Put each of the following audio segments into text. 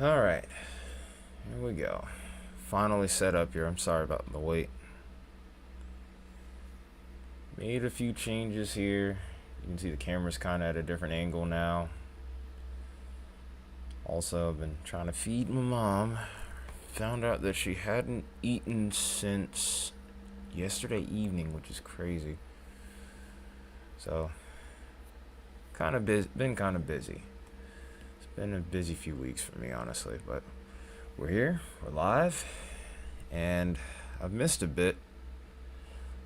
Alright, here we go. Finally set up here. I'm sorry about the wait. Made a few changes here. You can see the camera's kind of at a different angle now. Also, I've been trying to feed my mom. Found out that she hadn't eaten since yesterday evening, which is crazy. So, been kind of busy. It's been a busy few weeks for me, honestly, but we're here, we're live, and I've missed a bit.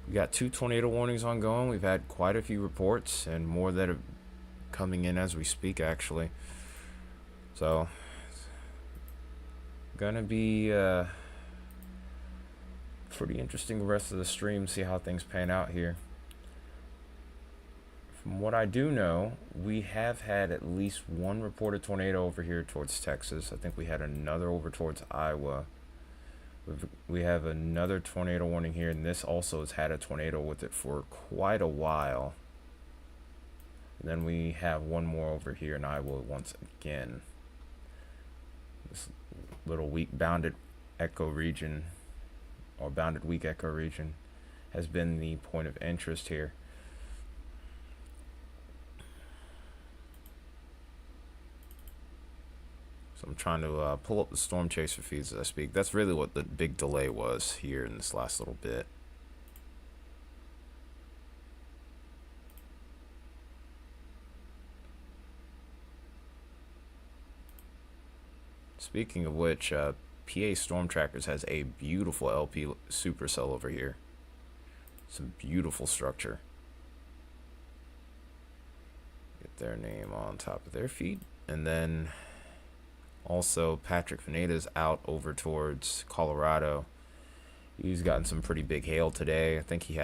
We got 2 tornado warnings ongoing. We've had quite a few reports and more that are coming in as we speak, actually. So, gonna be pretty interesting the rest of the stream, see how things pan out here. From what I do know, we have had at least one reported tornado over here towards Texas. I think we had another over towards Iowa. We have another tornado warning here, and this also has had a tornado with it for quite a while. And then we have one more over here in Iowa once again. This little weak bounded echo region, or bounded weak echo region, has been the point of interest here. So I'm trying to pull up the storm chaser feeds as I speak. That's really what the big delay was here in this last little bit. Speaking of which, PA Storm Trackers has a beautiful LP supercell over here. Some beautiful structure. Get their name on top of their feed. And then also Patrick Veneda's out over towards Colorado. He's gotten some pretty big hail today. I think he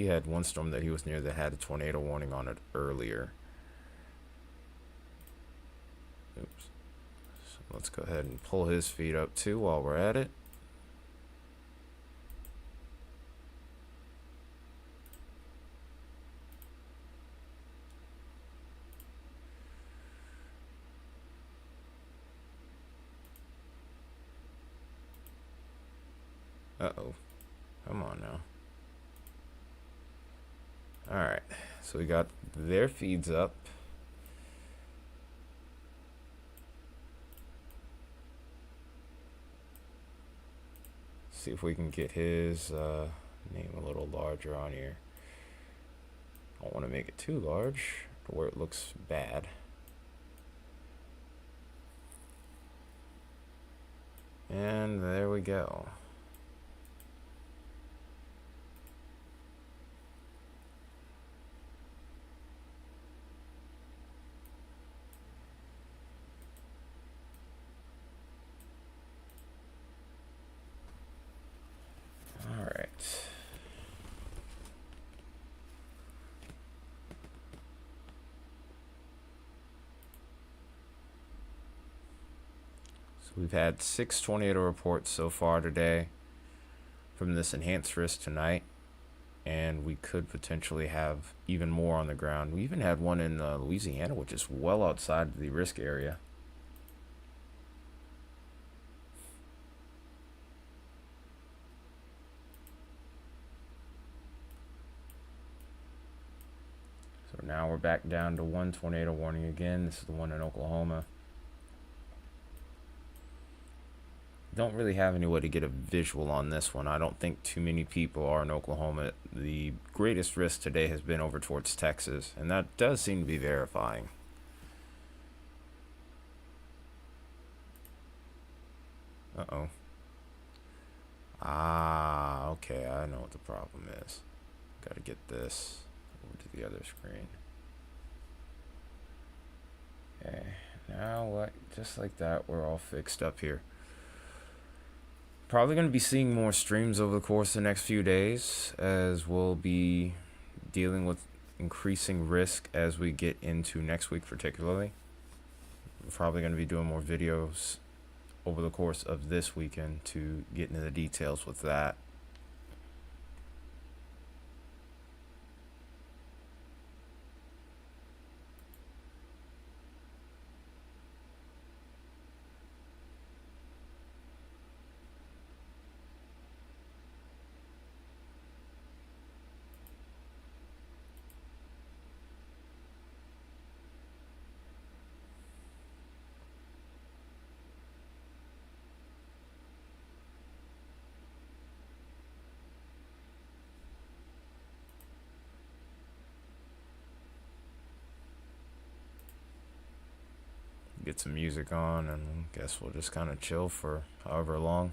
had one storm that he was near that had a tornado warning on it earlier. Oops. So let's go ahead and pull his feed up too while we're at it. Uh-oh. Come on now. Alright. So we got their feeds up. See if we can get his name a little larger on here. I don't want to make it too large to where it looks bad. And there we go. We've had 6 tornado reports so far today from this enhanced risk tonight, and we could potentially have even more on the ground. We even had one in Louisiana, which is well outside the risk area. So now we're back down to 1 tornado warning again. This is the one in Oklahoma. Don't really have any way to get a visual on this one. I don't think too many people are in Oklahoma. The greatest risk today has been over towards Texas, and that does seem to be verifying. Uh-oh. Ah, okay, I know what the problem is. Gotta get this over to the other screen. Okay, now just like that, we're all fixed up here. Probably going to be seeing more streams over the course of the next few days, as we'll be dealing with increasing risk as we get into next week particularly. We're probably going to be doing more videos over the course of this weekend to get into the details with that. get some music on, and guess we'll just kind of chill for however long.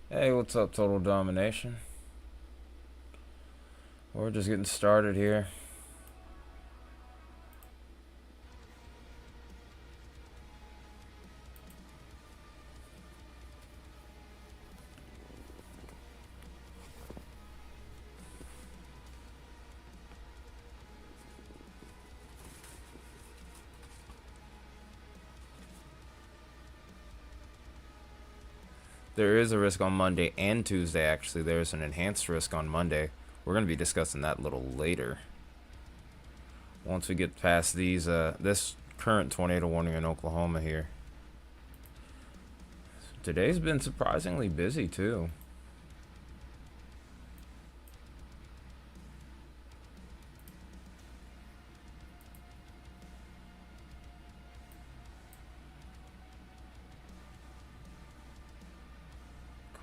Hey, what's up, Total Domination? We're just getting started here. There is a risk on Monday and Tuesday, actually. There's an enhanced risk on Monday. We're going to be discussing that a little later. Once we get past this current tornado warning in Oklahoma here. Today's been surprisingly busy, too.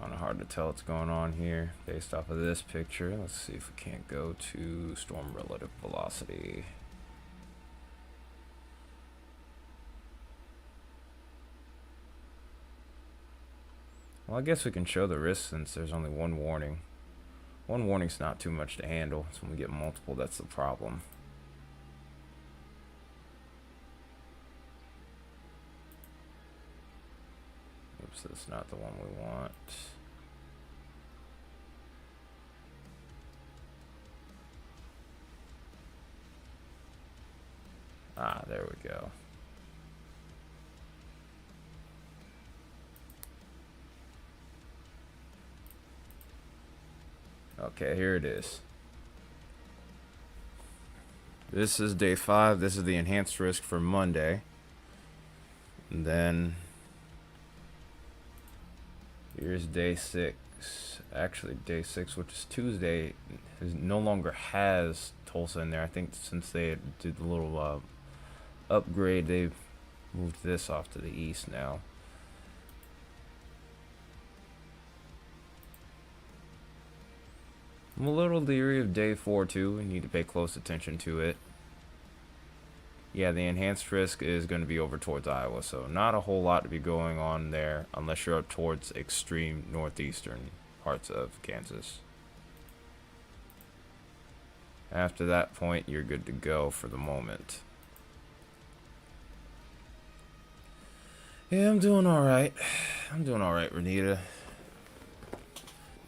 Kind of hard to tell what's going on here based off of this picture. Let's see if we can't go to storm relative velocity. Well, I guess we can show the risk since there's only one warning. One warning's not too much to handle. So when we get multiple, that's the problem. Oops, that's not the one we want. Ah, there we go. Okay, here it is. This is day 5. This is the enhanced risk for Monday. And then here's day 6. Actually, day 6, which is Tuesday, no longer has Tulsa in there. I think since they did the little upgrade, they've moved this off to the east now. I'm a little leery of day 4 too. We need to pay close attention to it. Yeah, the enhanced risk is going to be over towards Iowa, so not a whole lot to be going on there unless you're up towards extreme northeastern parts of Kansas. After that point, you're good to go for the moment. Yeah, I'm doing alright. I'm doing alright, Renita.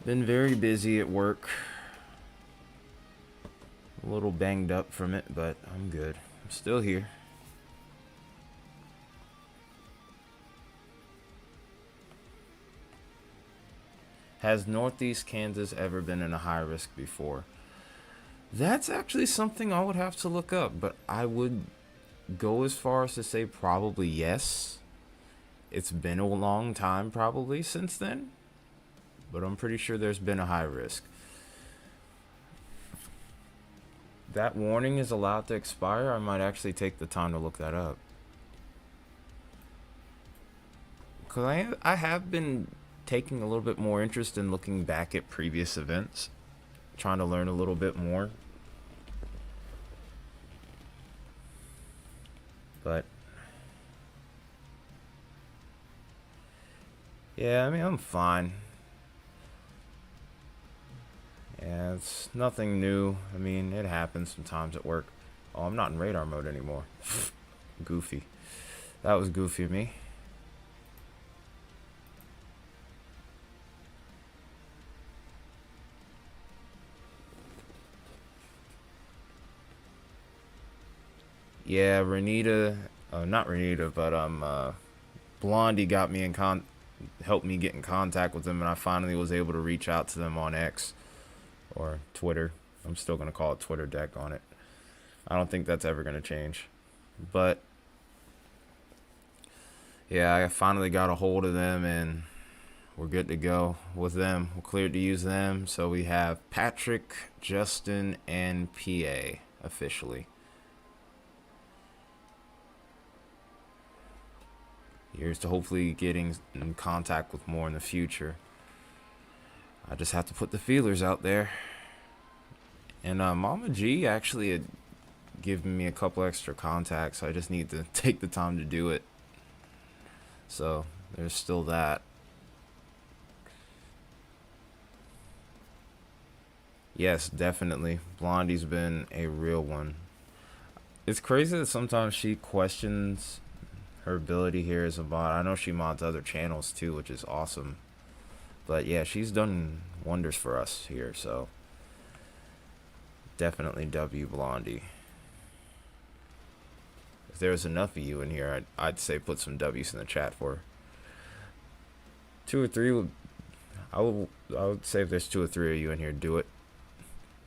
Been very busy at work. A little banged up from it, but I'm good. I'm still here. Has Northeast Kansas ever been in a high risk before? That's actually something I would have to look up, but I would go as far as to say probably yes. It's been a long time probably since then, but I'm pretty sure there's been a high risk. That warning is allowed to expire. I might actually take the time to look that up. Because I have been taking a little bit more interest in looking back at previous events, trying to learn a little bit more. But yeah, I mean, I'm fine. Yeah, it's nothing new. I mean, it happens sometimes at work. Oh, I'm not in radar mode anymore. Goofy. That was goofy of me. Yeah, Renita, not Renita, but Blondie got me in helped me get in contact with them, and I finally was able to reach out to them on X or Twitter. I'm still gonna call it Twitter deck on it. I don't think that's ever gonna change, but yeah, I finally got a hold of them, and we're good to go with them. We're cleared to use them, so we have Patrick, Justin, and PA officially. Here's to hopefully getting in contact with more in the future. I just have to put the feelers out there. And Mama G actually had given me a couple extra contacts. I just need to take the time to do it. So there's still that. Yes, definitely. Blondie's been a real one. It's crazy that sometimes she questions her ability here as a mod. I know she mods other channels too, which is awesome. But yeah, she's done wonders for us here, so definitely W Blondie. If there was enough of you in here, I'd say put some W's in the chat for her. 2 or 3 would, I would say if there's 2 or 3 of you in here, do it.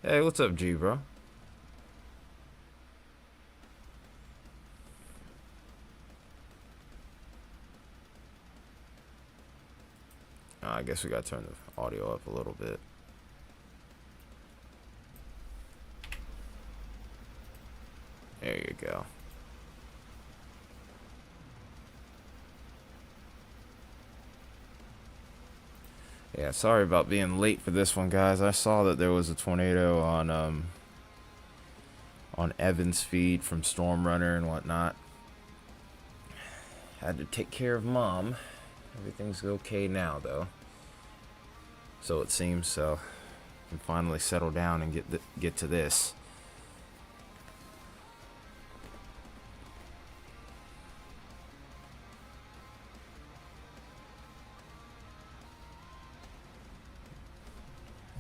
Hey, what's up, G, bro? I guess we gotta turn the audio up a little bit. There you go. Yeah, sorry about being late for this one, guys. I saw that there was a tornado on Evan's feed from Storm Runner and whatnot. Had to take care of Mom. Everything's okay now, though. So it seems. So I can finally settle down and get to this.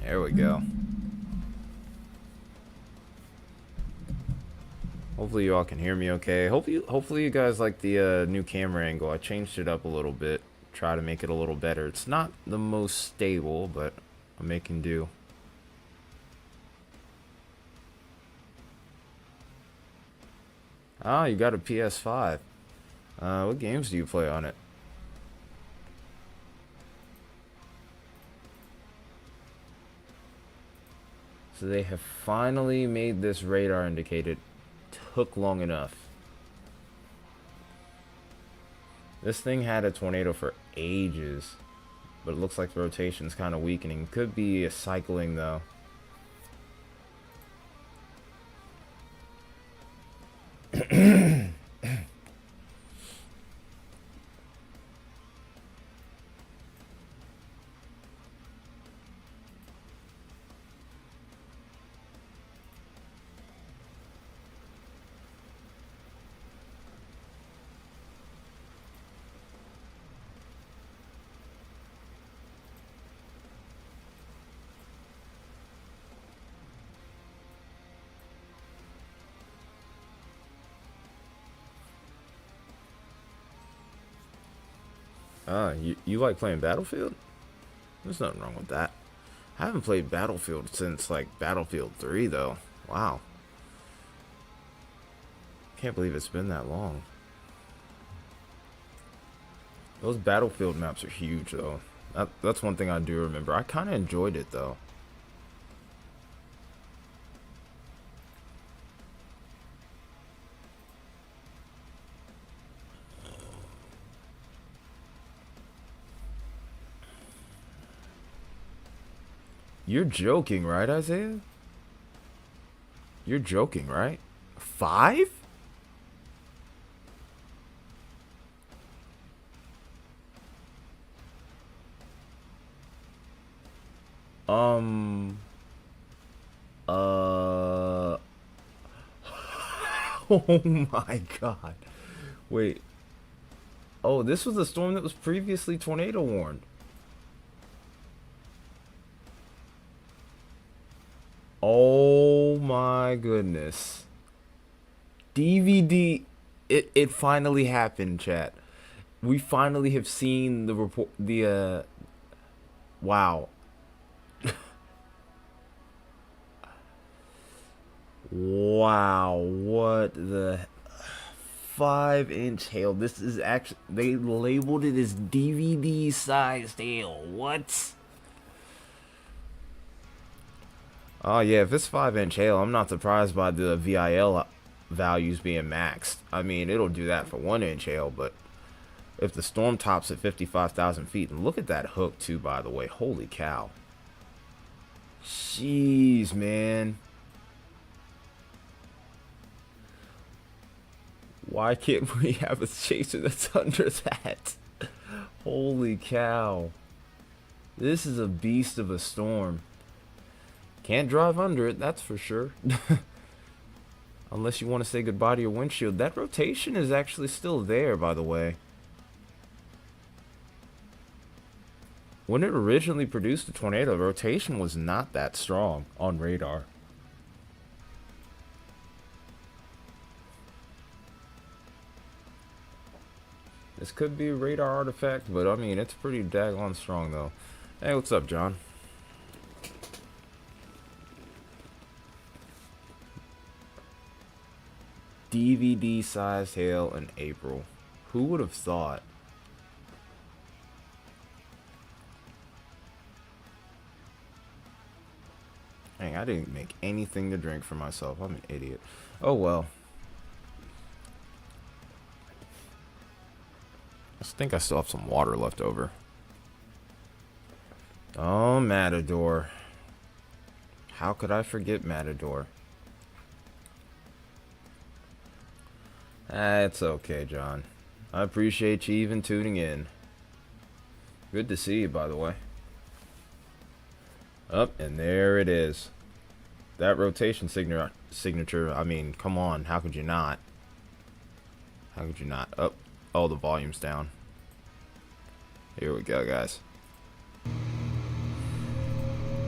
There we go. Hopefully you all can hear me okay. Hopefully you guys like the new camera angle. I changed it up a little bit. Try to make it a little better. It's not the most stable, but I'm making do. Ah, you got a PS5. What games do you play on it? So they have finally made this radar indicated. Took long enough. This thing had a tornado for ages, but it looks like the rotation's kind of weakening. Could be a cycling though. You like playing Battlefield? There's nothing wrong with that. I haven't played Battlefield since like Battlefield 3 though. Wow. Can't believe it's been that long. Those Battlefield maps are huge though. That's one thing I do remember. I kind of enjoyed it though. You're joking, right, Isaiah? You're joking, right? 5? Um. Uh. Oh my god. Wait. Oh, this was the storm that was previously tornado warned. Oh my goodness. DVD. It finally happened, chat. We finally have seen the report. Wow. Wow. What the 5-inch hail. This is actually, they labeled it as DVD sized hail. What? Oh yeah, if it's 5-inch hail, I'm not surprised by the VIL values being maxed. I mean, it'll do that for 1-inch hail, but if the storm tops at 55,000 feet, and look at that hook too, by the way. Holy cow. Jeez, man. Why can't we have a chaser that's under that? Holy cow. This is a beast of a storm. Can't drive under it, that's for sure. Unless you want to say goodbye to your windshield. That rotation is actually still there, by the way. When it originally produced the tornado, rotation was not that strong on radar. This could be a radar artifact, but I mean, it's pretty daggone strong though. Hey, what's up, John? DVD sized hail in April. Who would have thought? Dang, I didn't make anything to drink for myself. I'm an idiot. Oh well. I think I still have some water left over. Oh, Matador. How could I forget Matador? It's okay, John. I appreciate you even tuning in. Good to see you, by the way. Up, and there it is. That rotation signature, I mean, come on. How could you not? How could you not? Up. Oh, the volume's down. Here we go, guys.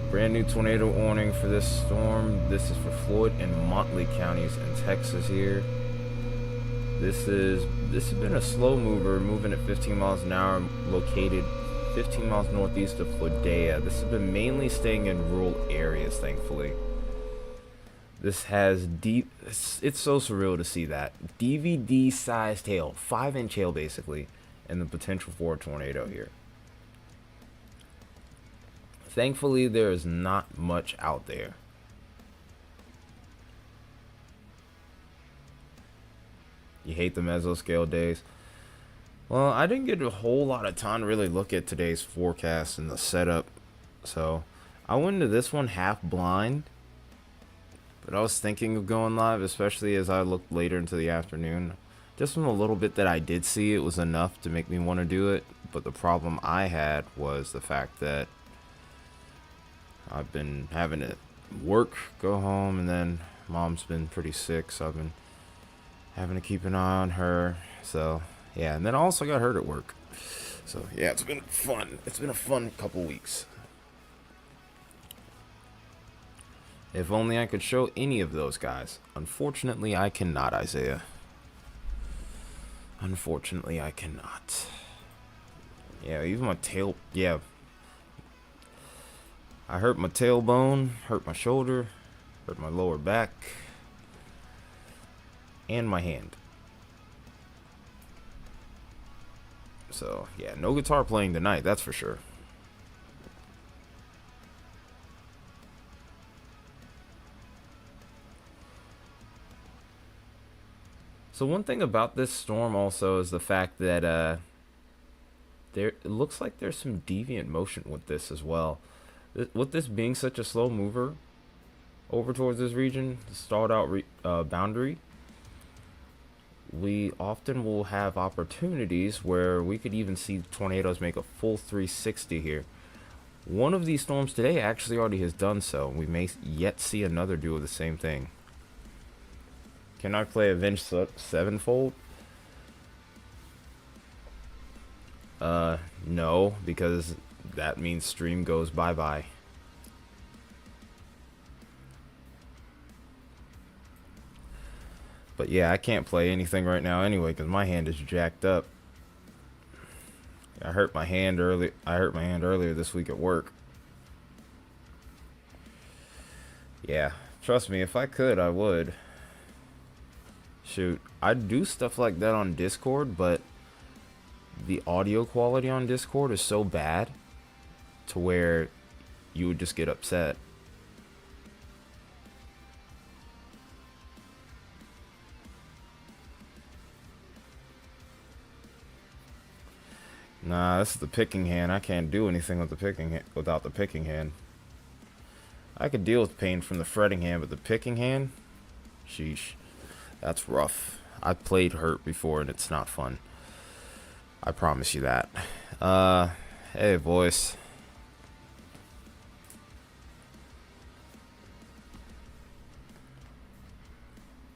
Brand new tornado warning for this storm. This is for Floyd and Motley counties in Texas here. This has been a slow mover, moving at 15 miles an hour, located 15 miles northeast of Flodea. This has been mainly staying in rural areas, thankfully. This has deep. It's so surreal to see that DVD-sized hail, 5-inch hail basically, and the potential for a tornado here. Thankfully, there is not much out there. You hate the mesoscale days? Well, I didn't get a whole lot of time to really look at today's forecast and the setup, so I went into this one half blind. But I was thinking of going live, especially as I looked later into the afternoon. Just from a little bit that I did see, it was enough to make me want to do it. But the problem I had was the fact that I've been having to work, go home, and then mom's been pretty sick, so I've been having to keep an eye on her. So, yeah, and then I also got hurt at work. So, yeah, it's been fun. It's been a fun couple weeks. If only I could show any of those guys. Unfortunately, I cannot, Isaiah. Unfortunately, I cannot. Yeah, even my tail... Yeah. I hurt my tailbone, hurt my shoulder, hurt my lower back, and my hand. So, yeah, no guitar playing tonight, that's for sure. So one thing about this storm also is the fact that it looks like there's some deviant motion with this as well. With this being such a slow mover over towards this region, the stalled out boundary, we often will have opportunities where we could even see tornadoes make a full 360 here. One of these storms today actually already has done so. We may yet see another do the same thing. Can I play Avenged Sevenfold? No, because that means stream goes bye-bye. But yeah, I can't play anything right now anyway because my hand is jacked up. I hurt my hand earlier this week at work. Yeah, trust me, if I could, I would. Shoot, I'd do stuff like that on Discord, but the audio quality on Discord is so bad to where you would just get upset. Nah, this is the picking hand. I can't do anything with the without the picking hand. I could deal with pain from the fretting hand, but the picking hand, sheesh, that's rough. I've played hurt before and it's not fun. I promise you that. Hey, voice.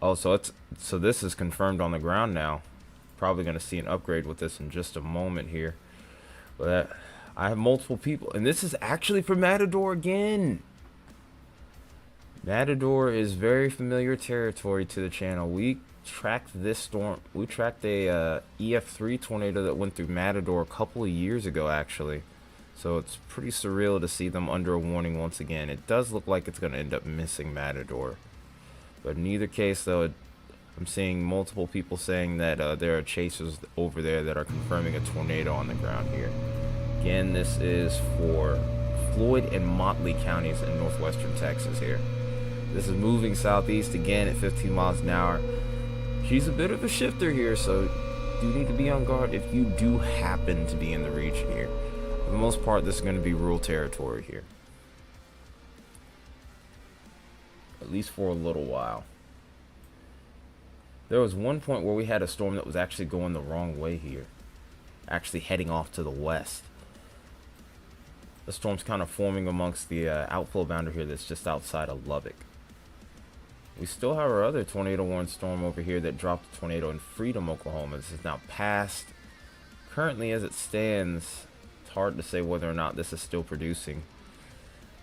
Oh, so this is confirmed on the ground now. Probably gonna see an upgrade with this in just a moment here. But I have multiple people, and this is actually for Matador again. Matador is very familiar territory to the channel. We tracked this storm. We tracked a EF3 tornado that went through Matador a couple of years ago, actually. So it's pretty surreal to see them under a warning once again. It does look like it's going to end up missing Matador. But in either case, though, I'm seeing multiple people saying that there are chasers over there that are confirming a tornado on the ground here. Again, this is for Floyd and Motley counties in northwestern Texas here. This is moving southeast again at 15 miles an hour. She's a bit of a shifter here, so you need to be on guard if you do happen to be in the region here. For the most part, this is going to be rural territory here. At least for a little while. There was one point where we had a storm that was actually going the wrong way here. Actually heading off to the west. The storm's kind of forming amongst the outflow boundary here that's just outside of Lubbock. We still have our other tornado warning storm over here that dropped a tornado in Freedom, Oklahoma. This is now past. Currently, as it stands, it's hard to say whether or not this is still producing.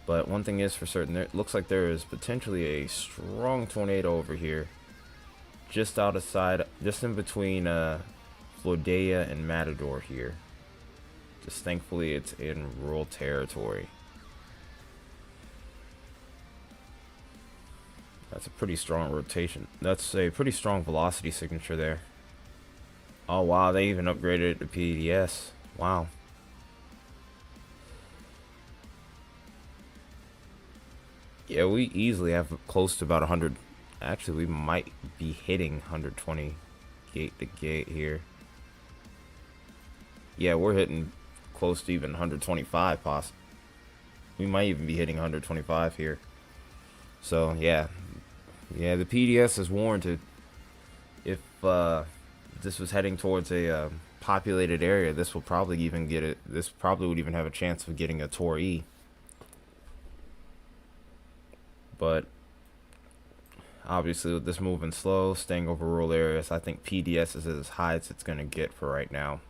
But one thing is for certain, it looks like there is potentially a strong tornado over here. Just outside, just in between Flodea and Matador here. Just thankfully it's in rural territory. That's a pretty strong rotation. That's a pretty strong velocity signature there. Oh wow, they even upgraded it to PDS. Wow. Yeah, we easily have close to about 100. Actually, we might be hitting 120 gate to gate here. Yeah, we're hitting close to even 125 possibly. We might even be hitting 125 here. So yeah, the PDS is warranted. If this was heading towards a populated area, this will probably even get it. This probably would even have a chance of getting a Tor E. But obviously, with this moving slow, staying over rural areas, I think PDS is as high as it's going to get for right now.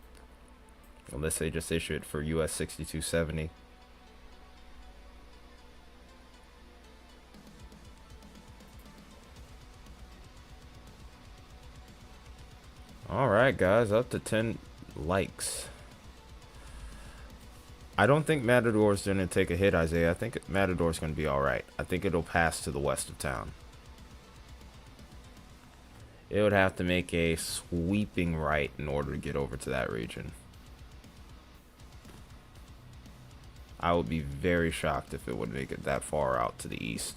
Unless they just issue it for US 6270. Alright guys, up to 10 likes. I don't think Matador's going to take a hit, Isaiah. I think Matador's going to be alright. I think it'll pass to the west of town. It would have to make a sweeping right in order to get over to that region. I would be very shocked if it would make it that far out to the east.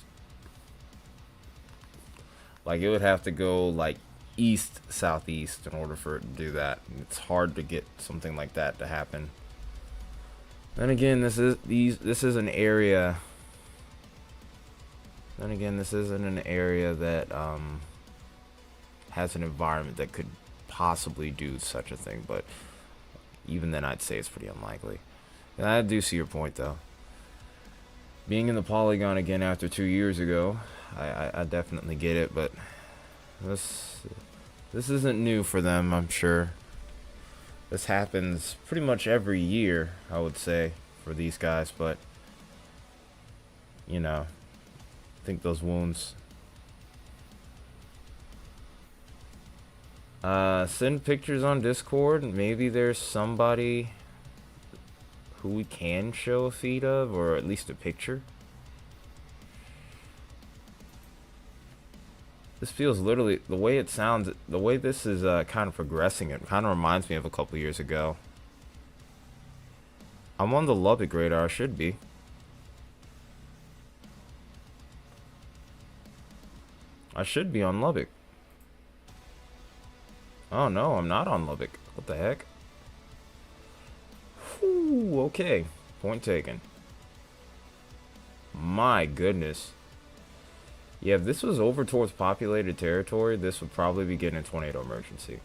Like, it would have to go like east southeast in order for it to do that. It's hard to get something like that to happen. Then again, this is an area. Then again, this isn't an area that has an environment that could possibly do such a thing. But even then, I'd say it's pretty unlikely. And I do see your point, though. Being in the polygon again after 2 years ago, I definitely get it, but this isn't new for them, I'm sure. This happens pretty much every year, I would say, for these guys, but you know, I think those wounds. Send pictures on Discord. Maybe there's somebody who we can show a feed of, or at least a picture. This feels literally, the way it sounds, the way this is kind of progressing, it kind of reminds me of a couple years ago. I'm on the Lubbock radar, I should be. I should be on Lubbock. Oh no, I'm not on Lubbock. What the heck? Whew, okay. Point taken. My goodness. Yeah, if this was over towards populated territory, this would probably be getting a tornado emergency.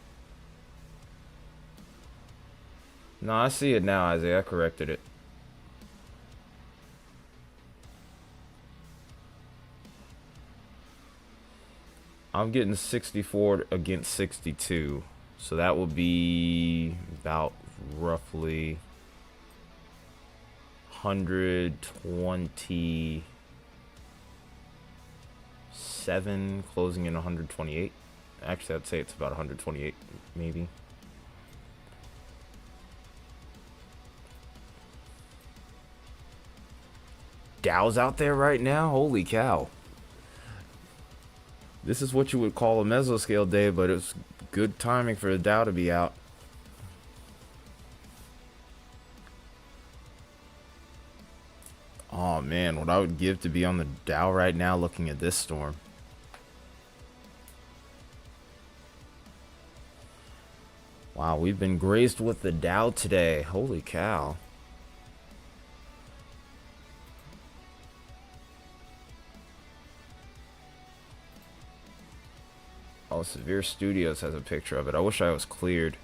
No, I see it now, Isaiah. I corrected it. I'm getting 64 against 62. So that will be about roughly 127, closing in 128. Actually, I'd say it's about 128, maybe. Dow's out there right now? Holy cow. This is what you would call a mesoscale day, but it's good timing for the Dow to be out. Oh man, what I would give to be on the Dow right now looking at this storm. Wow, we've been graced with the Dow today. Holy cow. Oh, Severe Studios has a picture of it. I wish I was cleared.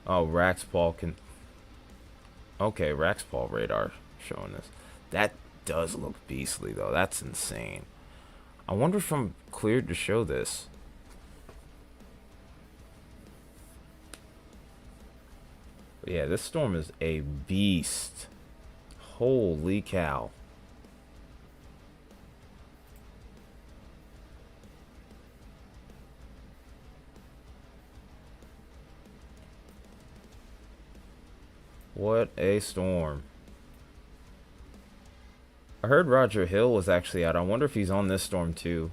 Oh, Raxpaul can... Okay, Raxpaul radar showing this. That does look beastly, though. That's insane. I wonder if I'm cleared to show this. But yeah, this storm is a beast. Holy cow. What a storm. I heard Roger Hill was actually out. I wonder if he's on this storm too.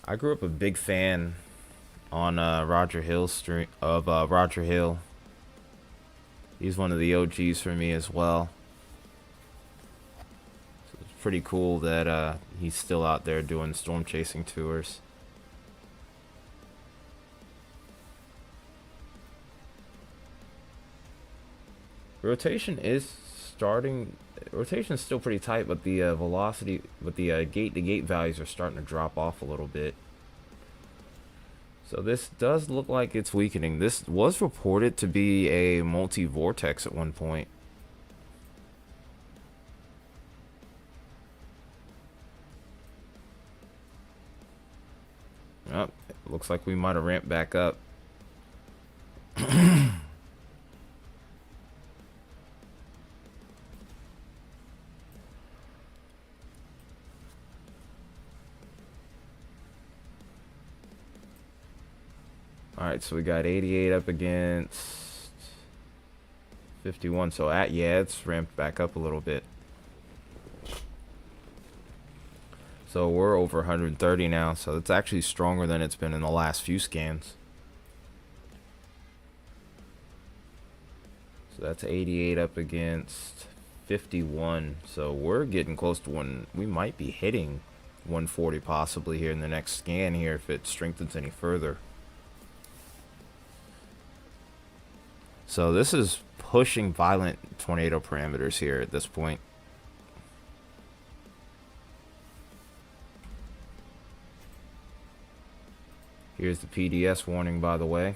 I grew up a big fan on Roger Hill's stream of Roger Hill. He's one of the OGs for me as well. So it's pretty cool that he's still out there doing storm chasing tours. Rotation is starting. Rotation is still pretty tight, but the velocity, but the gate-to-gate values are starting to drop off a little bit. So this does look like it's weakening. This was reported to be a multi-vortex at one point. Oh, it looks like we might have ramped back up. Alright, so we got 88 up against 51. So yeah, it's ramped back up a little bit. So we're over 130 now, so it's actually stronger than it's been in the last few scans. So that's 88 up against 51. So we're getting close to one. We might be hitting 140 possibly here in the next scan here if it strengthens any further. So this is pushing violent tornado parameters here at this point. Here's the PDS warning, by the way.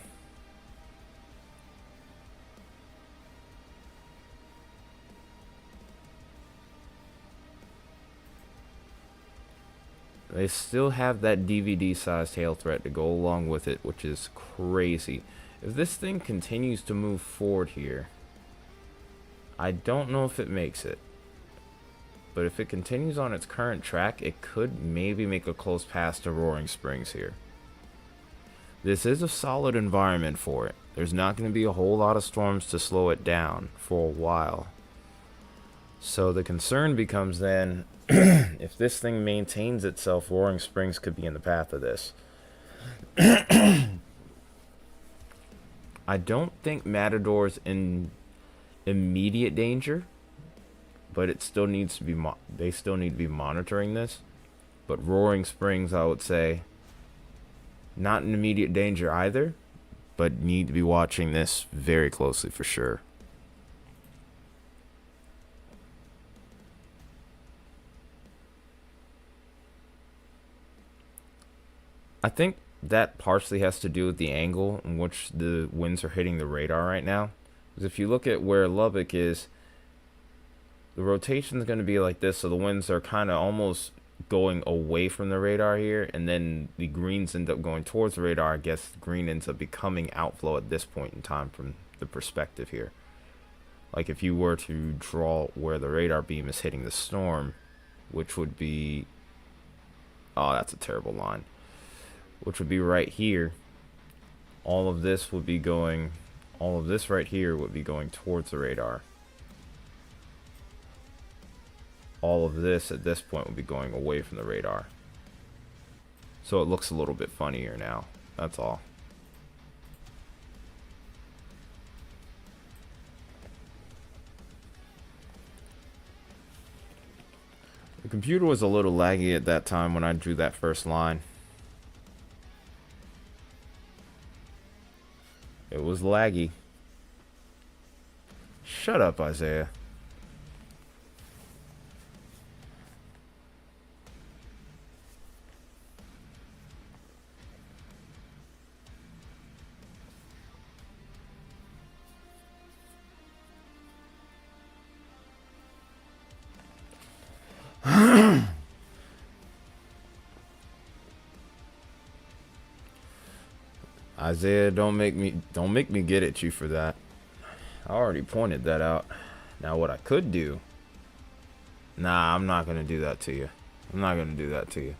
They still have that DVD-sized hail threat to go along with it, which is crazy. If this thing continues to move forward here, I don't know if it makes it. But if it continues on its current track, it could maybe make a close pass to Roaring Springs here. This is a solid environment for it. There's not going to be a whole lot of storms to slow it down for a while. So the concern becomes then, if this thing maintains itself, Roaring Springs could be in the path of this. I don't think Matador's in immediate danger, but it still needs to be they still need to be monitoring this. But Roaring Springs, I would say, not in immediate danger either, but need to be watching this very closely for sure. I think that partially has to do with the angle in which the winds are hitting the radar right now. Because if you look at where Lubbock is, the rotation is going to be like this, so the winds are kind of almost going away from the radar here, and then the greens end up going towards the radar. I guess the green ends up becoming outflow at this point in time from the perspective here. Like if you were to draw where the radar beam is hitting the storm, which would be, oh, that's a terrible line, which would be right here. All of this would be going, all of this right here would be going towards the radar. All of this at this point would be going away from the radar. So it looks a little bit funnier now. That's all. The computer was a little laggy at that time when I drew that first line. It was laggy. Shut up, Isaiah. Isaiah, don't make me get at you for that. I already pointed that out. Now what I could do, nah, I'm not gonna do that to you. I'm not gonna do that to you.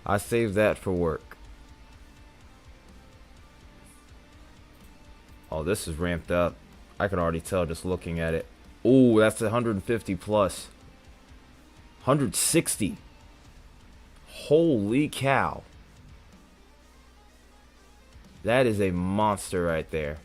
I saved that for work. Oh, this is ramped up. I can already tell just looking at it. Oh, that's 150 plus. 160. Holy cow. That is a monster right there.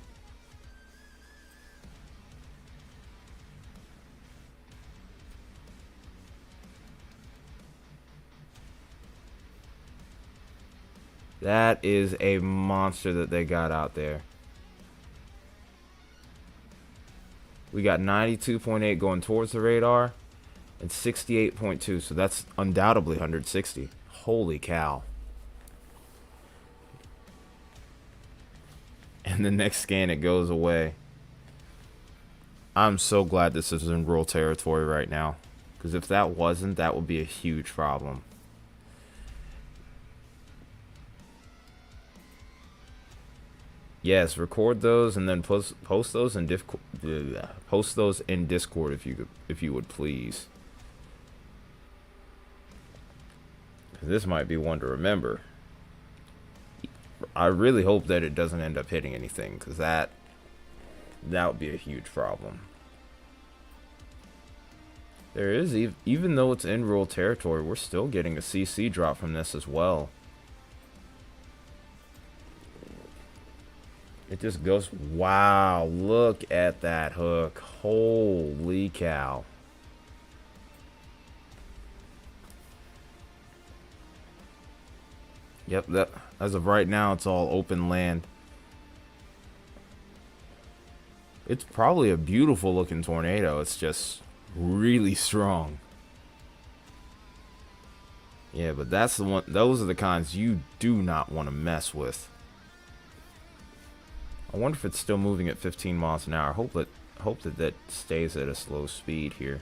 That is a monster that they got out there. We got 92.8 going towards the radar and 68.2, so that's undoubtedly 160. Holy cow. And the next scan, it goes away. I'm so glad this is in rural territory right now, because if that wasn't, that would be a huge problem. Yes, record those and then post those in Discord if you would please. This might be one to remember. I really hope that it doesn't end up hitting anything, because that would be a huge problem. There is, even though it's in rural territory, we're still getting a CC drop from this as well. It just goes, wow, look at that hook. Holy cow. Yep, that as of right now, it's all open land. It's probably a beautiful looking tornado. It's just really strong. Yeah, but that's the one. Those are the kinds you do not want to mess with. I wonder if it's still moving at 15 miles an hour. Hope that stays at a slow speed here.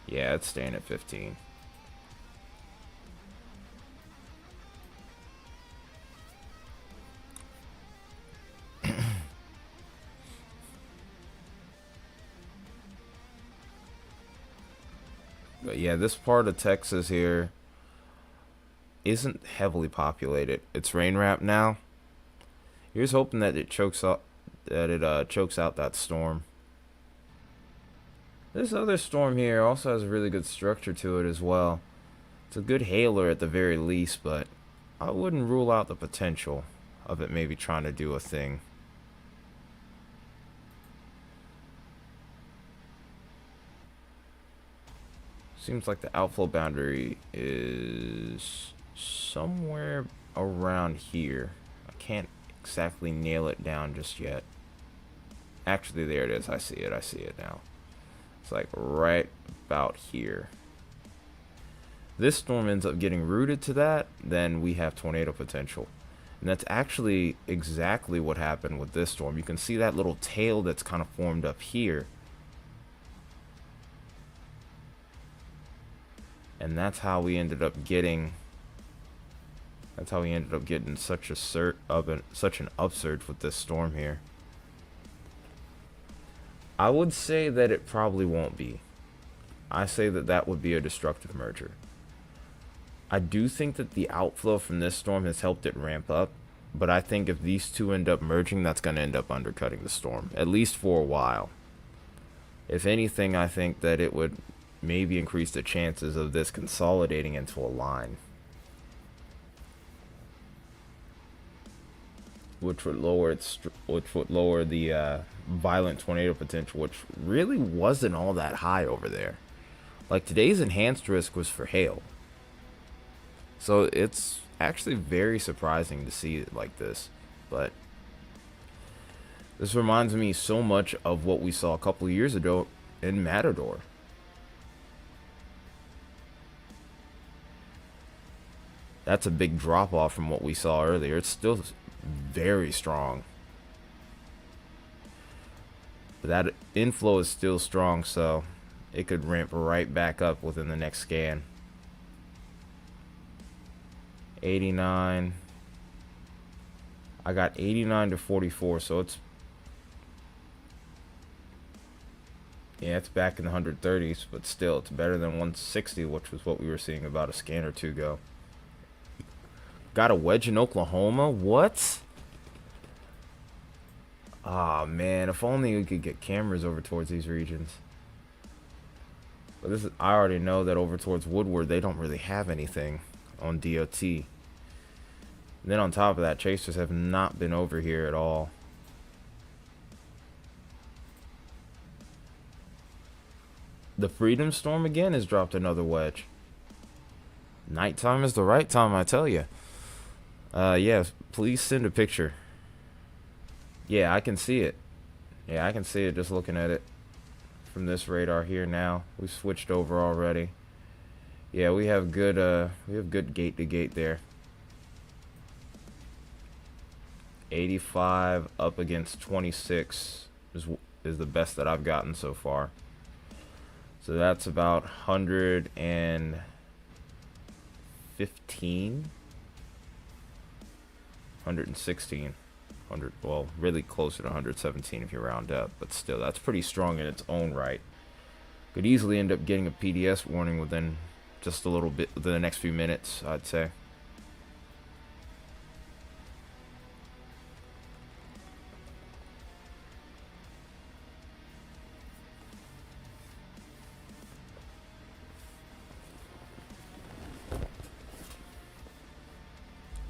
Yeah, it's staying at 15. But yeah, this part of Texas here isn't heavily populated. It's rain wrapped now. Here's hoping that it chokes out that storm. This other storm here also has a really good structure to it as well. It's a good hailer at the very least, but I wouldn't rule out the potential of it maybe trying to do a thing. Seems like the outflow boundary is somewhere around here. I can't exactly nail it down just yet. Actually, there it is. I see it. I see it now. It's like right about here. This storm ends up getting rooted to that, then we have tornado potential. And that's actually exactly what happened with this storm. You can see that little tail that's kind of formed up here. And that's how we ended up getting such an upsurge with this storm here. I would say that it probably won't be. I say that would be a destructive merger. I do think that the outflow from this storm has helped it ramp up, but I think if these two end up merging, that's going to end up undercutting the storm, at least for a while. If anything, I think that it would maybe increase the chances of this consolidating into a line, which would lower the violent tornado potential, which really wasn't all that high over there. Like, today's enhanced risk was for hail, so it's actually very surprising to see it like this. But this reminds me so much of what we saw a couple of years ago in Matador. That's a big drop off from what we saw earlier. It's still very strong, but that inflow is still strong, so it could ramp right back up within the next scan. 89. I got 89 to 44, so it's back in the 130s, but still it's better than 160, which was what we were seeing about a scan or two ago. Got a wedge in Oklahoma? What? Ah, man, if only we could get cameras over towards these regions. But I already know that over towards Woodward, they don't really have anything on DOT. And then on top of that, chasers have not been over here at all. The Freedom Storm again has dropped another wedge. Nighttime is the right time, I tell you. Yeah, please send a picture. Yeah, I can see it. Yeah, I can see it just looking at it from this radar here now. We've switched over already. Yeah, we have good gate to gate there. 85 up against 26 is the best that I've gotten so far. So that's about 115, 116, well, really closer to 117 if you round up, but still, that's pretty strong in its own right. Could easily end up getting a PDS warning within just a little bit, within the next few minutes, I'd say.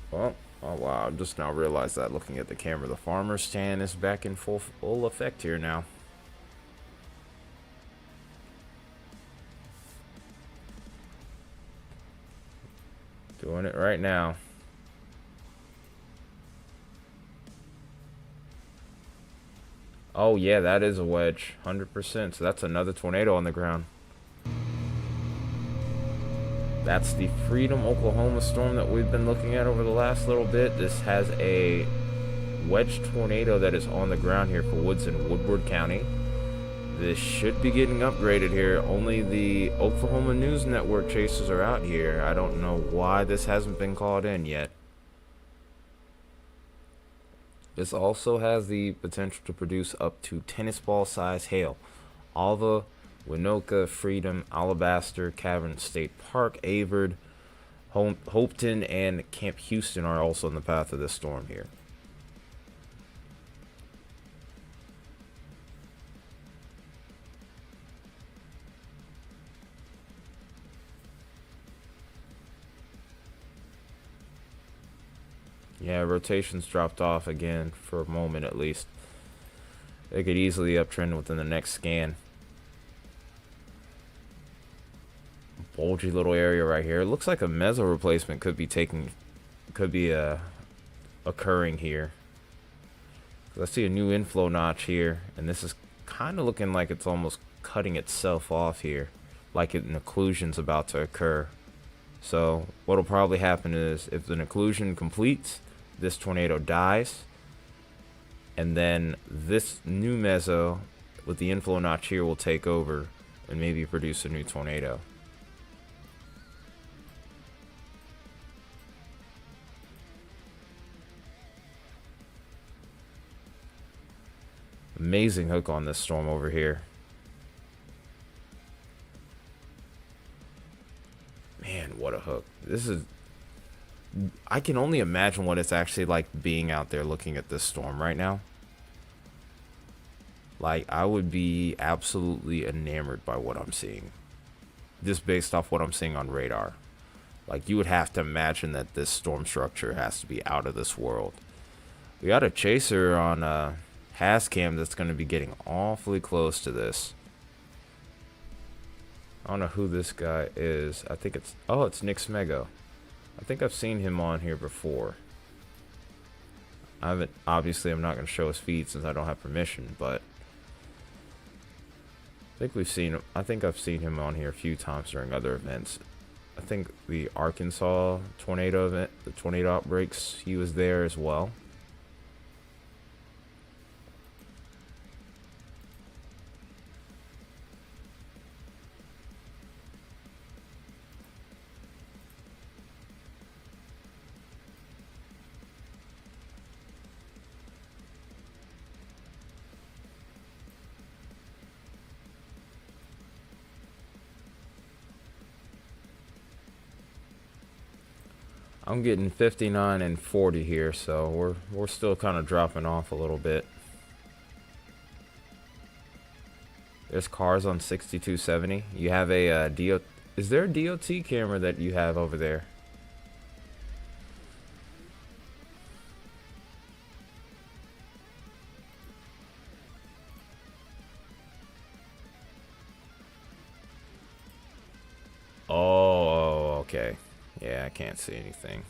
Well, oh wow, I just now realized that looking at the camera. The farmer's stand is back in full effect here now. Doing it right now. Oh yeah, that is a wedge, 100%. So that's another tornado on the ground. That's the Freedom, Oklahoma storm that we've been looking at over the last little bit. This has a wedge tornado that is on the ground here for Woods and Woodward County. This should be getting upgraded here. Only the Oklahoma News Network chasers are out here. I don't know why this hasn't been called in yet. This also has the potential to produce up to tennis ball size hail. Alva, Winoka, Freedom, Alabaster, Cavern State Park, Avard, Hopeton, and Camp Houston are also in the path of this storm here. Yeah, rotations dropped off again for a moment at least. They could easily uptrend within the next scan. Bulgy little area right here. It looks like a meso replacement could be occurring here. I see a new inflow notch here, and this is kind of looking like it's almost cutting itself off here, like an occlusion's about to occur. So what'll probably happen is if an occlusion completes, this tornado dies, and then this new meso with the inflow notch here will take over and maybe produce a new tornado. Amazing hook on this storm over here. Man, what a hook. This is... I can only imagine what it's actually like being out there looking at this storm right now. Like, I would be absolutely enamored by what I'm seeing. Just based off what I'm seeing on radar. Like, you would have to imagine that this storm structure has to be out of this world. We got a chaser on Hascam that's going to be getting awfully close to this. I don't know who this guy is. I think it's... Oh, it's Nick Smego. I think I've seen him on here before. Obviously, I'm not going to show his feed since I don't have permission, but... I think I've seen him on here a few times during other events. I think the Arkansas tornado event, the tornado outbreaks, he was there as well. I'm getting 59 and 40 here, so we're still kind of dropping off a little bit. There's cars on 6270. You have a DOT. Is there a DOT camera that you have over there? Oh, okay. Yeah, I can't see anything.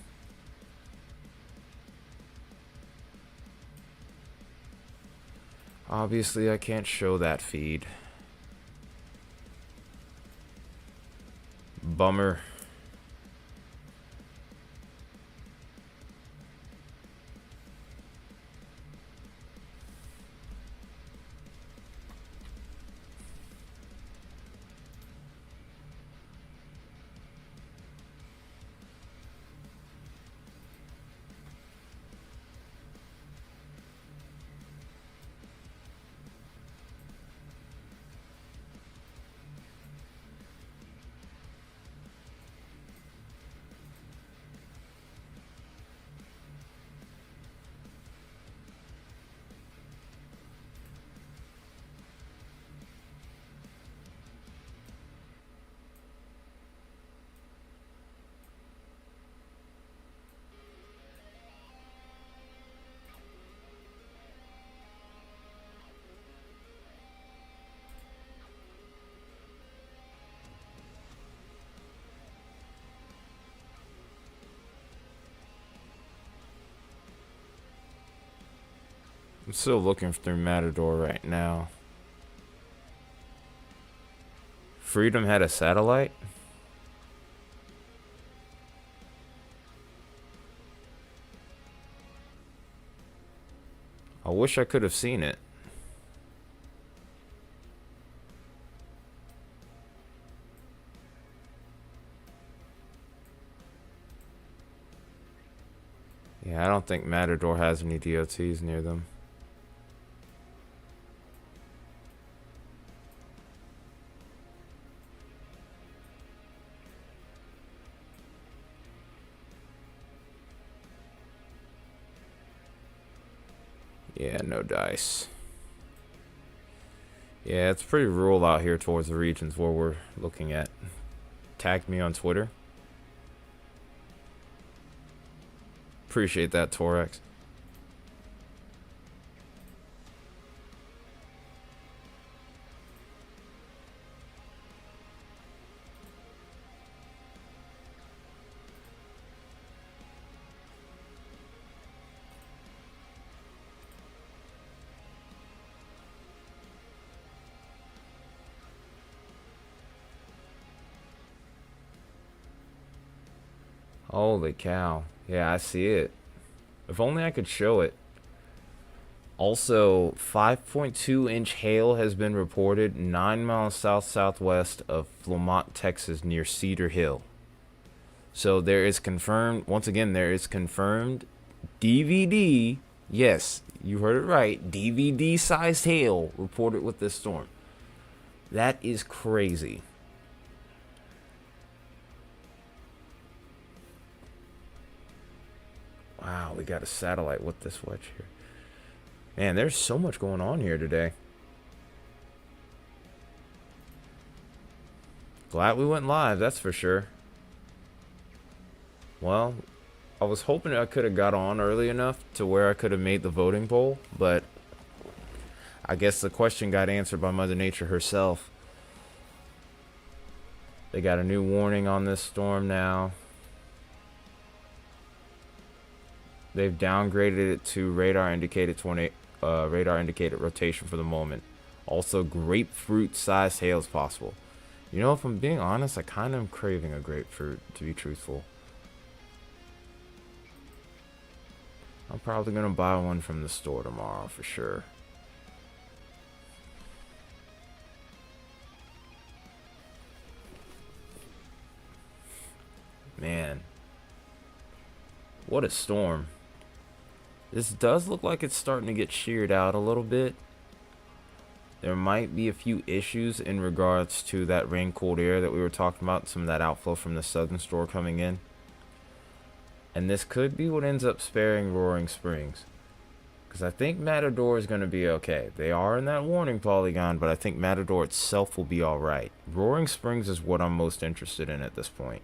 Obviously, I can't show that feed. Bummer. I'm still looking through Matador right now. Freedom had a satellite? wish I could have seen it. Yeah, I don't think Matador has any DOTs near them. Yeah, no dice. Yeah, it's pretty rural out here towards the regions where we're looking at. Tag me on Twitter. Appreciate that, Torex. Holy cow. Yeah, I see it. If only I could show it. Also, 5.2-inch hail has been reported 9 miles south-southwest of Flamont, Texas, near Cedar Hill. So there is confirmed, once again, there is confirmed DVD. Yes, you heard it right. DVD-sized hail reported with this storm. That is crazy. Wow, we got a satellite with this wedge here. Man, there's so much going on here today. Glad we went live, that's for sure. Well, I was hoping I could have got on early enough to where I could have made the voting poll, but I guess the question got answered by Mother Nature herself. They got a new warning on this storm now. They've downgraded it to radar indicated rotation for the moment. Also, grapefruit-sized hail is possible. You know, if I'm being honest, I kind of am craving a grapefruit, to be truthful. I'm probably gonna buy one from the store tomorrow for sure. Man, what a storm. This does look like it's starting to get sheared out a little bit. There might be a few issues in regards to that rain-cooled air that we were talking about, some of that outflow from the southern store coming in. And this could be what ends up sparing Roaring Springs. Because I think Matador is going to be okay. They are in that warning polygon, but I think Matador itself will be alright. Roaring Springs is what I'm most interested in at this point.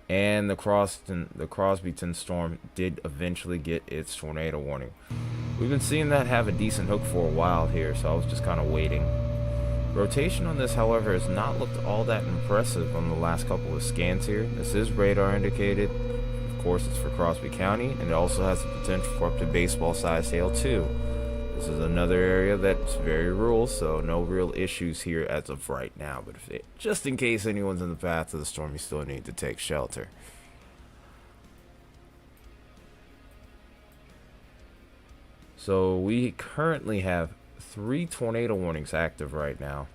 And the Crosbyton storm did eventually get its tornado warning. We've been seeing that have a decent hook for a while here, so I was just kind of waiting. Rotation on this, however, has not looked all that impressive on the last couple of scans here. This is radar indicated. Of course, it's for Crosby County, and it also has the potential for up to baseball-sized hail too. This is another area that's very rural, so no real issues here as of right now. But just in case anyone's in the path of the storm, you still need to take shelter. So we currently have 3 tornado warnings active right now.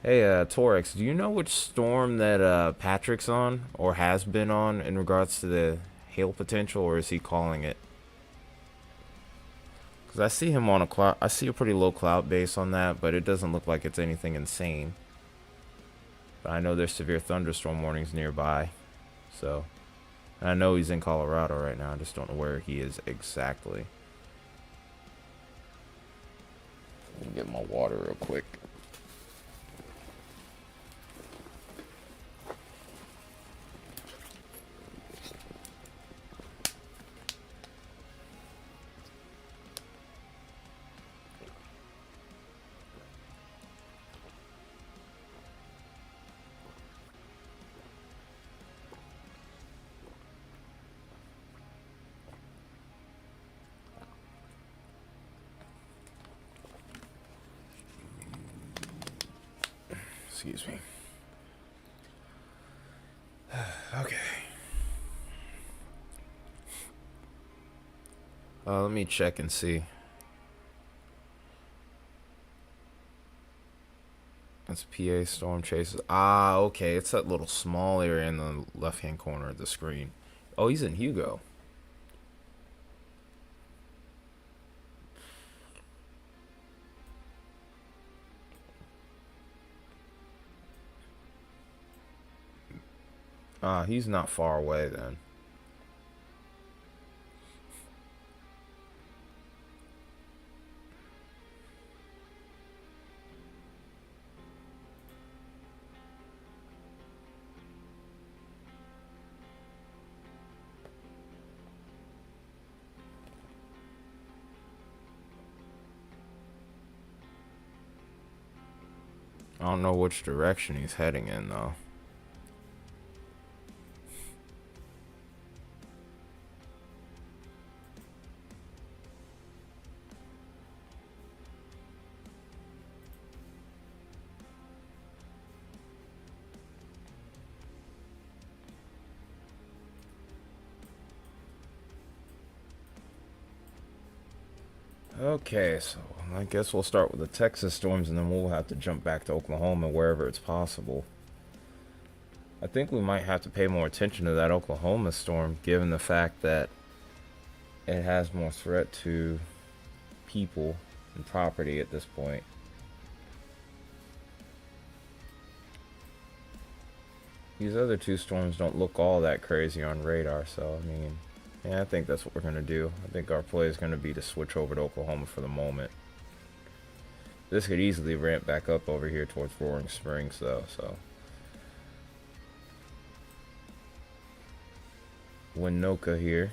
Hey, Torex, do you know which storm that Patrick's on or has been on in regards to the hail potential, or is he calling it? Because I see him on a cloud. I see a pretty low cloud base on that, but it doesn't look like it's anything insane. But I know there's severe thunderstorm warnings nearby, so and I know he's in Colorado right now. I just don't know where he is exactly. Let me get my water real quick. Excuse me. Okay. Let me check and see. That's PA storm chases. Ah, okay. It's that little small area in the left-hand corner of the screen. Oh, he's in Hugo. Ah, he's not far away then. I don't know which direction he's heading in though. Okay, so I guess we'll start with the Texas storms and then we'll have to jump back to Oklahoma wherever it's possible. I think we might have to pay more attention to that Oklahoma storm given the fact that it has more threat to people and property at this point. These other two storms don't look all that crazy on radar, so I mean, yeah, I think that's what we're going to do. I think our play is going to be to switch over to Oklahoma for the moment. This could easily ramp back up over here towards Roaring Springs, though, so. Winoka here.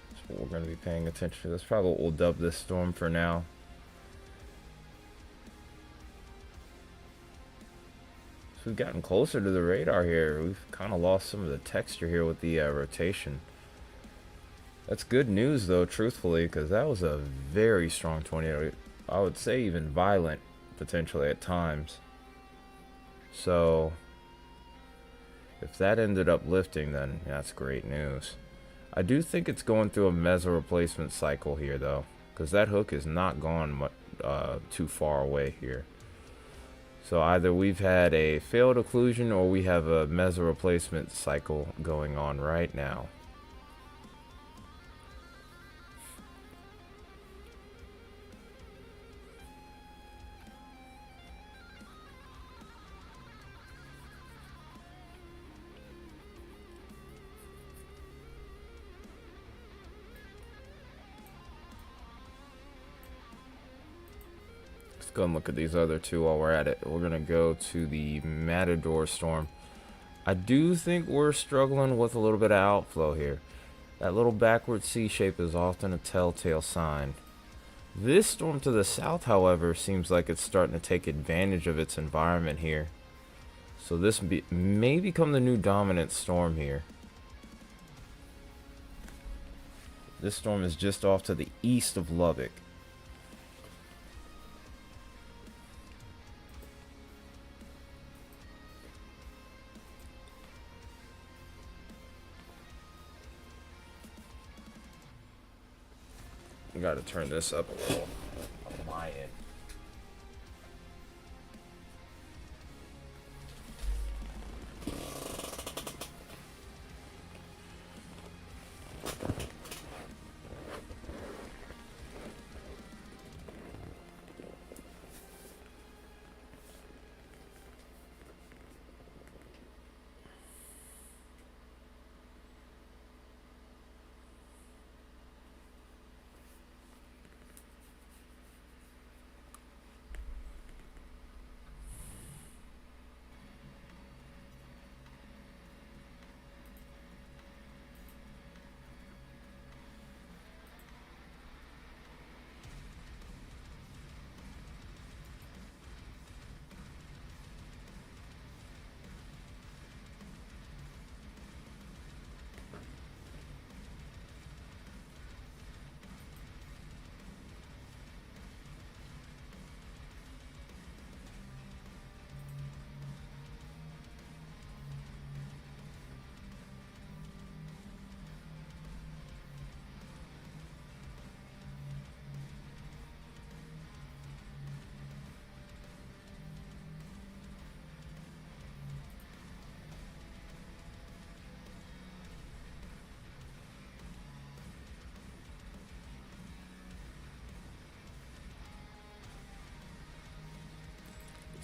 That's what we're going to be paying attention to. That's probably what we'll dub this storm for now. So we've gotten closer to the radar here. We've kind of lost some of the texture here with the rotation. That's good news, though, truthfully, because that was a very strong tornado. I would say even violent, potentially, at times. So, if that ended up lifting, then that's great news. I do think it's going through a meso replacement cycle here, though, because that hook is not gone too far away here. So either we've had a failed occlusion or we have a meso replacement cycle going on right now. Go and look at these other two while we're at it. We're gonna go to the Matador storm. I do think we're struggling with a little bit of outflow here. That little backward C shape is often a telltale sign. This storm to the south, however, seems like it's starting to take advantage of its environment here. So this may become the new dominant storm here. This storm is just off to the east of Lubbock. I gotta turn this up a little on my end.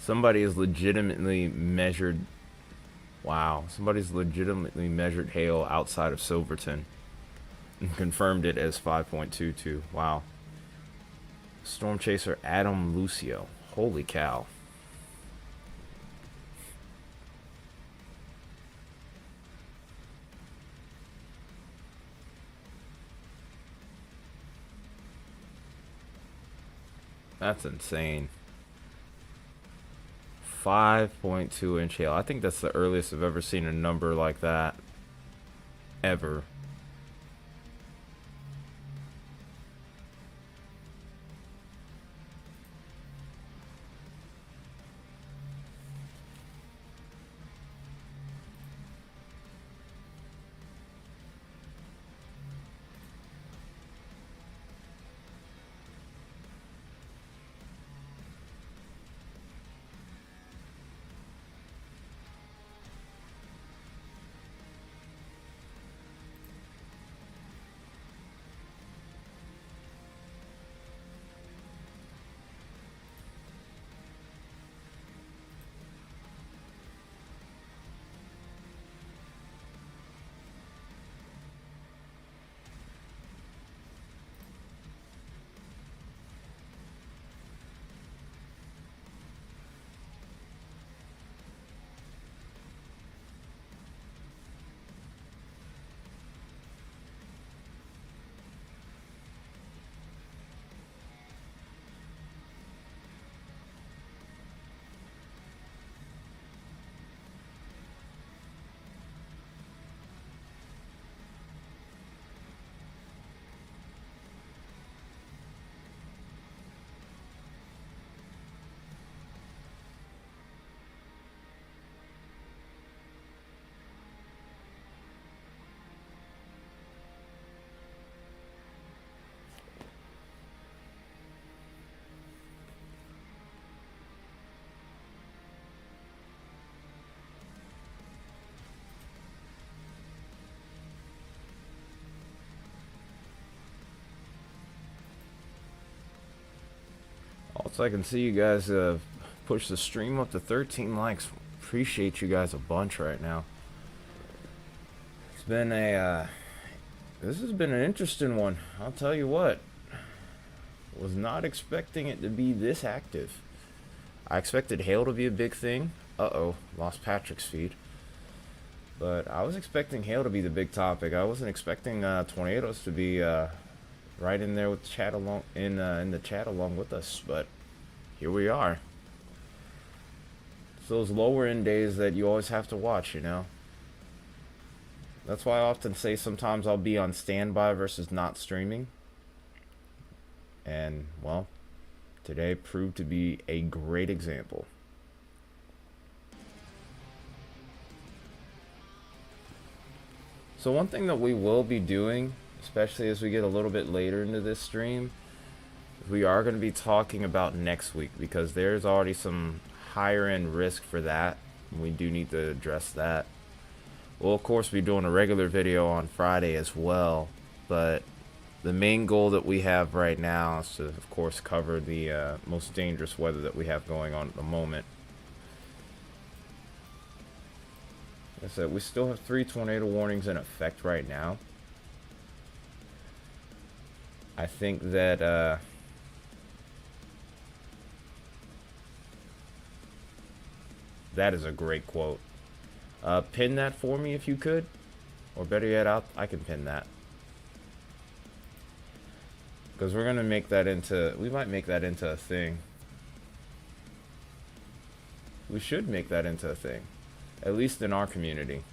Somebody has legitimately measured. Wow, somebody's legitimately measured hail outside of Silverton and confirmed it as 5.22. Wow. Storm chaser Adam Lucio. Holy cow. That's insane. 5.2 inch hail. I think that's the earliest I've ever seen a number like that. Ever. Also, I can see you guys push the stream up to 13 likes. Appreciate you guys a bunch right now. It's been a this has been an interesting one. I'll tell you what. Was not expecting it to be this active. I expected hail to be a big thing. Uh-oh, lost Patrick's feed. But I was expecting hail to be the big topic. I wasn't expecting tornadoes to be right in there with chat along in the chat along with us. But here we are. It's those lower end days that you always have to watch, you know. That's why I often say sometimes I'll be on standby versus not streaming. And, well, today proved to be a great example. So one thing that we will be doing, especially as we get a little bit later into this stream, we are going to be talking about next week because there's already some higher end risk for that. We do need to address that. We'll of course be doing a regular video on Friday as well, but the main goal that we have right now is to of course cover the most dangerous weather that we have going on at the moment. Like I said, we still have 3 tornado warnings in effect right now. I think that that is a great quote. Pin that for me if you could, or better yet, I can pin that because we're gonna make that into. We might make that into a thing. We should make that into a thing, at least in our community.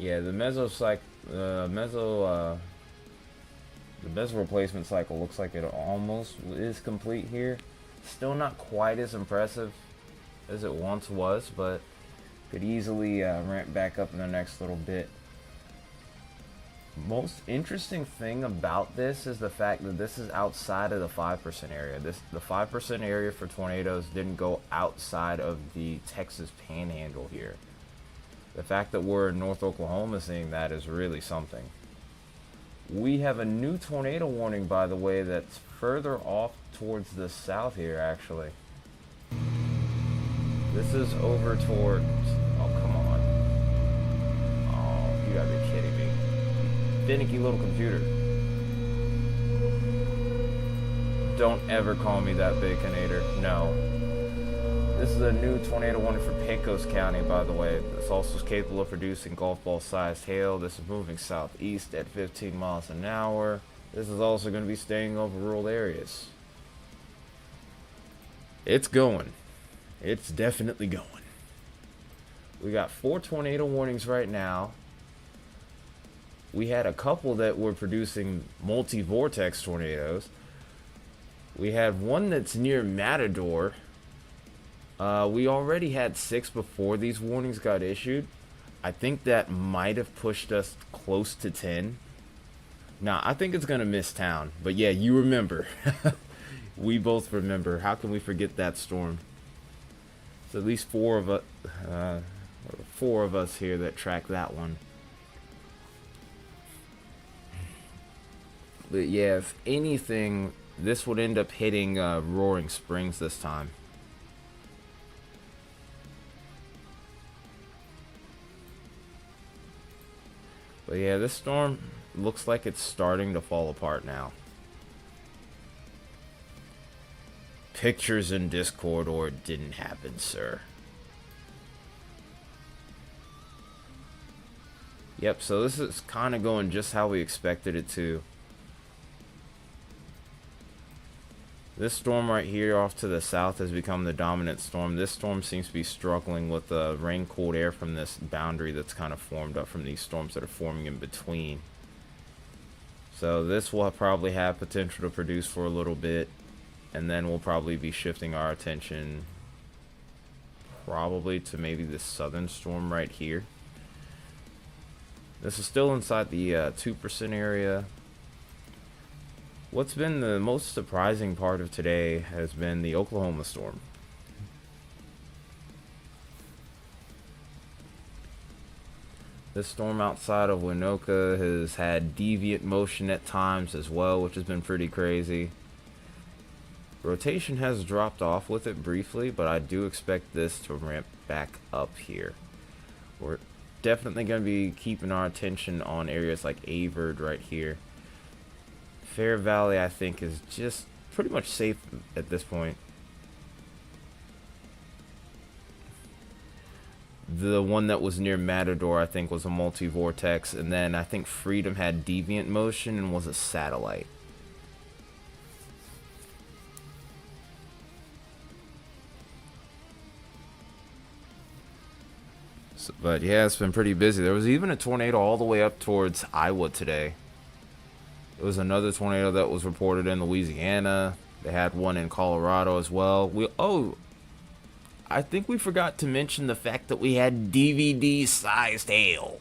Yeah, the meso replacement cycle looks like it almost is complete here. Still not quite as impressive as it once was, but could easily ramp back up in the next little bit. Most interesting thing about this is the fact that this is outside of the 5% area. The 5% area for tornadoes didn't go outside of the Texas panhandle here. The fact that we're in North Oklahoma seeing that is really something. We have a new tornado warning, by the way, that's further off towards the south here, actually. This is over towards... Oh, come on. Oh, you gotta be kidding me. Finicky little computer. Don't ever call me that Baconator. No. This is a new tornado warning for Pecos County, by the way. This also is capable of producing golf ball sized hail. This is moving southeast at 15 miles an hour. This is also going to be staying over rural areas. It's going. It's definitely going. We got 4 tornado warnings right now. We had a couple that were producing multi-vortex tornadoes. We had one that's near Matador. We already had 6 before these warnings got issued. I think that might have pushed us close to 10. Nah, I think it's going to miss town. But yeah, you remember. We both remember. How can we forget that storm? So at least 4 of us here that track that one. But yeah, if anything, this would end up hitting Roaring Springs this time. But yeah, this storm looks like it's starting to fall apart now. Pictures in Discord, or it didn't happen, sir. Yep, so this is kind of going just how we expected it to. This storm right here off to the south has become the dominant storm. This storm seems to be struggling with the rain-cooled air from this boundary that's kind of formed up from these storms that are forming in between. So this will probably have potential to produce for a little bit, and then we'll probably be shifting our attention probably to maybe this southern storm right here. This is still inside the 2% area. What's been the most surprising part of today has been the Oklahoma storm. This storm outside of Winoka has had deviant motion at times as well, which has been pretty crazy. Rotation has dropped off with it briefly, but I do expect this to ramp back up here. We're definitely going to be keeping our attention on areas like Avard right here. Fair Valley, I think, is just pretty much safe at this point. The one that was near Matador, I think, was a multi-vortex, and then I think Freedom had deviant motion and was a satellite. So, but yeah, it's been pretty busy. There was even a tornado all the way up towards Iowa today. There was another tornado that was reported in Louisiana. They had one in Colorado as well. I think we forgot to mention the fact that we had DVD-sized hail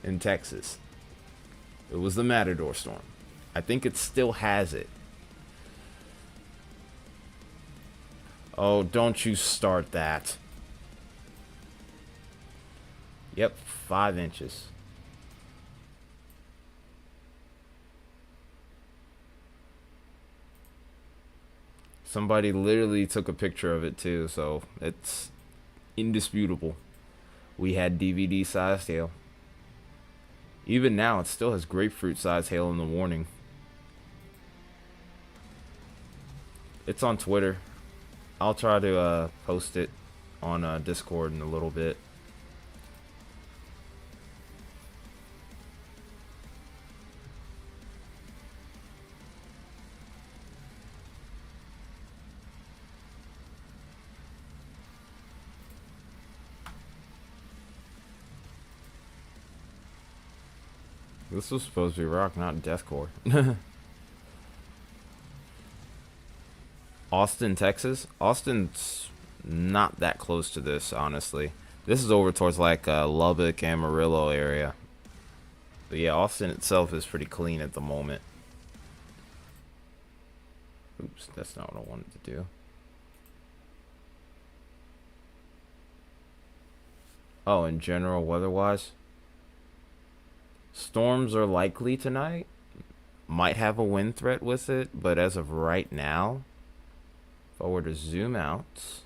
in Texas. It was the Matador storm. I think it still has it. Oh, don't you start that. Yep, 5 inches. Somebody literally took a picture of it too, so it's indisputable. We had DVD-sized hail. Even now, it still has grapefruit-sized hail in the warning. It's on Twitter. I'll try to post it on Discord in a little bit. This was supposed to be rock, not deathcore. Austin, Texas. Austin's not that close to this, honestly. This is over towards like Lubbock, Amarillo area. But yeah, Austin itself is pretty clean at the moment. Oops, that's not what I wanted to do. Oh, in general, weather-wise, storms are likely tonight. Might have a wind threat with it, but as of right now, if I were to zoom out,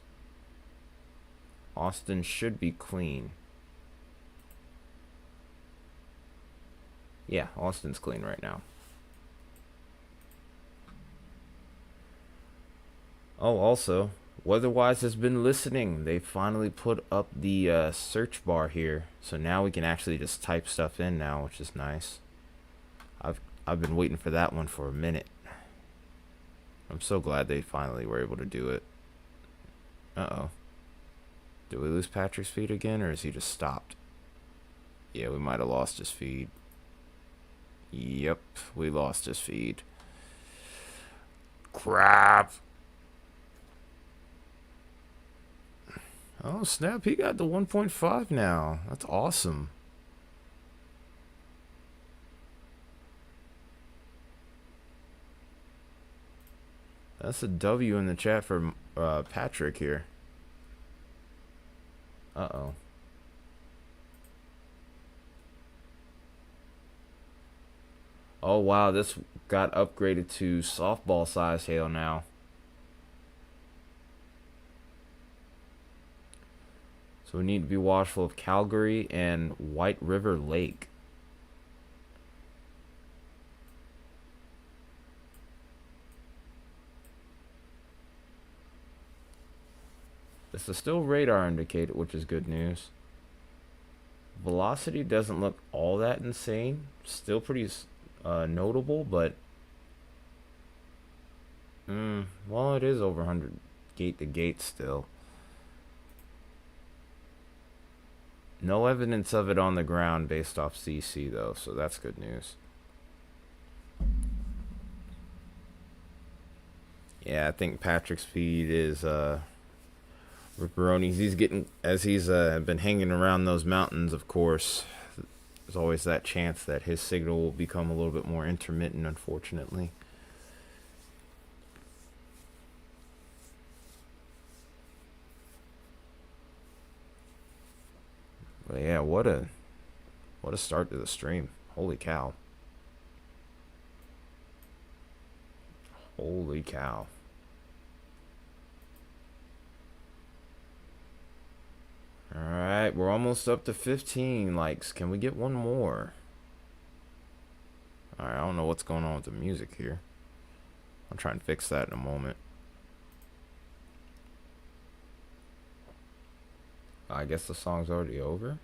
Austin should be clean. Yeah, Austin's clean right now. Oh, also, Weatherwise has been listening. They finally put up the search bar here, so now we can actually just type stuff in now, which is nice. I've been waiting for that one for a minute. I'm so glad they finally were able to do it. Uh-oh. Did we lose Patrick's feed again, or is he just stopped? Yeah, we might have lost his feed. Yep, we lost his feed. Crap. Oh, snap, he got the 1.5 now. That's awesome. That's a W in the chat for Patrick here. Uh-oh. Oh, wow, this got upgraded to softball size hail now. So we need to be watchful of Calgary and White River Lake. This is still radar indicated, which is good news. Velocity doesn't look all that insane. Still pretty notable, but well, it is over 100 gate to gate still. No evidence of it on the ground based off CC though, so that's good news. Yeah, I think Patrick's speed is Ripperonis. He's getting, as he's been hanging around those mountains, of course, there's always that chance that his signal will become a little bit more intermittent, unfortunately. But yeah, what a start to the stream. Holy cow. Holy cow. Alright, we're almost up to 15 likes. Can we get one more? Alright, I don't know what's going on with the music here. I'll try and fix that in a moment. I guess the song's already over.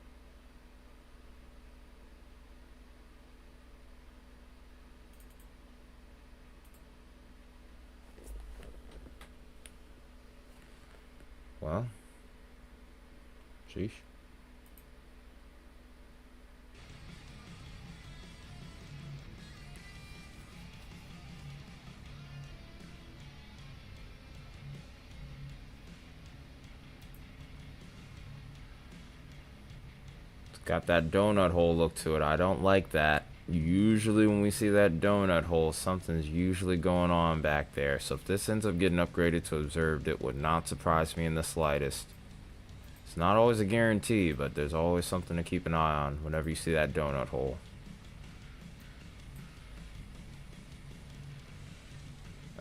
Well, sheesh. It's got that donut hole look to it. I don't like that. Usually when we see that donut hole, something's usually going on back there. So if this ends up getting upgraded to observed, it would not surprise me in the slightest. It's not always a guarantee, but there's always something to keep an eye on whenever you see that donut hole.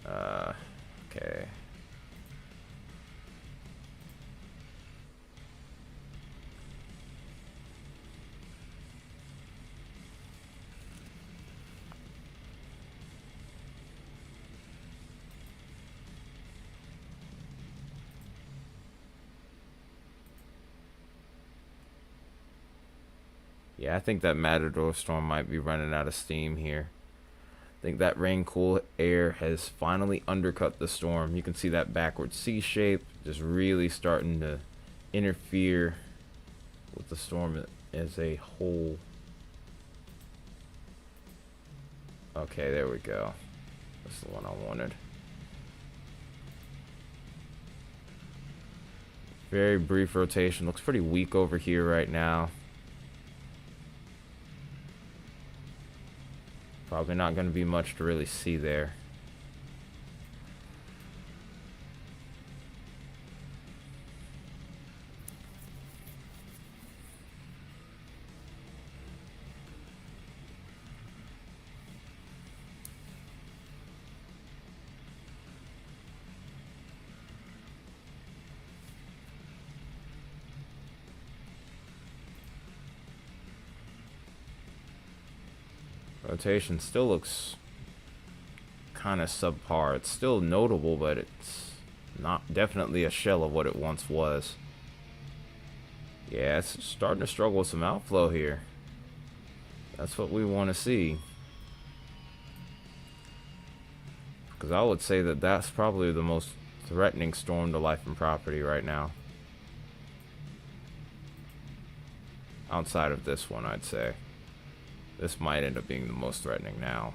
Okay. Yeah, I think that Matador storm might be running out of steam here. I think that rain cool air has finally undercut the storm. You can see that backward C shape just really starting to interfere with the storm as a whole. Okay, there we go. That's the one I wanted. Very brief rotation. Looks pretty weak over here right now. Probably not going to be much to really see there. Rotation still looks kind of subpar. It's still notable, but it's not definitely a shell of what it once was. Yeah, it's starting to struggle with some outflow here. That's what we want to see. Because I would say that that's probably the most threatening storm to life and property right now. Outside of this one, I'd say. This might end up being the most threatening now.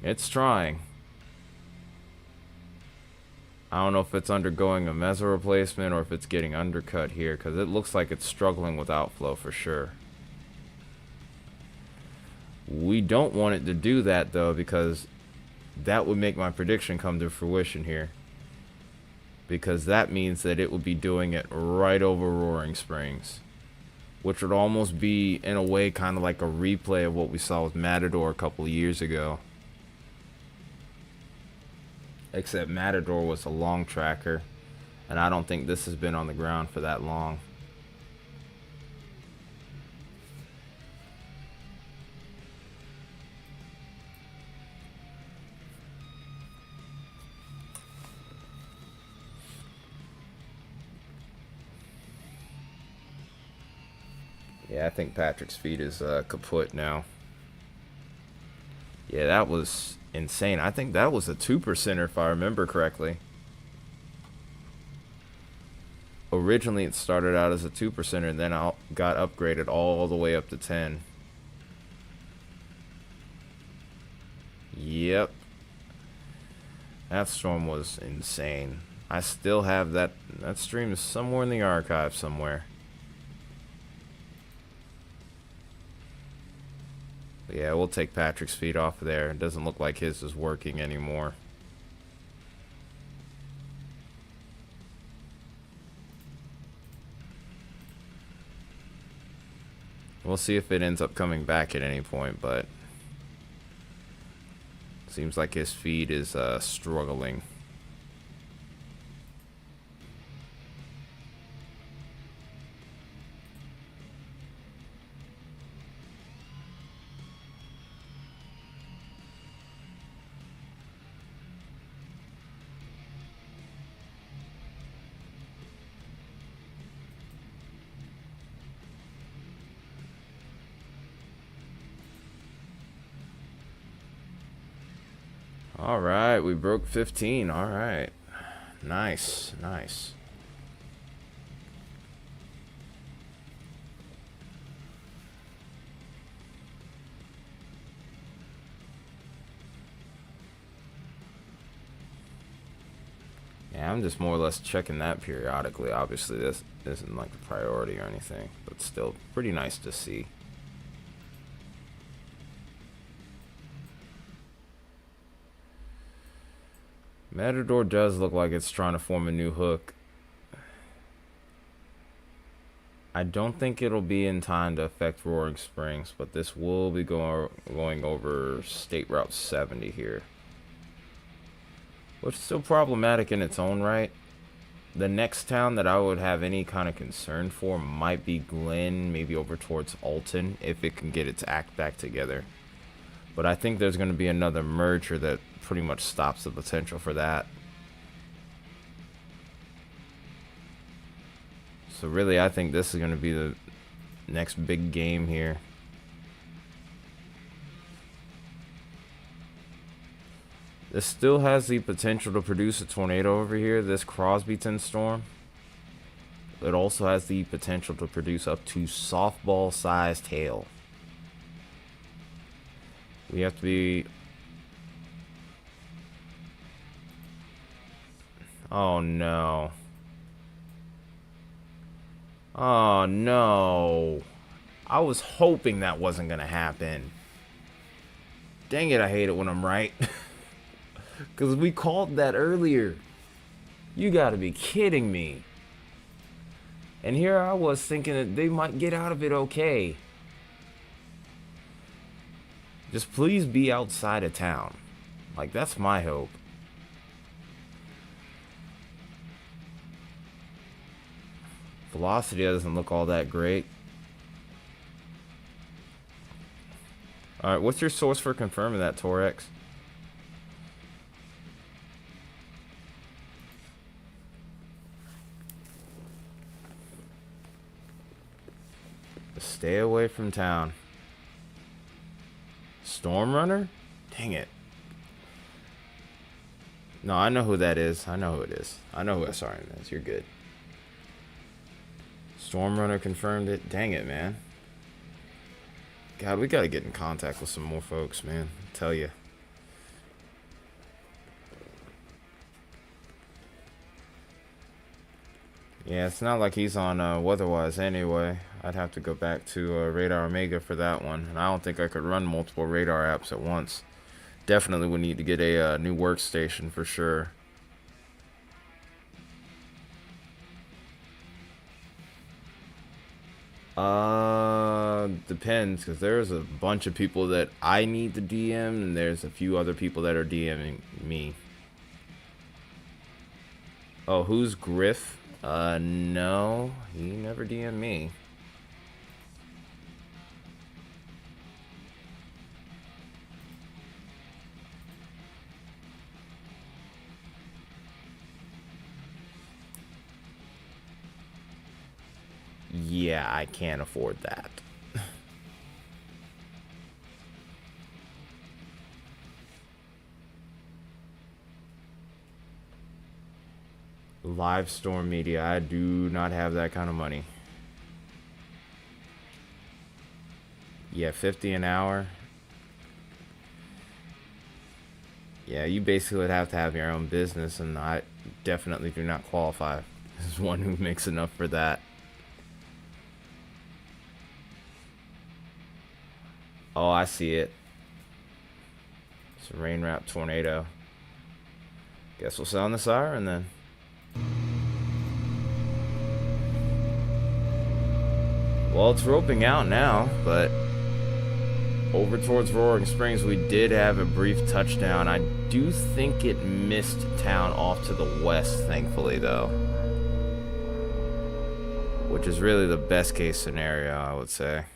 It's trying. I don't know if it's undergoing a meso replacement or if it's getting undercut here, because it looks like it's struggling with outflow for sure. We don't want it to do that though, because that would make my prediction come to fruition here. Because that means that it would be doing it right over Roaring Springs, which would almost be, in a way, kind of like a replay of what we saw with Matador a couple of years ago. Except Matador was a long tracker, and I don't think this has been on the ground for that long. Yeah, I think Patrick's feet is kaput now. Yeah, that was insane. I think that was a 2%er if I remember correctly. Originally it started out as a 2%er and then got upgraded all the way up to 10. Yep. That storm was insane. I still have that stream is somewhere in the archive somewhere. Yeah, we'll take Patrick's feet off of there. It doesn't look like his is working anymore. We'll see if it ends up coming back at any point, but seems like his feed is struggling. All right, we broke 15. All right. Nice, nice. Yeah, I'm just more or less checking that periodically. Obviously, this isn't like a priority or anything, but still pretty nice to see. Matador does look like it's trying to form a new hook. I don't think it'll be in time to affect Roaring Springs, but this will be going over State Route 70 here. Which is still problematic in its own right. The next town that I would have any kind of concern for might be Glen, maybe over towards Alton, if it can get its act back together. But I think there's going to be another merger that pretty much stops the potential for that. So really, I think this is going to be the next big game here. This still has the potential to produce a tornado over here, this Crosbyton storm. It also has the potential to produce up to softball-sized hail. We have to be Oh no. Oh no. I was hoping that wasn't gonna happen. Dang it, I hate it when I'm right. Because we called that earlier. You gotta be kidding me. And here I was thinking that they might get out of it okay. Just please be outside of town. Like, that's my hope. Velocity doesn't look all that great. Alright, what's your source for confirming that, Torex? Stay away from town. Storm Runner? Dang it. No, I know who that is. I know who it is. I know who SRM is. You're good. Storm Runner confirmed it. Dang it, man. God, we gotta get in contact with some more folks, man. I tell you. Yeah, it's not like he's on Weatherwise anyway. I'd have to go back to Radar Omega for that one. And I don't think I could run multiple radar apps at once. Definitely would need to get a new workstation for sure. Depends, because there's a bunch of people that I need to DM, and there's a few other people that are DMing me. Oh, who's Griff? No, he never DM'd me. Yeah, I can't afford that. Live Storm Media, I do not have that kind of money. Yeah, 50 an hour. Yeah, you basically would have to have your own business, and I definitely do not qualify as one who makes enough for that. Oh, I see it. It's a rain wrap tornado. Guess we'll sound the siren then. Well, it's roping out now, but over towards Roaring Springs, we did have a brief touchdown. I do think it missed town off to the west, thankfully, though. Which is really the best case scenario, I would say.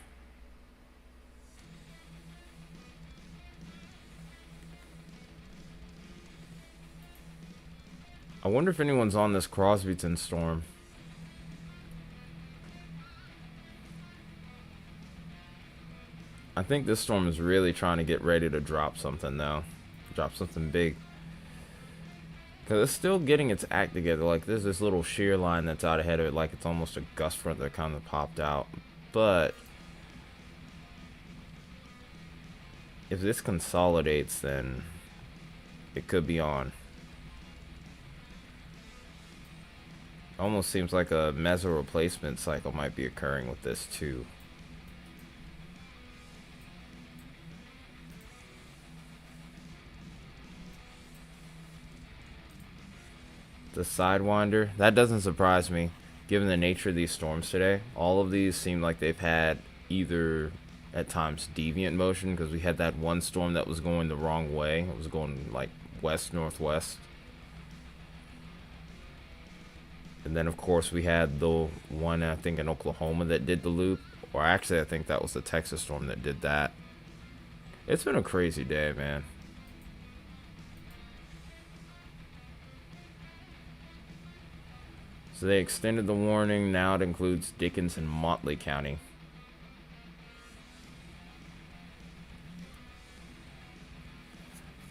I wonder if anyone's on this Crosbyton storm. I think this storm is really trying to get ready to drop something, though. Drop something big. Because it's still getting its act together. Like, there's this little shear line that's out ahead of it. Like, it's almost a gust front that kind of popped out. But if this consolidates, then it could be on. Almost seems like a meso replacement cycle might be occurring with this, too. The Sidewinder, that doesn't surprise me given the nature of these storms today. All of these seem like they've had either at times deviant motion, because we had that one storm that was going the wrong way. It was going like west northwest, and then of course we had the one I think in Oklahoma that did the loop, or actually I think that was the Texas storm that did that. It's been a crazy day, man. So they extended the warning. Now it includes Dickens and Motley County.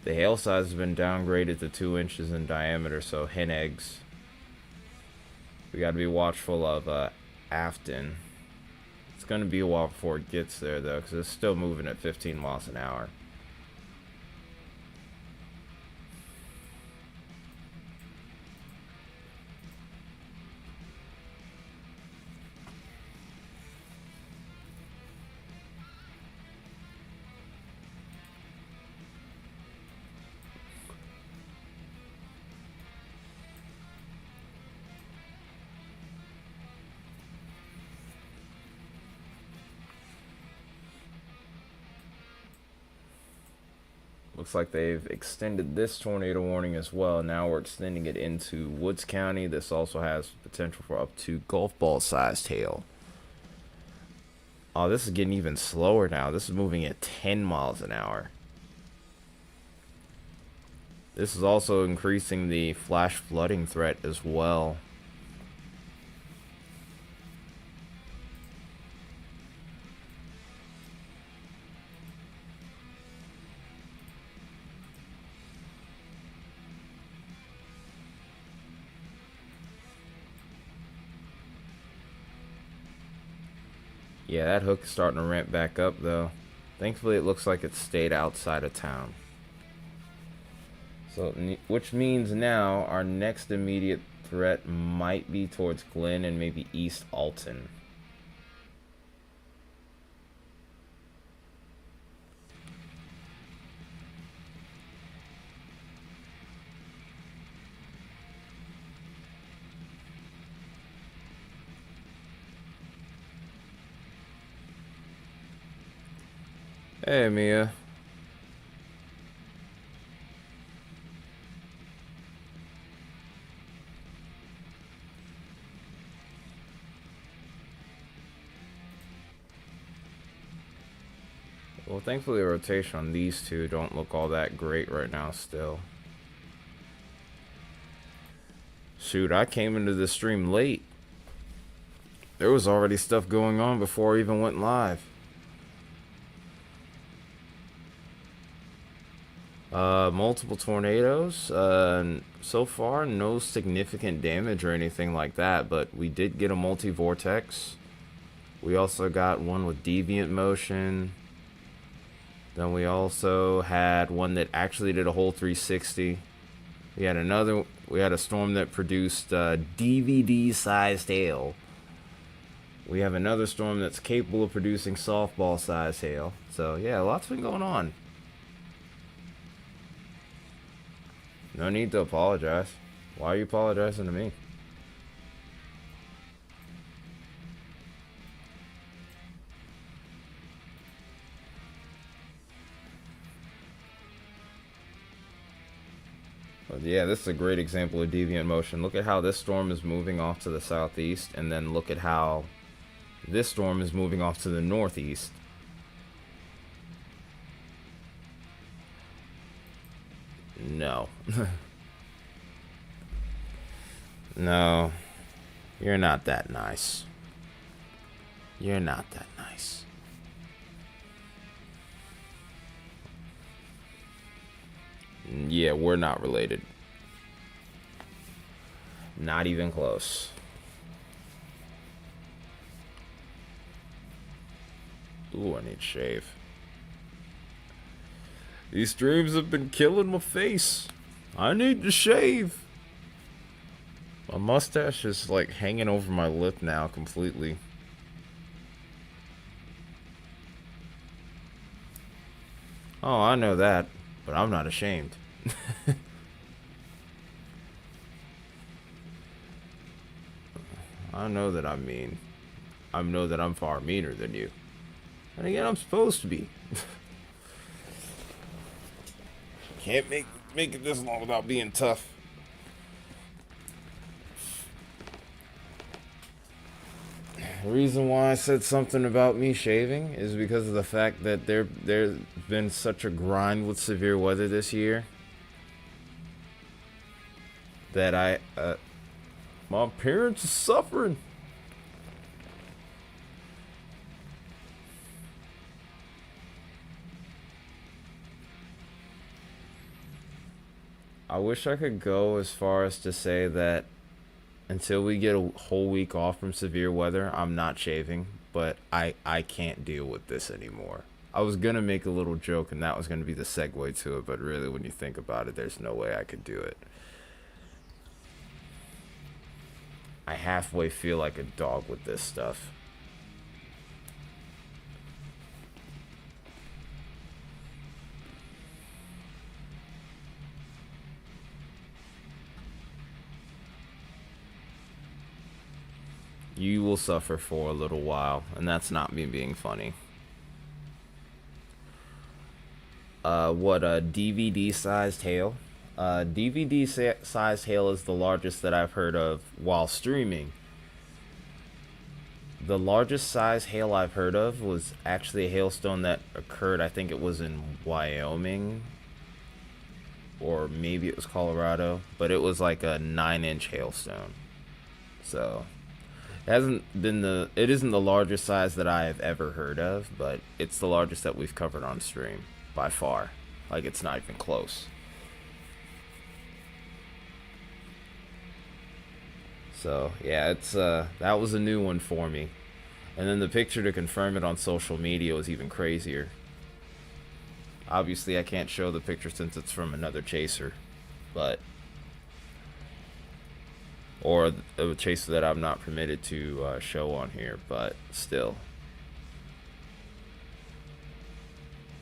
The hail size has been downgraded to 2 inches in diameter, so hen eggs. We got to be watchful of Afton. It's going to be a while before it gets there, though, because it's still moving at 15 miles an hour. Looks like they've extended this tornado warning as well. Now we're extending it into Woods County. This also has potential for up to golf ball sized hail. Oh, this is getting even slower now. This is moving at 10 miles an hour. This is also increasing the flash flooding threat as well. Yeah, that hook is starting to ramp back up though. Thankfully, it looks like it stayed outside of town. So, which means now our next immediate threat might be towards Glen and maybe East Alton. Hey, Mia. Well, thankfully the rotation on these two don't look all that great right now still. Shoot, I came into the stream late. There was already stuff going on before I even went live. Multiple tornadoes. So far, no significant damage or anything like that, but we did get a multi-vortex. We also got one with deviant motion. Then we also had one that actually did a whole 360. We had a storm that produced DVD-sized hail. We have another storm that's capable of producing softball-sized hail. So, yeah, lots been going on. No need to apologize. Why are you apologizing to me? Well, yeah, this is a great example of deviant motion. Look at how this storm is moving off to the southeast, and then look at how this storm is moving off to the northeast. No. No. You're not that nice. You're not that nice. Yeah, we're not related. Not even close. Ooh, I need to shave. These streams have been killing my face. I need to shave. My mustache is like hanging over my lip now completely. Oh, I know that, but I'm not ashamed. I know that I'm mean. I know that I'm far meaner than you. And again, I'm supposed to be. Can't make it this long without being tough. The reason why I said something about me shaving is because of the fact that there's been such a grind with severe weather this year that my appearance is suffering. I wish I could go as far as to say that until we get a whole week off from severe weather, I'm not shaving, but I can't deal with this anymore. I was going to make a little joke, and that was going to be the segue to it, but really, when you think about it, there's no way I could do it. I halfway feel like a dog with this stuff. You will suffer for a little while, and that's not me being funny. what a DVD sized hail. DVD sized hail is the largest that I've heard of while streaming. The largest size hail I've heard of was actually a hailstone that occurred, I think it was in Wyoming, or maybe it was Colorado, but it was like a 9-inch hailstone. So it isn't the largest size that I have ever heard of, but it's the largest that we've covered on stream by far. Like, it's not even close. So yeah, it's that was a new one for me. And then the picture to confirm it on social media was even crazier. Obviously, I can't show the picture since it's from another chaser, but or a chaser that I'm not permitted to show on here, but still.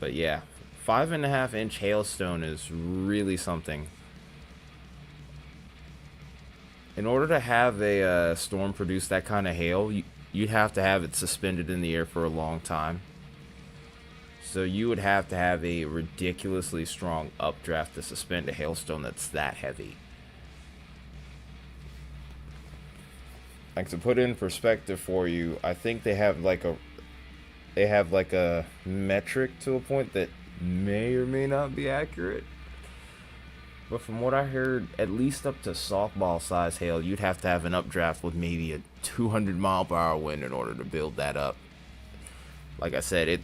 But yeah, 5.5-inch hailstone is really something. In order to have a storm produce that kind of hail, you'd have to have it suspended in the air for a long time. So you would have to have a ridiculously strong updraft to suspend a hailstone that's that heavy. Like, to put it in perspective for you, I think they have like a metric to a point that may or may not be accurate. But from what I heard, at least up to softball size hail, you'd have to have an updraft with maybe a 200 mile per hour wind in order to build that up. Like I said,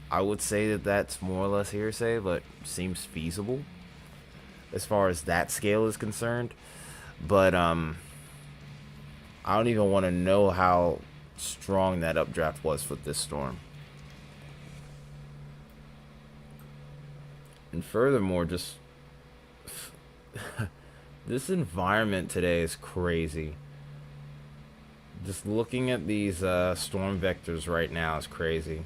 I would say that that's more or less hearsay, but seems feasible as far as that scale is concerned. But I don't even want to know how strong that updraft was with this storm. And furthermore, just this environment today is crazy. Just looking at these storm vectors right now is crazy.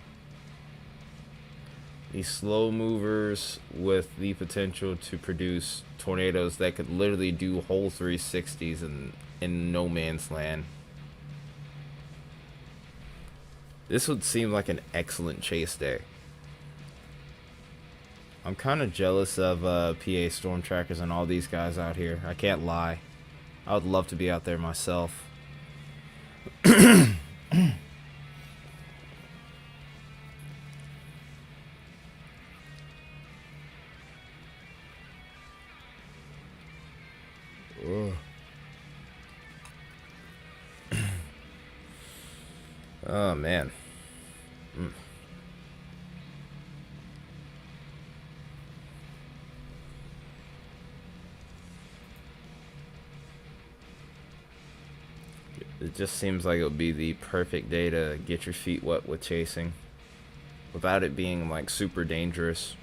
These slow movers with the potential to produce tornadoes that could literally do whole 360s in no man's land. This would seem like an excellent chase day. I'm kind of jealous of PA storm trackers and all these guys out here. I can't lie. I would love to be out there myself. Oh man. It just seems like it would be the perfect day to get your feet wet with chasing without it being like super dangerous.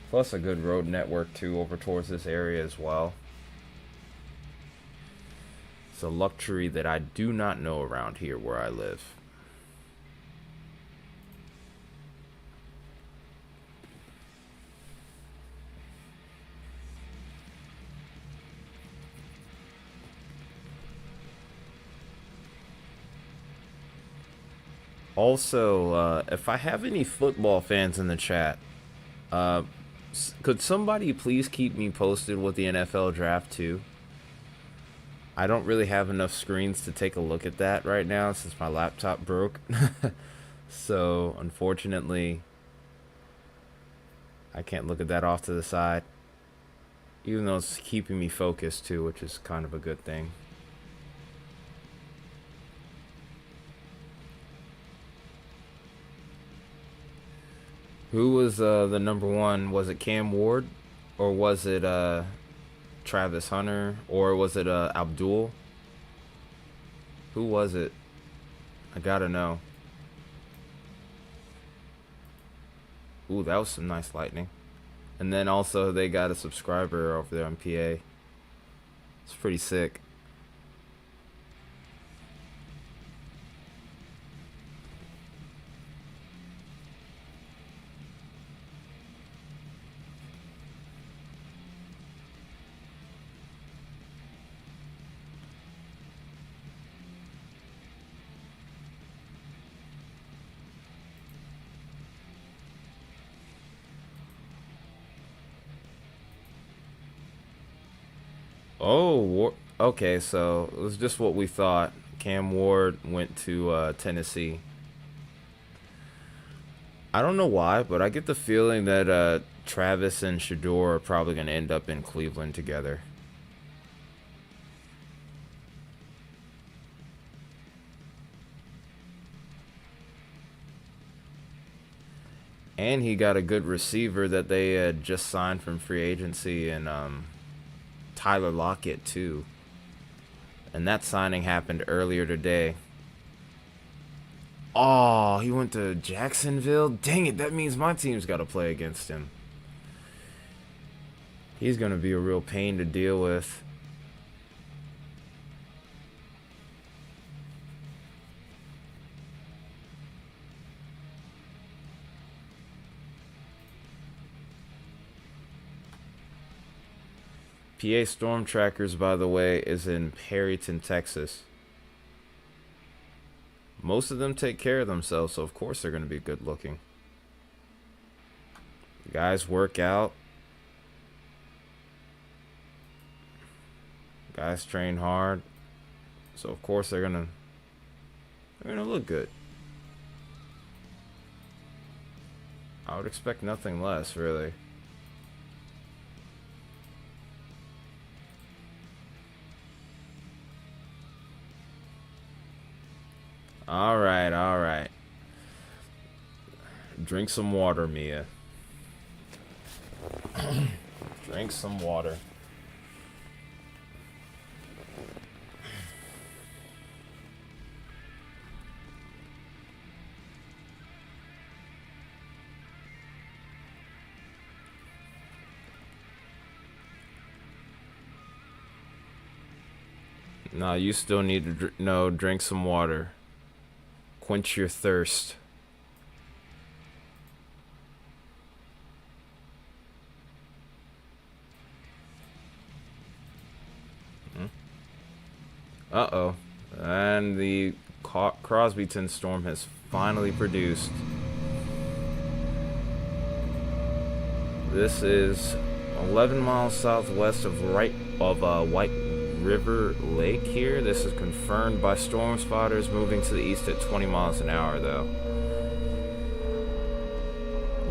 Plus a good road network too over towards this area as well. It's a luxury that I do not know around here where I live. Also, if I have any football fans in the chat, could somebody please keep me posted with the NFL draft too? I don't really have enough screens to take a look at that right now since my laptop broke. So, unfortunately, I can't look at that off to the side. Even though it's keeping me focused too, which is kind of a good thing. Who was the number one? Was it Cam Ward? Or was it Travis Hunter? Or was it Abdul? Who was it? I gotta know. Ooh, that was some nice lightning. And then also they got a subscriber over there on PA. It's pretty sick. Oh, okay, so it was just what we thought. Cam Ward went to Tennessee. I don't know why, but I get the feeling that Travis and Shador are probably going to end up in Cleveland together. And he got a good receiver that they had just signed from free agency, and Tyler Lockett, too. And that signing happened earlier today. Oh, he went to Jacksonville? Dang it, that means my team's got to play against him. He's going to be a real pain to deal with. PA Storm Trackers, by the way, is in Perryton, Texas. Most of them take care of themselves, so of course they're going to be good looking. The guys work out. Guys train hard. So of course they're gonna look good. I would expect nothing less, really. All right, all right. Drink some water, Mia. Drink some water. No, you still need to drink some water. Quench your thirst. Uh-oh. And the Crosbyton storm has finally produced. This is 11 miles southwest of White River Lake here. This is confirmed by storm spotters, moving to the east at 20 miles an hour, though.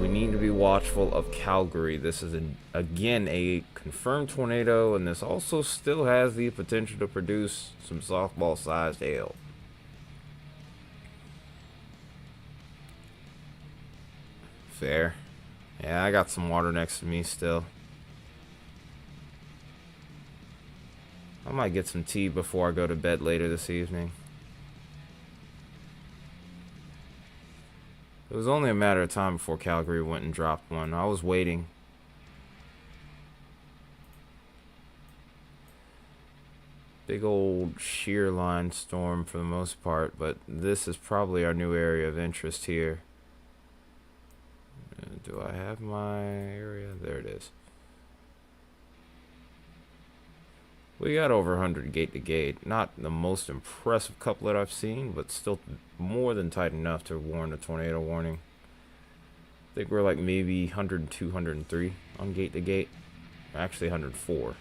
We need to be watchful of Calgary. This is, again, a confirmed tornado, and this also still has the potential to produce some softball-sized hail. Fair. Yeah, I got some water next to me still. I might get some tea before I go to bed later this evening. It was only a matter of time before Calgary went and dropped one. I was waiting. Big old shear line storm for the most part, but this is probably our new area of interest here. Do I have my area? There it is. We got over 100 gate to gate. Not the most impressive couplet I've seen, but still more than tight enough to warrant a tornado warning. I think we're like maybe 102, 103 on gate to gate. Actually 104.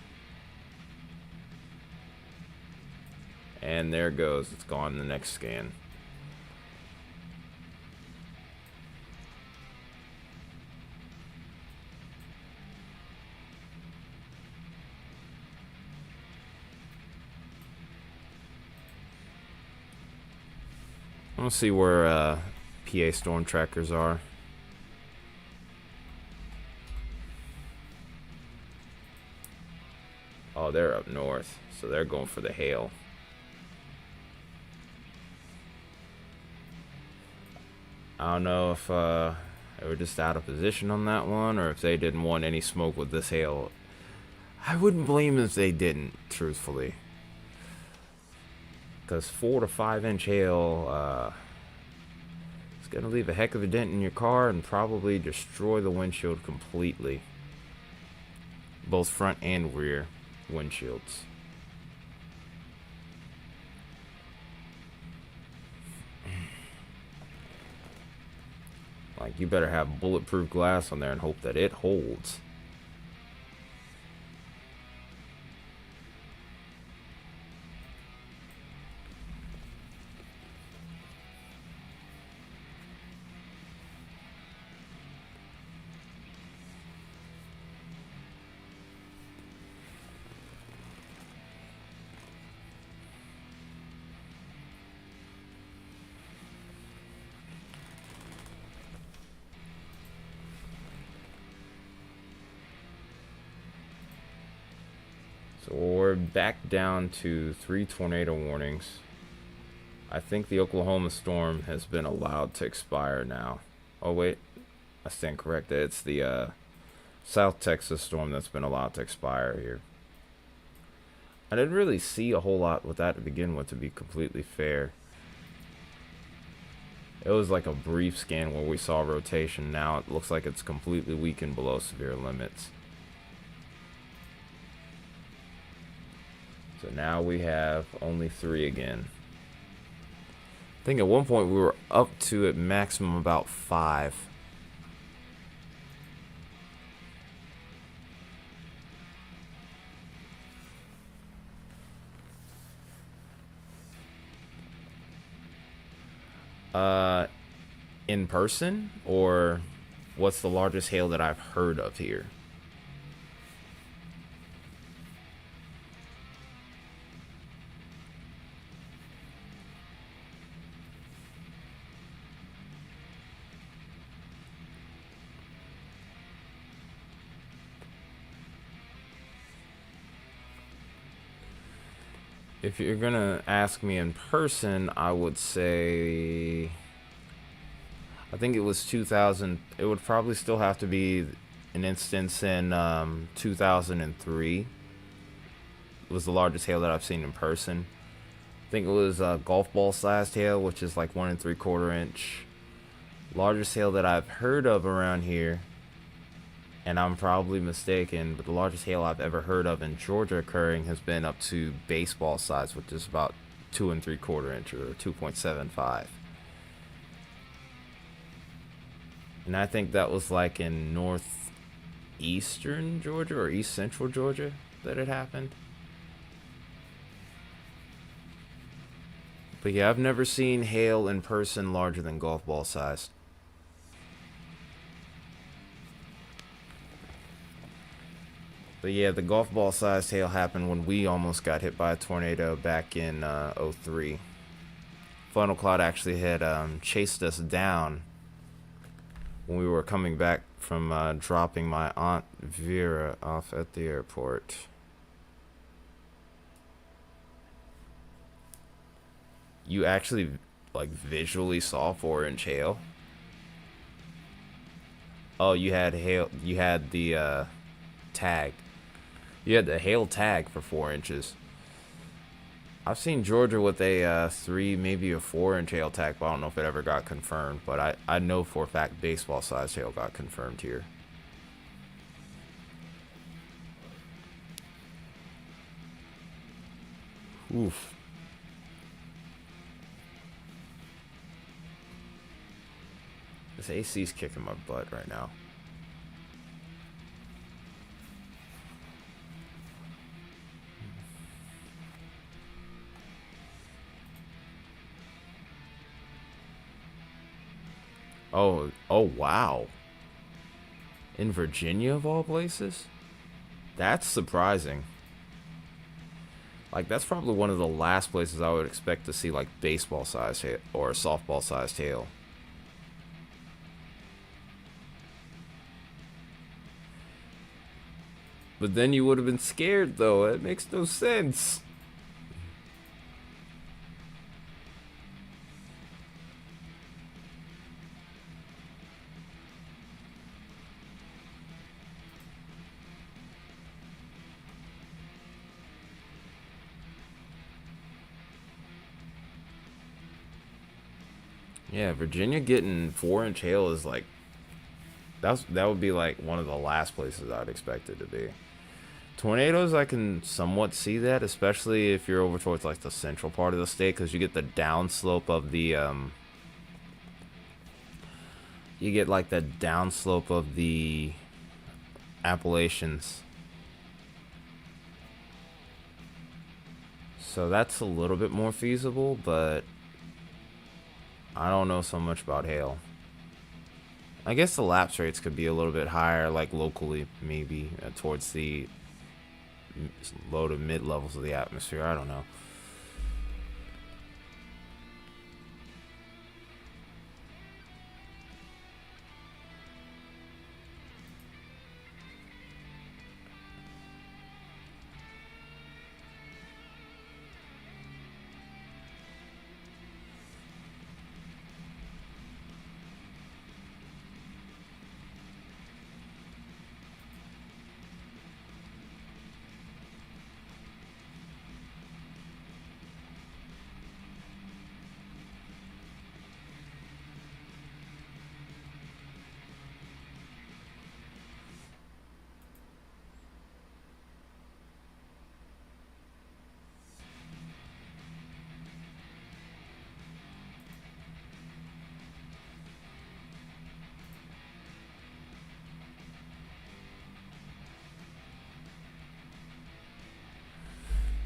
And there it goes. It's gone in the next scan. Let's see where PA storm trackers are. Oh, they're up north, so they're going for the hail. I don't know if they were just out of position on that one, or if they didn't want any smoke with this hail. I wouldn't blame them if they didn't, truthfully. Because 4 to 5 inch hail is going to leave a heck of a dent in your car and probably destroy the windshield completely. Both front and rear windshields. Like, you better have bulletproof glass on there and hope that it holds. So we're back down to 3 tornado warnings. I think the Oklahoma storm has been allowed to expire now. Oh wait, I stand corrected. It's the South Texas storm that's been allowed to expire here. I didn't really see a whole lot with that to begin with, to be completely fair. It was like a brief scan where we saw rotation. Now it looks like it's completely weakened below severe limits. So now we have only 3 again. I think at one point we were up to at maximum about 5. In person, or what's the largest hail that I've heard of here? If you're gonna ask me in person, I would say, I think it was 2000. It would probably still have to be an instance in 2003. It was the largest hail that I've seen in person. I think it was golf ball sized hail, which is like 1 3/4 inch. Largest hail that I've heard of around here, and I'm probably mistaken, but the largest hail I've ever heard of in Georgia occurring has been up to baseball size, which is about 2 3/4 inch or 2.75. And I think that was like in northeastern Georgia or east central Georgia that it happened. But yeah, I've never seen hail in person larger than golf ball sized. But yeah, the golf ball sized hail happened when we almost got hit by a tornado back in '03. Funnel cloud actually had chased us down when we were coming back from dropping my aunt Vera off at the airport. You actually like visually saw 4 inch hail? Oh, you had hail. You had the tag. You had the hail tag for 4 inches. I've seen Georgia with a 3, maybe a 4 inch hail tag, but I don't know if it ever got confirmed. But I know for a fact baseball sized hail got confirmed here. Oof. This AC's kicking my butt right now. Oh wow. In Virginia of all places? That's surprising. Like that's probably one of the last places I would expect to see like baseball sized hail or softball sized hail. But then you would have been scared though. It makes no sense. Yeah, Virginia getting 4 inch hail is like that would be like one of the last places I'd expect it to be. Tornadoes, I can somewhat see that, especially if you're over towards like the central part of the state, because you get the downslope of the you get like the downslope of the Appalachians. So that's a little bit more feasible, but I don't know so much about hail. I guess the lapse rates could be a little bit higher, like locally, maybe towards the low to mid levels of the atmosphere. I don't know.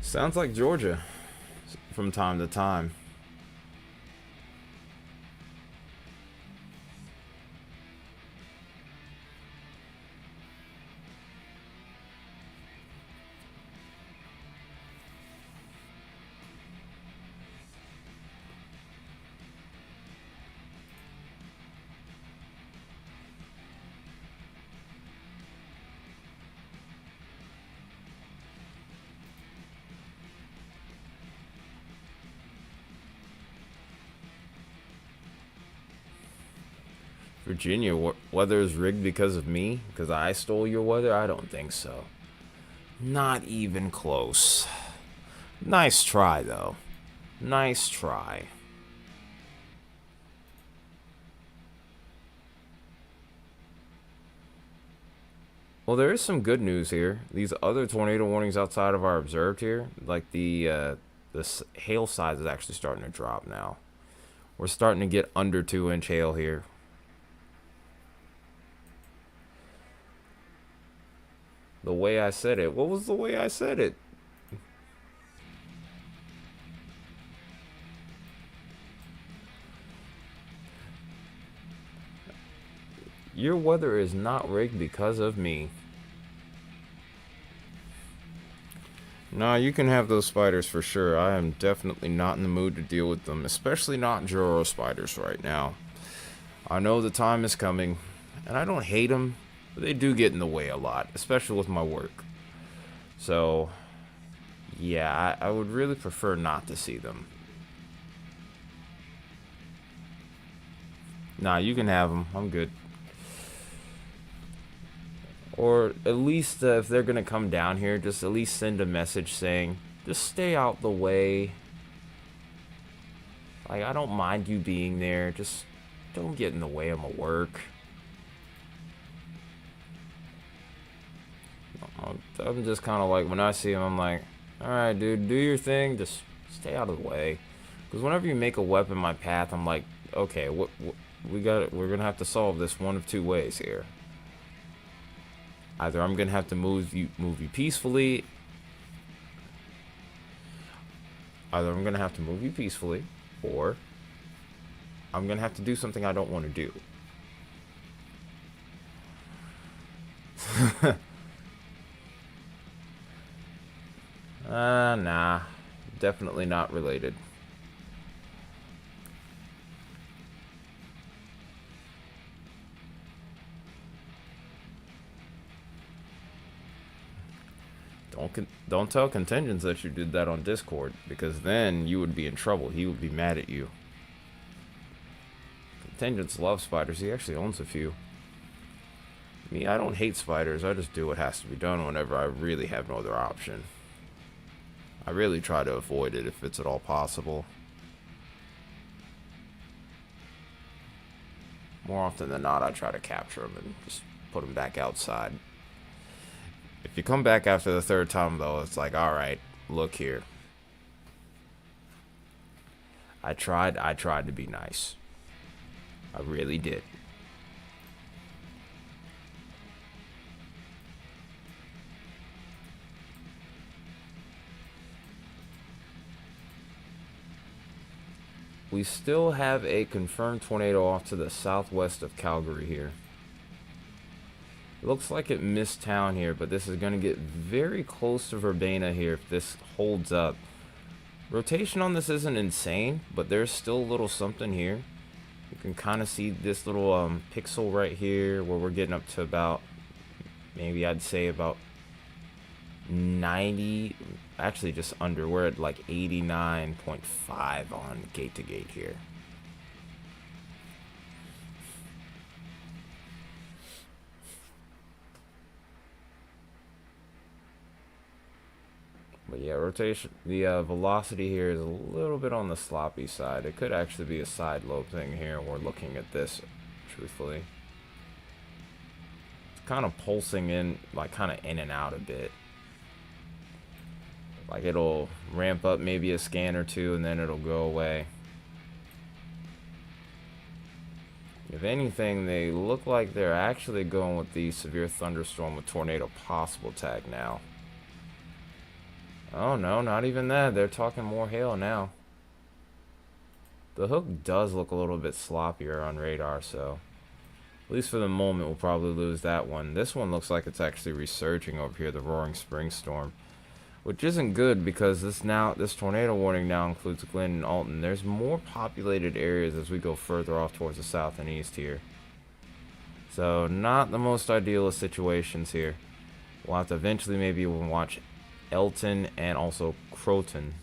Sounds like Georgia from time to time. Virginia, weather is rigged because of me? Because I stole your weather? I don't think so. Not even close. Nice try, though. Nice try. Well, there is some good news here. These other tornado warnings outside of our observed here, like the hail size is actually starting to drop now. We're starting to get under 2-inch hail here. The way I said it. What was the way I said it? Your weather is not rigged because of me. Nah, you can have those spiders for sure. I am definitely not in the mood to deal with them, especially not Joro spiders right now. I know the time is coming, and I don't hate them, but they do get in the way a lot, especially with my work. So, yeah, I would really prefer not to see them. Nah, you can have them. I'm good. Or at least if they're gonna come down here, just at least send a message saying, just stay out the way. Like, I don't mind you being there. Just don't get in the way of my work. I'm just kind of like, when I see them, I'm like, alright, dude, do your thing. Just stay out of the way. Because whenever you make a weapon in my path, I'm like, okay, what we got it. We're gonna have to solve this one of two ways here. Either I'm gonna have to move you peacefully. Either I'm gonna have to move you peacefully, or I'm gonna have to do something I don't want to do. Nah, definitely not related. Don't tell Contingents that you did that on Discord, because then you would be in trouble. He would be mad at you. Contingents loves spiders. He actually owns a few. Me, I don't hate spiders. I just do what has to be done whenever I really have no other option. I really try to avoid it if it's at all possible. More often than not, I try to capture them and just put them back outside. If you come back after the third time, though, it's like, alright, look here. I tried to be nice. I really did. We still have a confirmed tornado off to the southwest of Calgary here. It looks like it missed town here, but this is going to get very close to Verbena here if this holds up. Rotation on this isn't insane, but there's still a little something here. You can kind of see this little pixel right here where we're getting up to about, maybe I'd say about 90, actually just under. We're at like 89.5 on gate to gate here. But yeah, rotation, the velocity here is a little bit on the sloppy side. It could actually be a side lobe thing here. We're looking at this, truthfully. It's kind of pulsing in, like kind of in and out a bit. Like it'll ramp up maybe a scan or two and then it'll go away. If anything, they look like they're actually going with the severe thunderstorm with tornado possible tag now. Oh no, not even that. They're talking more hail now. The hook does look a little bit sloppier on radar, so at least for the moment we'll probably lose that one. This one looks like it's actually resurging over here, the Roaring Spring Storm, which isn't good because this tornado warning now includes Glenn and Alton. There's more populated areas as we go further off towards the south and east here. So not the most ideal of situations here. We'll have to eventually maybe watch Elton and also Croton.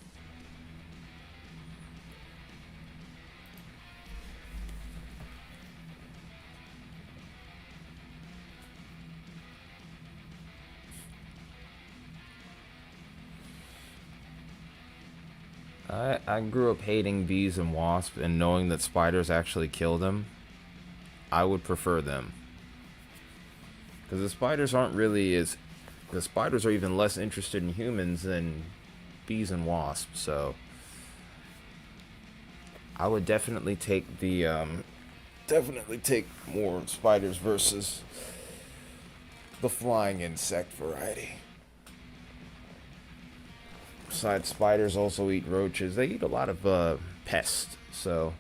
I grew up hating bees and wasps, and knowing that spiders actually kill them, I would prefer them. Because the spiders are even less interested in humans than bees and wasps, so I would definitely take definitely take more spiders versus the flying insect variety. Besides, spiders also eat roaches. They eat a lot of pests, so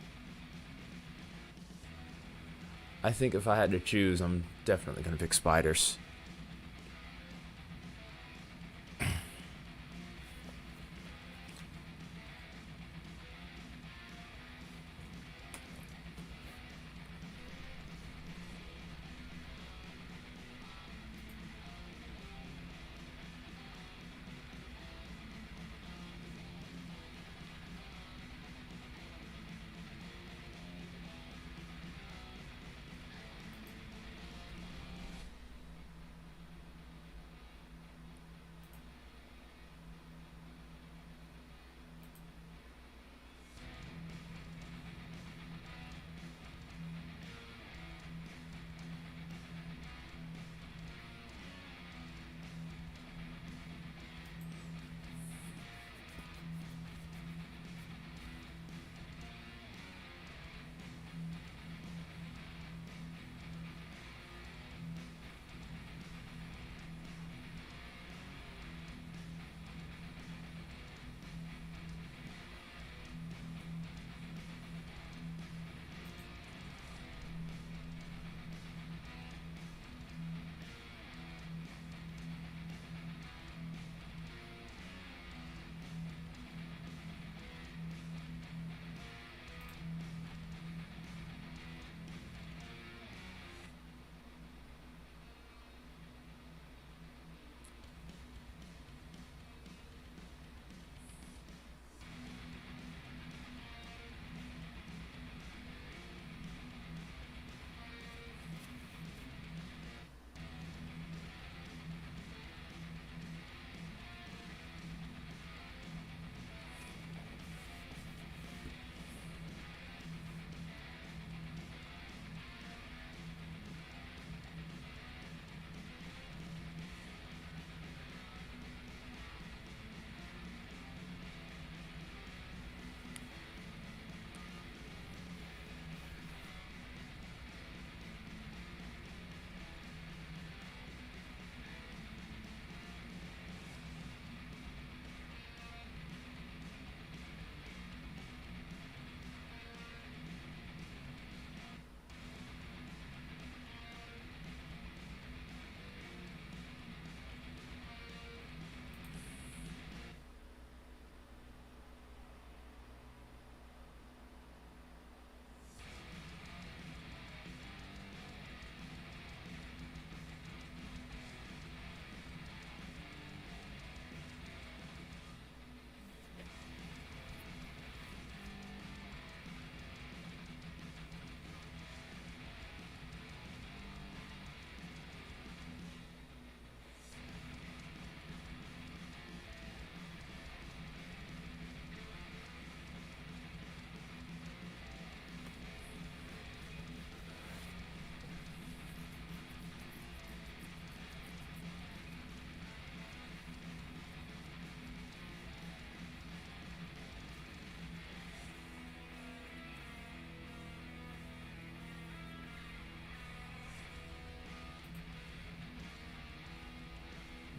I think if I had to choose, I'm definitely going to pick spiders.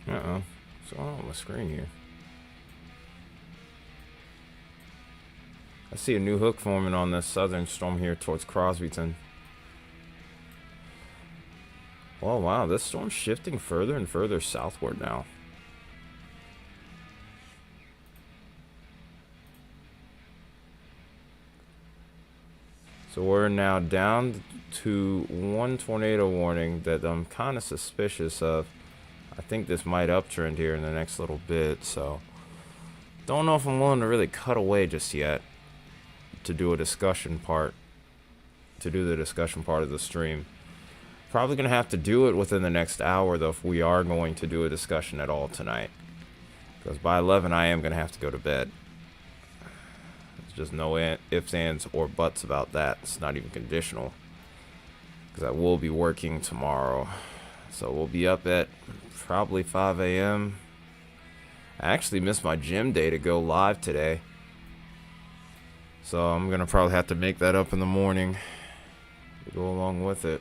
Uh-oh. What's going on my screen here? I see a new hook forming on this southern storm here towards Crosbyton. Oh wow, this storm's shifting further and further southward now. So we're now down to one tornado warning that I'm kind of suspicious of. I think this might uptrend here in the next little bit, so don't know if I'm willing to really cut away just yet to do a discussion part, to do the discussion part of the stream. Probably gonna have to do it within the next hour though if we are going to do a discussion at all tonight, because by 11 I am gonna have to go to bed. There's just no ifs, ands, or buts about that. It's not even conditional, because I will be working tomorrow. So we'll be up at probably 5 a.m. I actually missed my gym day to go live today, so I'm gonna probably have to make that up in the morning to go along with it.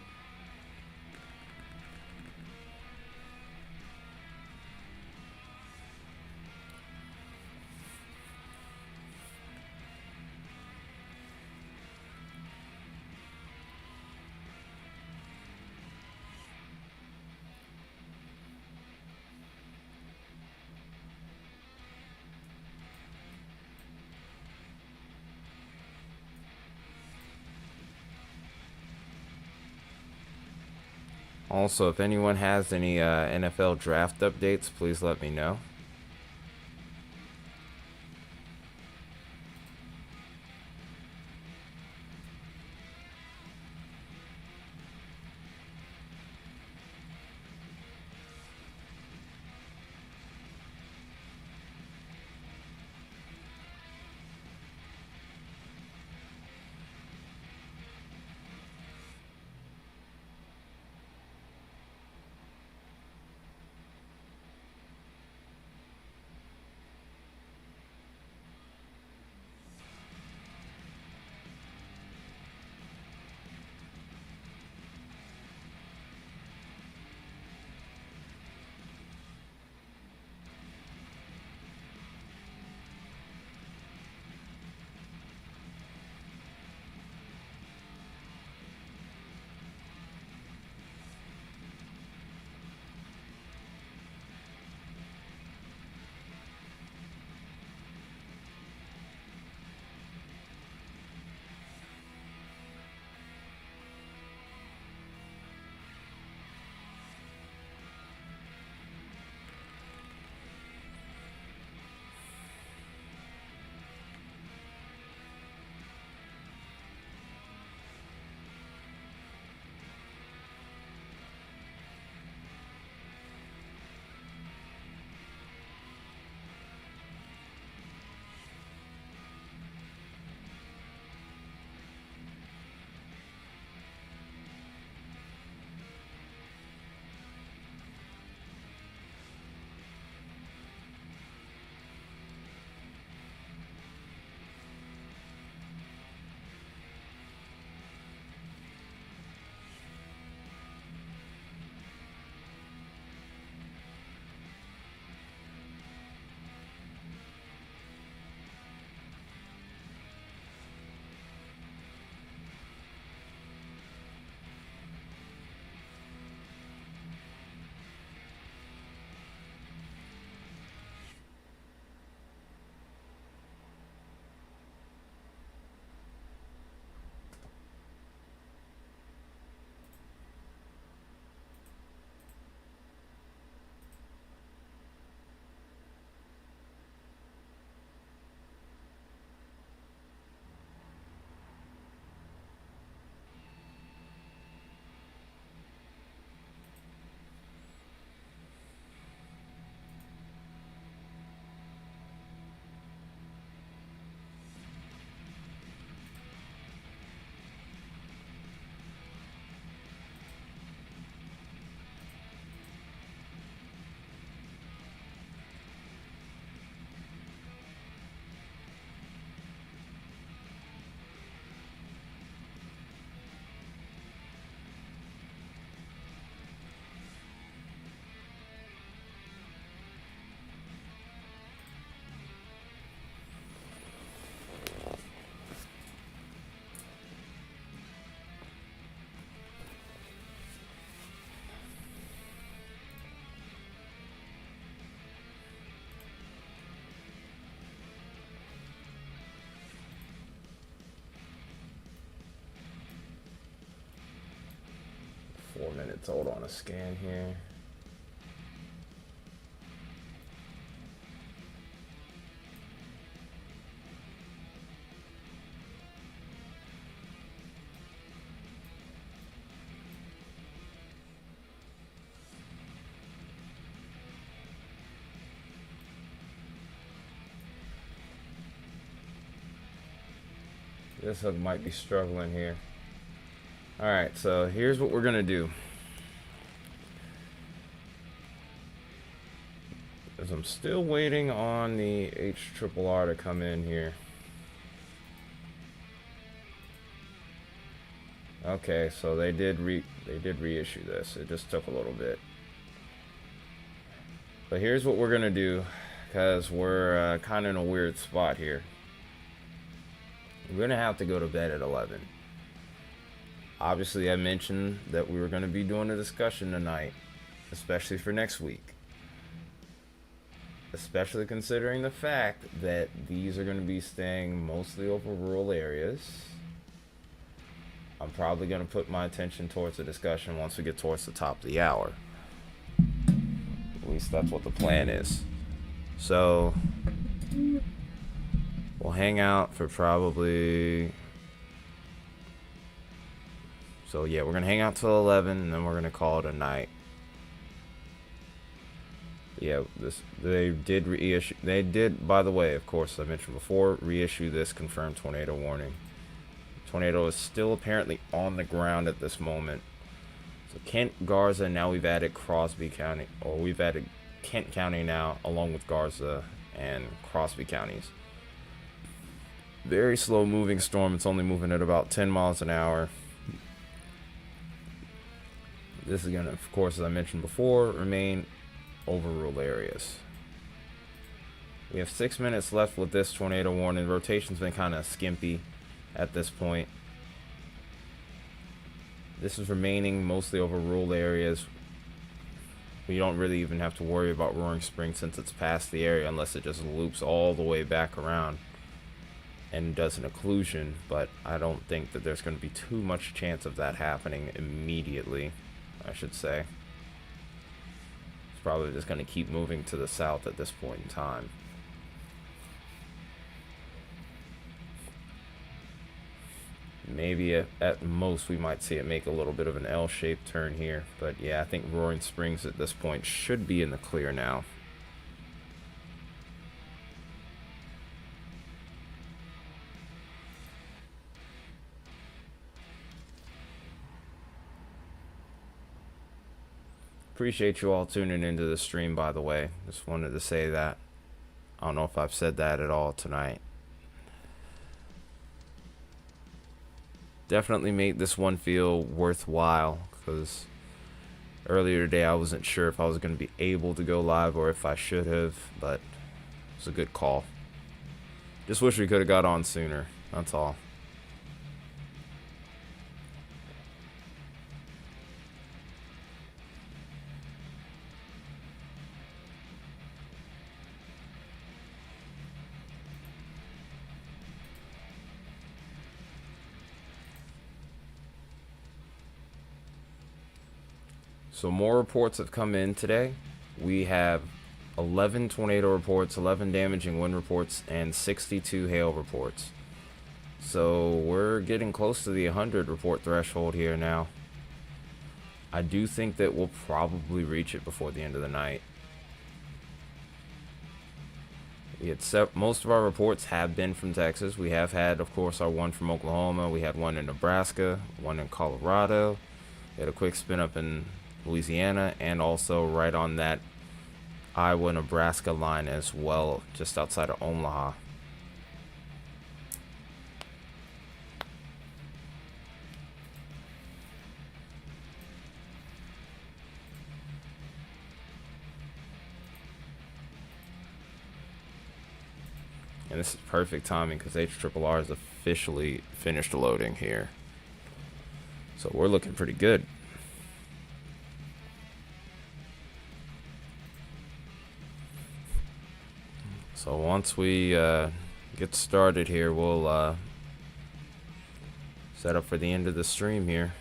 Also, if anyone has any NFL draft updates, please let me know. Let's hold on a scan here. This hook might be struggling here. Alright, so here's what we're going to do. As I'm still waiting on the HRRR to come in here. Okay, so they did reissue this. It just took a little bit. But here's what we're going to do, because we're kind of in a weird spot here. We're going to have to go to bed at 11. Obviously, I mentioned that we were going to be doing a discussion tonight, especially for next week. Especially considering the fact that these are going to be staying mostly over rural areas. I'm probably going to put my attention towards the discussion once we get towards the top of the hour. At least that's what the plan is. So we'll hang out for probably... So yeah, we're going to hang out till 11 and then we're going to call it a night. Yeah, they did reissue. They did, by the way, of course, I mentioned before, reissue this confirmed tornado warning. Tornado is still apparently on the ground at this moment. So Kent, Garza, now we've added Crosby County, or we've added Kent County now, along with Garza and Crosby counties. Very slow moving storm. It's only moving at about 10 miles an hour. This is going to, of course, as I mentioned before, remain over rural areas. We have 6 minutes left with this tornado warning. Rotation's been kind of skimpy at this point. This is remaining mostly over rural areas. We don't really even have to worry about Roaring Spring since it's past the area, unless it just loops all the way back around and does an occlusion, but I don't think that there's going to be too much chance of that happening immediately, I should say. It's probably just going to keep moving to the south at this point in time. Maybe at most we might see it make a little bit of an L-shaped turn here, but yeah, I think Roaring Springs at this point should be in the clear now. Appreciate you all tuning into the stream, by the way. Just wanted to say that. I don't know if I've said that at all tonight. Definitely made this one feel worthwhile, because earlier today I wasn't sure if I was going to be able to go live or if I should have, but it's a good call. Just wish we could have got on sooner, that's all. So more reports have come in today. We have 11 tornado reports, 11 damaging wind reports, and 62 hail reports. So we're getting close to the 100 report threshold here now. I do think that we'll probably reach it before the end of the night. Most of our reports have been from Texas. We have had, of course, our one from Oklahoma. We had one in Nebraska, one in Colorado. We had a quick spin up in Louisiana, and also right on that Iowa-Nebraska line as well, just outside of Omaha. And this is perfect timing because HRRR is officially finished loading here. So we're looking pretty good. So once we get started here, we'll set up for the end of the stream here.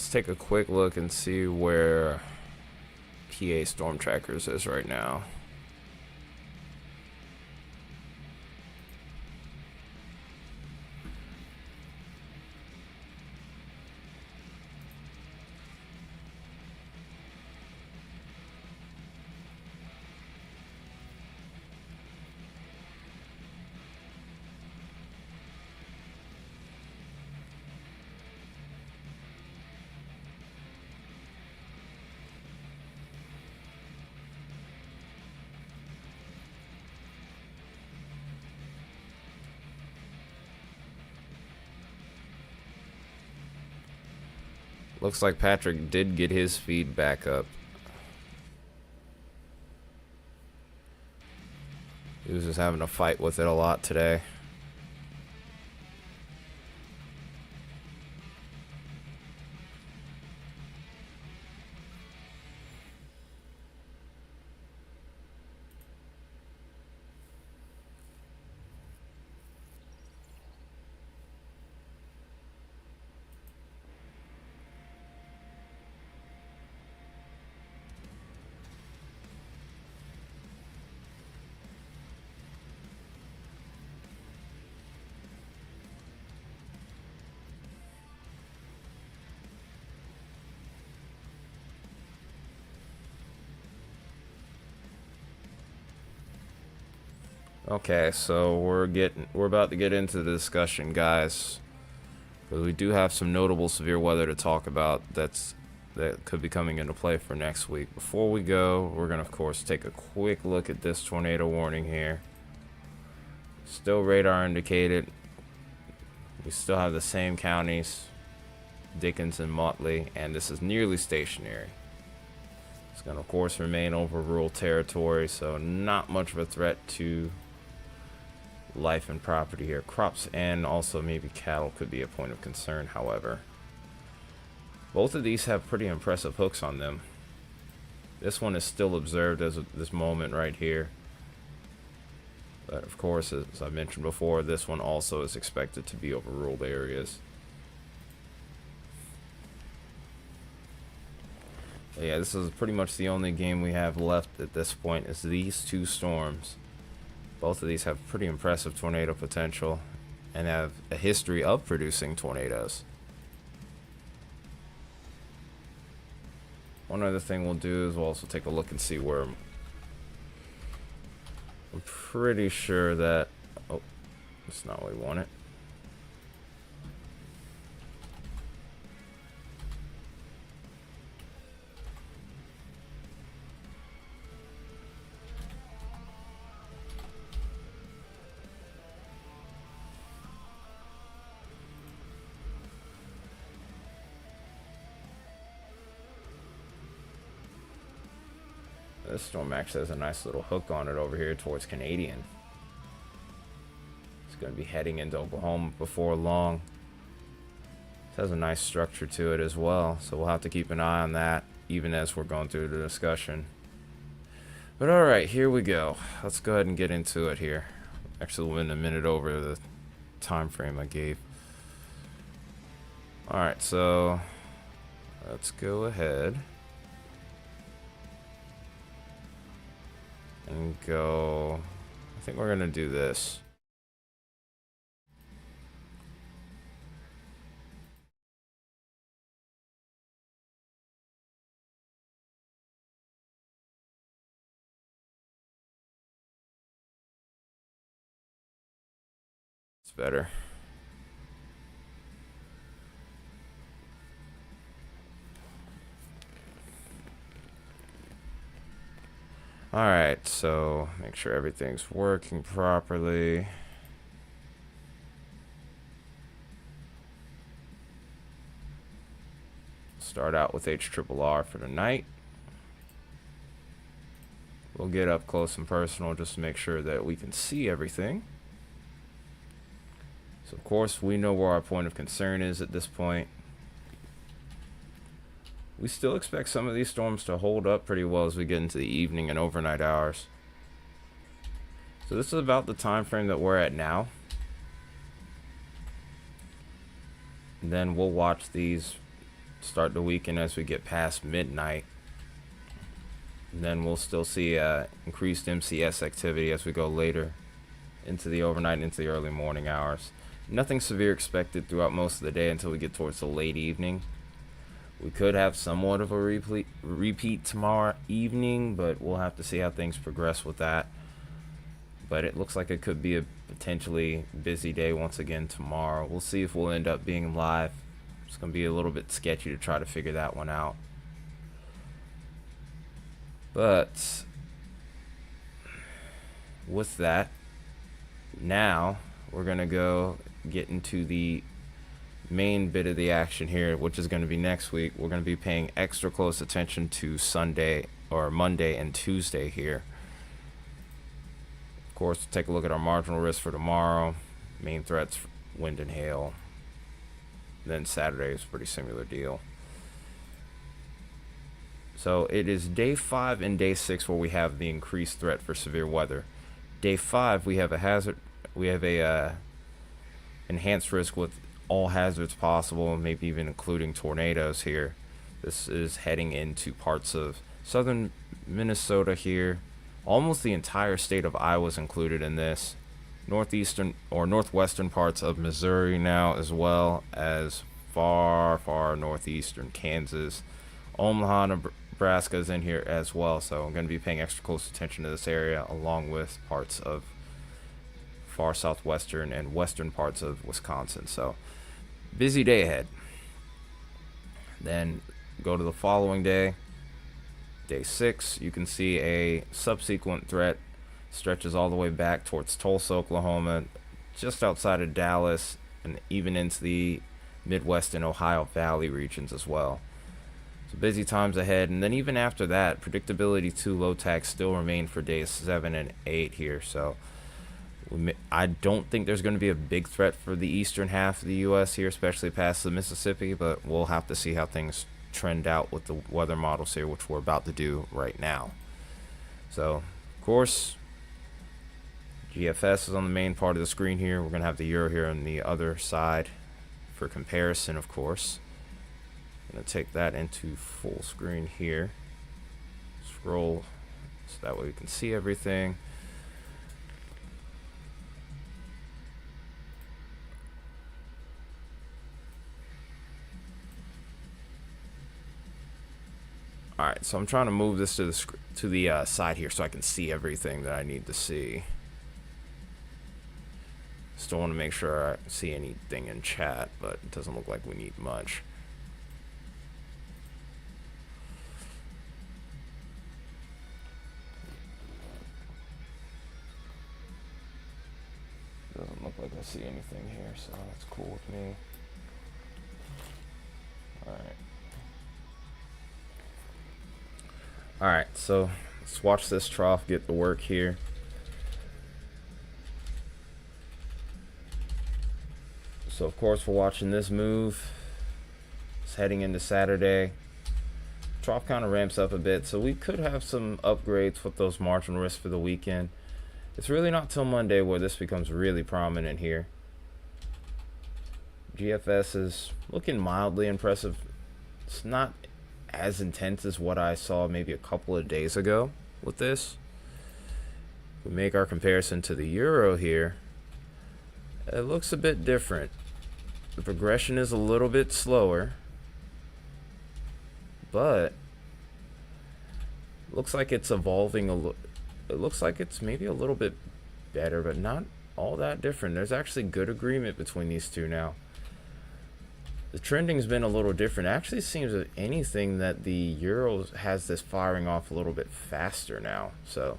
let's take a quick look and see where PA Storm Trackers is right now. Looks like Patrick did get his feed back up. He was just having a fight with it a lot today. Okay, so we're about to get into the discussion, guys, because we do have some notable severe weather to talk about that could be coming into play for next week. Before we go, we're gonna of course take a quick look at this tornado warning here. Still radar indicated. We still have the same counties, Dickens and Motley, and this is nearly stationary. It's gonna of course remain over rural territory, so not much of a threat to life and property here. Crops and also maybe cattle could be a point of concern, however. Both of these have pretty impressive hooks on them. This one is still observed as of this moment right here. But of course, as I mentioned before, this one also is expected to be over rural areas. But yeah, this is pretty much the only game we have left at this point, is these two storms. Both of these have pretty impressive tornado potential and have a history of producing tornadoes. One other thing we'll do is we'll also take a look and see where... I'm pretty sure that... Oh, that's not what we wanted. This storm actually has a nice little hook on it over here towards Canadian. It's going to be heading into Oklahoma before long. It has a nice structure to it as well, so we'll have to keep an eye on that even as we're going through the discussion. But alright, here we go. Let's go ahead and get into it here. Actually, we're in a minute over the time frame I gave. Alright, so let's go ahead and go. I think we're gonna do this. It's better. Alright, so make sure everything's working properly. Start out with HRRR for the night. We'll get up close and personal just to make sure that we can see everything. So of course we know where our point of concern is at this point. We still expect some of these storms to hold up pretty well as we get into the evening and overnight hours. So this is about the time frame that we're at now. And then we'll watch these start the weekend as we get past midnight. And then we'll still see increased MCS activity as we go later into the overnight and into the early morning hours. Nothing severe expected throughout most of the day until we get towards the late evening. We could have somewhat of a repeat tomorrow evening, but we'll have to see how things progress with that. But it looks like it could be a potentially busy day once again tomorrow. We'll see if we'll end up being live. It's going to be a little bit sketchy to try to figure that one out. But with that, now we're going to go get into the main bit of the action here, which is going to be next week. We're going to be paying extra close attention to Sunday or Monday and Tuesday here. Of course, take a look at our marginal risk for tomorrow. Main threats, wind and hail. Then Saturday is a pretty similar deal. So it is day 5 and day 6 where we have the increased threat for severe weather. Day 5, we have a hazard. We have a enhanced risk with all hazards possible, maybe even including tornadoes here. This is heading into parts of southern Minnesota here. Almost the entire state of Iowa is included in this. Northeastern or northwestern parts of Missouri now, as well as far northeastern Kansas. Omaha, Nebraska is in here as well, so I'm going to be paying extra close attention to this area, along with parts of far southwestern and western parts of Wisconsin. So busy day ahead. Then go to the following day, day 6. You can see a subsequent threat stretches all the way back towards Tulsa, Oklahoma, just outside of Dallas, and even into the Midwest and Ohio Valley regions as well. So busy times ahead. And then even after that, predictability 2 low tags still remain for days 7 and 8 here. So I don't think there's going to be a big threat for the eastern half of the U.S. here, especially past the Mississippi, but we'll have to see how things trend out with the weather models here, which we're about to do right now. So, of course, GFS is on the main part of the screen here. We're going to have the Euro here on the other side for comparison, of course. I'm going to take that into full screen here. Scroll so that way we can see everything. Alright, so I'm trying to move this to the side here so I can see everything that I need to see. Still want to make sure I see anything in chat, but it doesn't look like we need much. Doesn't look like I see anything here, so that's cool with me. Alright. Alright, so let's watch this trough get to work here. So of course we're watching this move. It's heading into Saturday. Trough kind of ramps up a bit, so we could have some upgrades with those marginal risks for the weekend. It's really not till Monday where this becomes really prominent here. GFS is looking mildly impressive. It's not as intense as what I saw maybe a couple of days ago with this. We make our comparison to the Euro here. It looks a bit different. The progression is a little bit slower, but looks like it's evolving a little. It looks like it's maybe a little bit better, but not all that different. There's actually good agreement between these two now. The trending's been a little different. It actually seems that anything that the Euro has this firing off a little bit faster now. So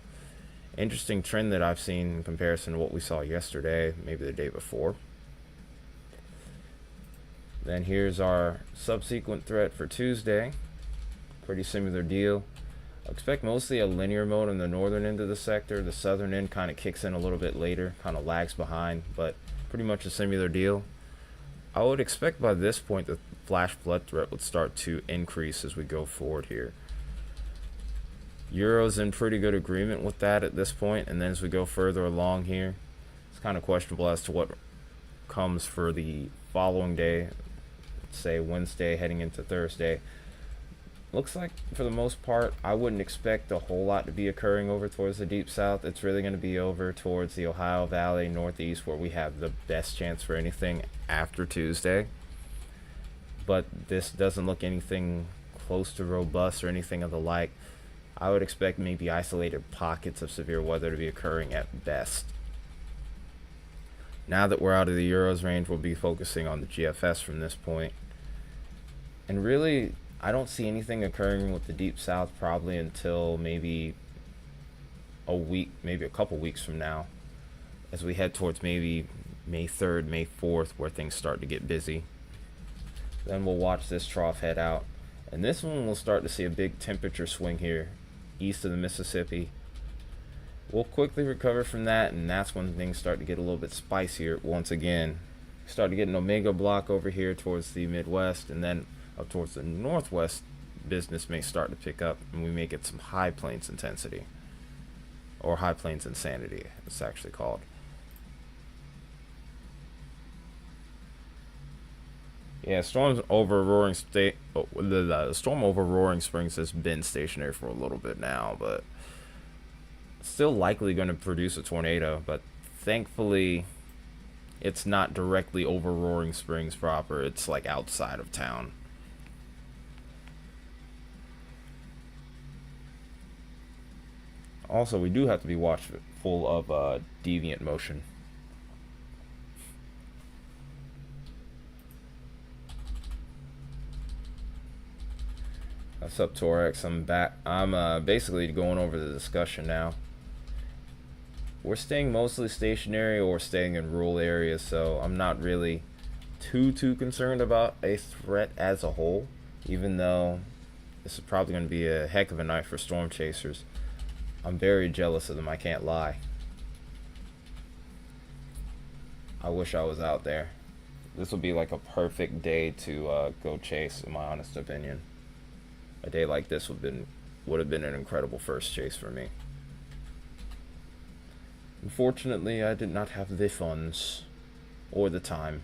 interesting trend that I've seen in comparison to what we saw yesterday, maybe the day before. Then here's our subsequent threat for Tuesday. Pretty similar deal. I expect mostly a linear mode on the northern end of the sector. The southern end kind of kicks in a little bit later, kind of lags behind, but pretty much a similar deal. I would expect by this point the flash flood threat would start to increase as we go forward here. Euro's in pretty good agreement with that at this point, and then as we go further along here, it's kind of questionable as to what comes for the following day. say Wednesday heading into Thursday. Looks like for the most part, I wouldn't expect a whole lot to be occurring over towards the deep south. It's really going to be over towards the Ohio Valley, Northeast, where we have the best chance for anything after Tuesday. But this doesn't look anything close to robust or anything of the like. I would expect maybe isolated pockets of severe weather to be occurring at best. Now that we're out of the Euros range, we'll be focusing on the GFS from this point. And really, I don't see anything occurring with the deep south probably until maybe a week, maybe a couple weeks from now, as we head towards maybe May 3rd, May 4th, where things start to get busy. Then we'll watch this trough head out. And this one we'll start to see a big temperature swing here east of the Mississippi. We'll quickly recover from that, and that's when things start to get a little bit spicier once again. Start to get an omega block over here towards the Midwest, and then up towards the Northwest, business may start to pick up, and we may get some high plains intensity. Or high plains insanity, it's actually called. Yeah, storm over Roaring Springs has been stationary for a little bit now, but still likely going to produce a tornado. But thankfully, it's not directly over Roaring Springs proper. It's like outside of town. Also, we do have to be watchful of deviant motion. What's up, Torex? I'm back. I'm basically going over the discussion now. We're staying mostly stationary or staying in rural areas, so I'm not really too concerned about a threat as a whole, even though this is probably going to be a heck of a night for storm chasers. I'm very jealous of them, I can't lie. I wish I was out there. This will be like a perfect day to go chase, in my honest opinion. A day like this would have been an incredible first chase for me. Unfortunately, I did not have the funds or the time.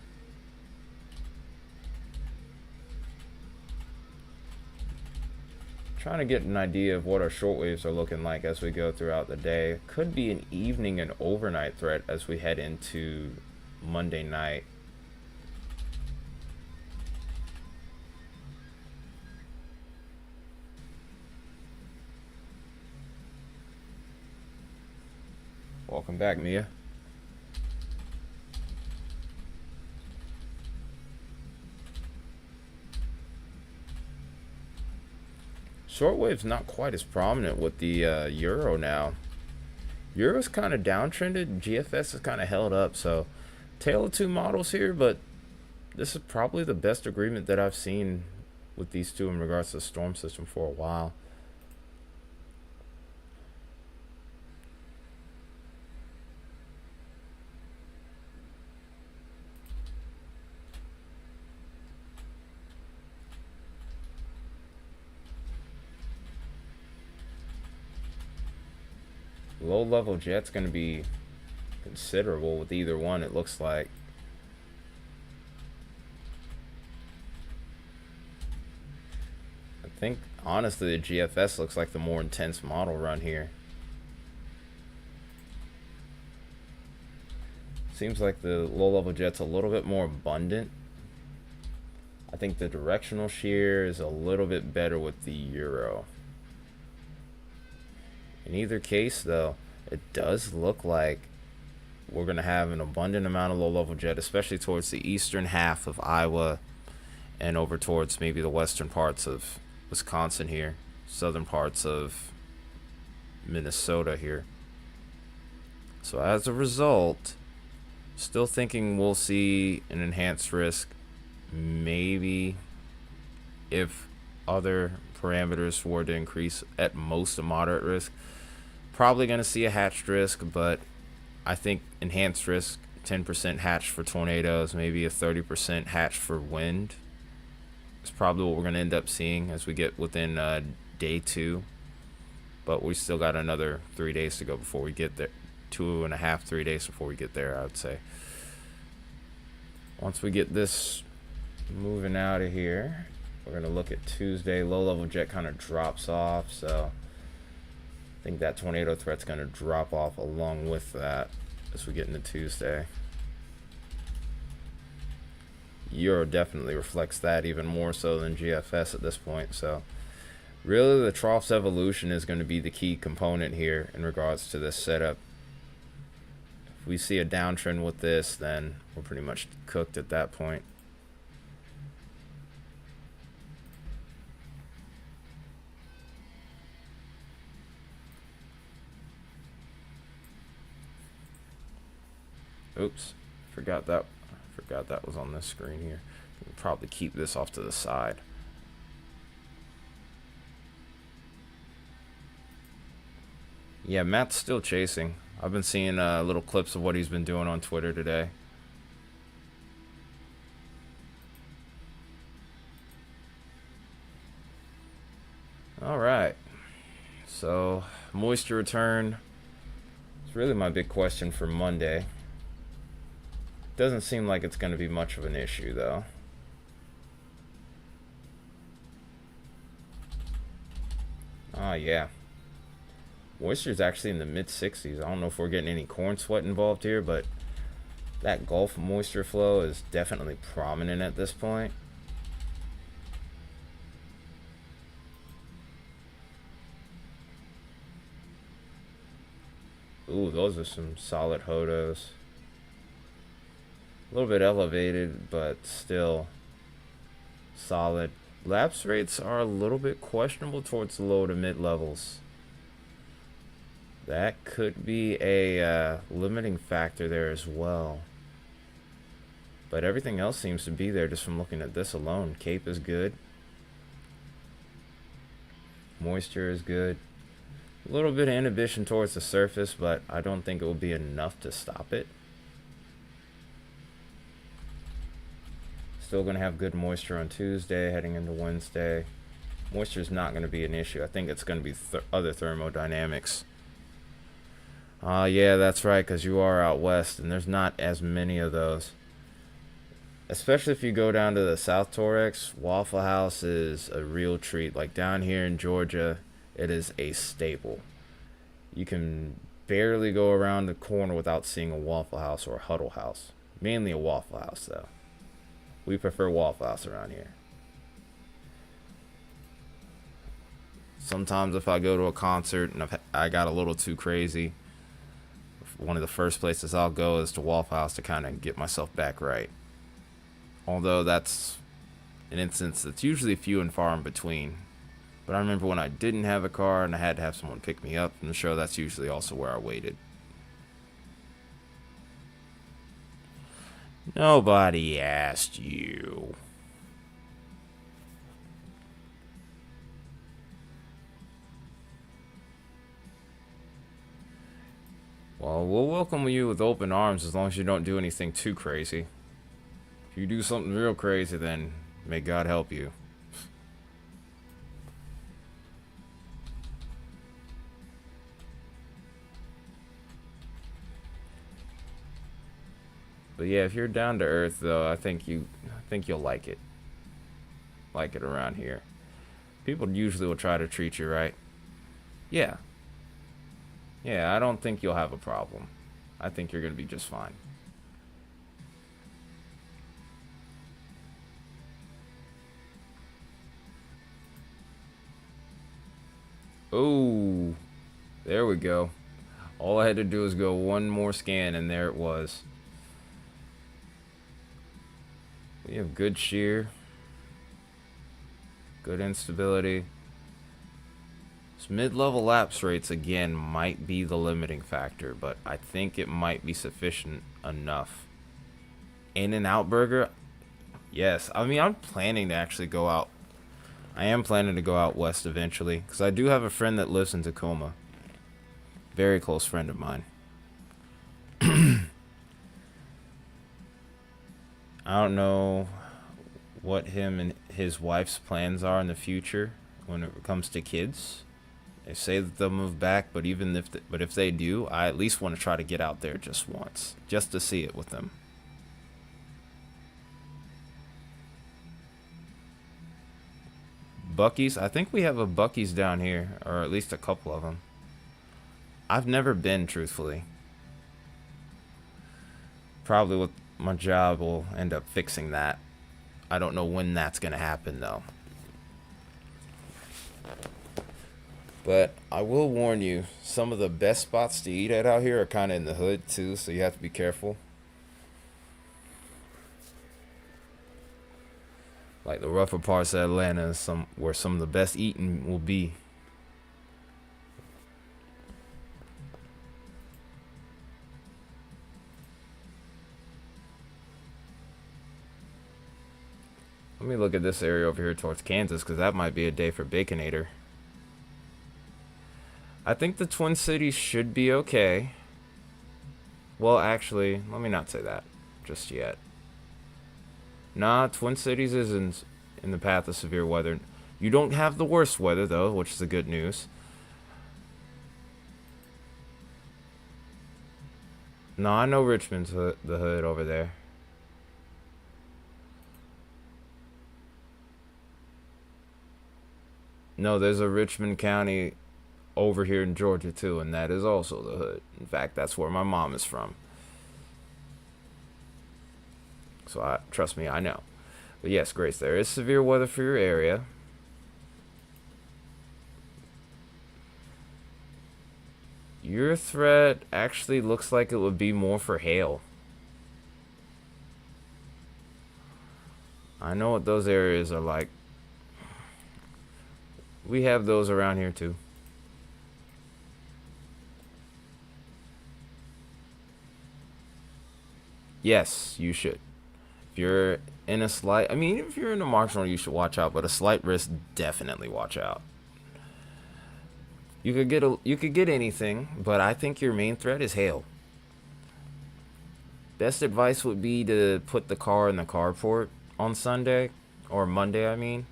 Trying to get an idea of what our shortwaves are looking like as we go throughout the day. Could be an evening and overnight threat as we head into Monday night. Welcome back, Mia. Shortwave's not quite as prominent with the Euro now. Euro's kind of downtrended. GFS is kind of held up. So, tale of two models here, but this is probably the best agreement that I've seen with these two in regards to the storm system for a while. Low level jet's going to be considerable with either one, it looks like. I think honestly the GFS looks like the more intense model run here. Seems like the low level jet's a little bit more abundant. I think the directional shear is a little bit better with the Euro. In either case, though, it does look like we're going to have an abundant amount of low-level jet, especially towards the eastern half of Iowa and over towards maybe the western parts of Wisconsin here, southern parts of Minnesota here. So as a result, still thinking we'll see an enhanced risk, maybe if other parameters were to increase, at most a moderate risk. Probably going to see a hatched risk, but I think enhanced risk, 10% hatch for tornadoes, maybe a 30% hatch for wind. It's probably what we're going to end up seeing as we get within day 2. But we still got another 3 days to go before we get there. 2.5, 3 days before we get there, I would say. Once we get this Moving out of here, we're going to look at Tuesday. Low level jet kind of drops off, so I think that tornado threat's going to drop off along with that as we get into Tuesday. Euro definitely reflects that even more so than GFS at this point, so really the trough's evolution is going to be the key component here in regards to this setup. If we see a downtrend with this, then we're pretty much cooked at that point. Oops, forgot that was on this screen here. We'll probably keep this off to the side. Yeah, Matt's still chasing. I've been seeing little clips of what he's been doing on Twitter today. All right, so moisture return is really my big question for Monday. Doesn't seem like it's going to be much of an issue, though. Ah, yeah. Moisture is actually in the mid-60s. I don't know if we're getting any corn sweat involved here, but that Gulf moisture flow is definitely prominent at this point. Ooh, those are some solid hodos. A little bit elevated, but still solid. Lapse rates are a little bit questionable towards the low to mid levels. That could be a limiting factor there as well. But everything else seems to be there just from looking at this alone. Cape is good. Moisture is good. A little bit of inhibition towards the surface, but I don't think it will be enough to stop it. Still going to have good moisture on Tuesday, heading into Wednesday. Moisture is not going to be an issue. I think it's going to be other thermodynamics. Yeah, that's right, because you are out west, and there's not as many of those. Especially if you go down to the South Torex, Waffle House is a real treat. Like down here in Georgia, it is a staple. You can barely go around the corner without seeing a Waffle House or a Huddle House. Mainly a Waffle House, though. We prefer Waffle House around here. Sometimes if I go to a concert and I got a little too crazy, one of the first places I'll go is to Waffle House to kind of get myself back right. Although that's an instance that's usually few and far in between. But I remember when I didn't have a car and I had to have someone pick me up from the show, that's usually also where I waited. Nobody asked you. Well, we'll welcome you with open arms as long as you don't do anything too crazy. If you do something real crazy, then may God help you. But yeah, if you're down to earth, though, I think you'll like it. Like it around here. People usually will try to treat you right. Yeah. Yeah, I don't think you'll have a problem. I think you're gonna be just fine. Oh, there we go. All I had to do was go one more scan, and there it was. We have good shear, good instability. This mid-level lapse rates again might be the limiting factor, but I think it might be sufficient enough. In and out burger, yes. I mean, I'm planning to actually go out. I am planning to go out west eventually, because I do have a friend that lives in Tacoma. Very close friend of mine. I don't know what him and his wife's plans are in the future when it comes to kids. They say that they'll move back, but if they do, I at least want to try to get out there just once, just to see it with them. Bucky's. I think we have a Bucky's down here, or at least a couple of them. I've never been, truthfully. Probably with my job will end up fixing that. I don't know when that's gonna happen though. But I will warn you, some of the best spots to eat at out here are kind of in the hood too, so you have to be careful. Like the rougher parts of Atlanta is where some of the best eating will be. Let me look at this area over here towards Kansas, because that might be a day for Baconator. I think the Twin Cities should be okay. Well, actually, let me not say that just yet. Nah, Twin Cities is in the path of severe weather. You don't have the worst weather, though, which is the good news. No, I know Richmond's the hood over there. No, there's a Richmond County over here in Georgia too, and that is also the hood. In fact, that's where my mom is from. So trust me, I know. But yes, Grace, there is severe weather for your area. Your threat actually looks like it would be more for hail. I know what those areas are like. We have those around here too. Yes, you should. If you're in a slight, I mean, if you're in a marginal, you should watch out. But a slight risk, definitely watch out. You could get anything, but I think your main threat is hail. Best advice would be to put the car in the carport on Sunday or Monday. I mean,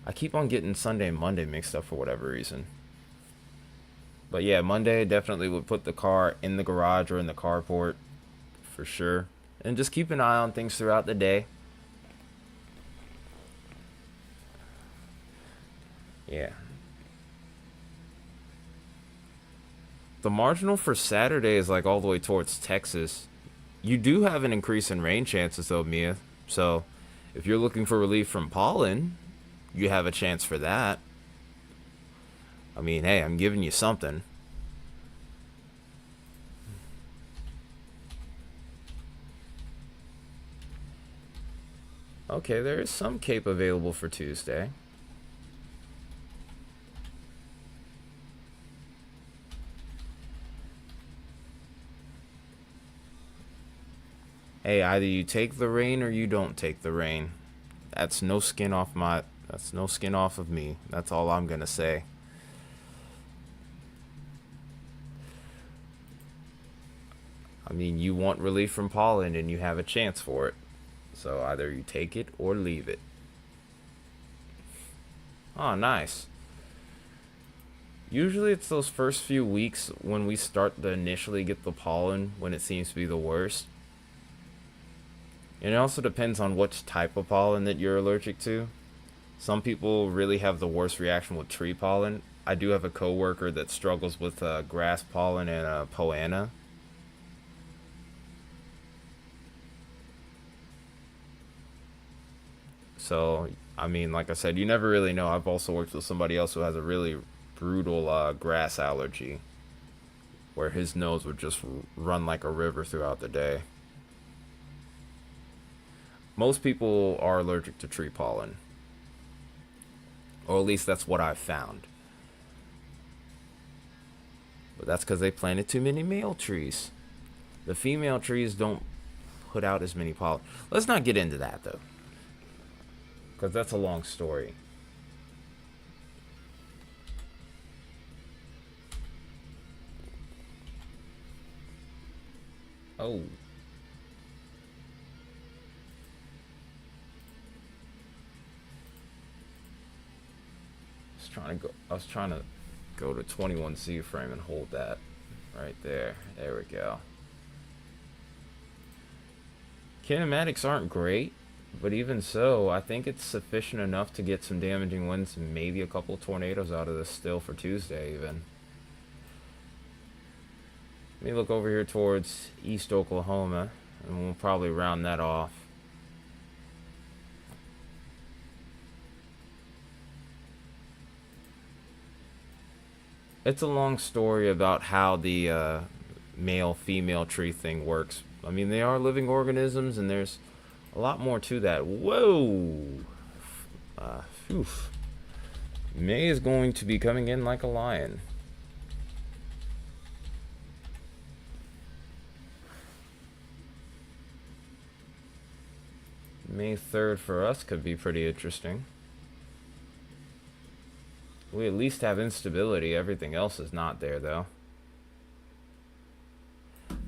I keep on getting Sunday and Monday mixed up for whatever reason. But yeah, Monday definitely would put the car in the garage or in the carport for sure. And just keep an eye on things throughout the day. Yeah. The marginal for Saturday is like all the way towards Texas. You do have an increase in rain chances though, Mia. So if you're looking for relief from pollen, you have a chance for that. I mean, hey, I'm giving you something. Okay, there is some cape available for Tuesday. Hey, either you take the rain or you don't take the rain. That's no skin off of me. That's all I'm gonna say. I mean, you want relief from pollen and you have a chance for it. So either you take it or leave it. Oh, nice. Usually it's those first few weeks when we start to initially get the pollen when it seems to be the worst. And it also depends on which type of pollen that you're allergic to. Some people really have the worst reaction with tree pollen. I do have a coworker that struggles with grass pollen and poana. So, I mean, like I said, you never really know. I've also worked with somebody else who has a really brutal grass allergy, where his nose would just run like a river throughout the day. Most people are allergic to tree pollen, or at least that's what I've found. But that's because they planted too many male trees. The female trees don't put out as many pollen. Let's not get into that though, because that's a long story. Oh. I was trying to go to 21Z frame and hold that right there. There we go. Kinematics aren't great. But even so, I think it's sufficient enough to get some damaging winds, maybe a couple tornadoes out of this still for Tuesday even. Let me look over here towards East Oklahoma, and we'll probably round that off. It's a long story about how the male-female tree thing works. I mean, they are living organisms, and there's a lot more to that. Whoa! Phew. May is going to be coming in like a lion. May 3rd for us could be pretty interesting. We at least have instability. Everything else is not there, though.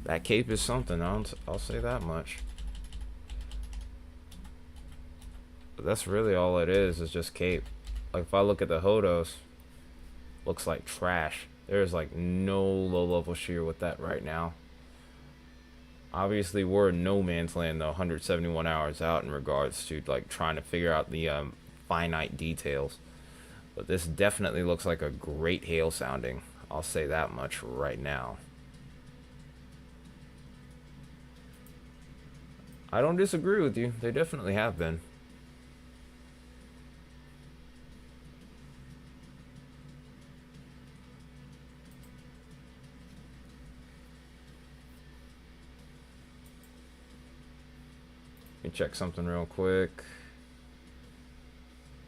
That cape is something, I'll say that much. But that's really all it is just cape. Like, if I look at the Hodos, looks like trash. There's like no low-level shear with that right now. Obviously, we're in no man's land, though, 171 hours out in regards to like trying to figure out the finite details. But this definitely looks like a great hail sounding. I'll say that much right now. I don't disagree with you. They definitely have been. Let me check something real quick.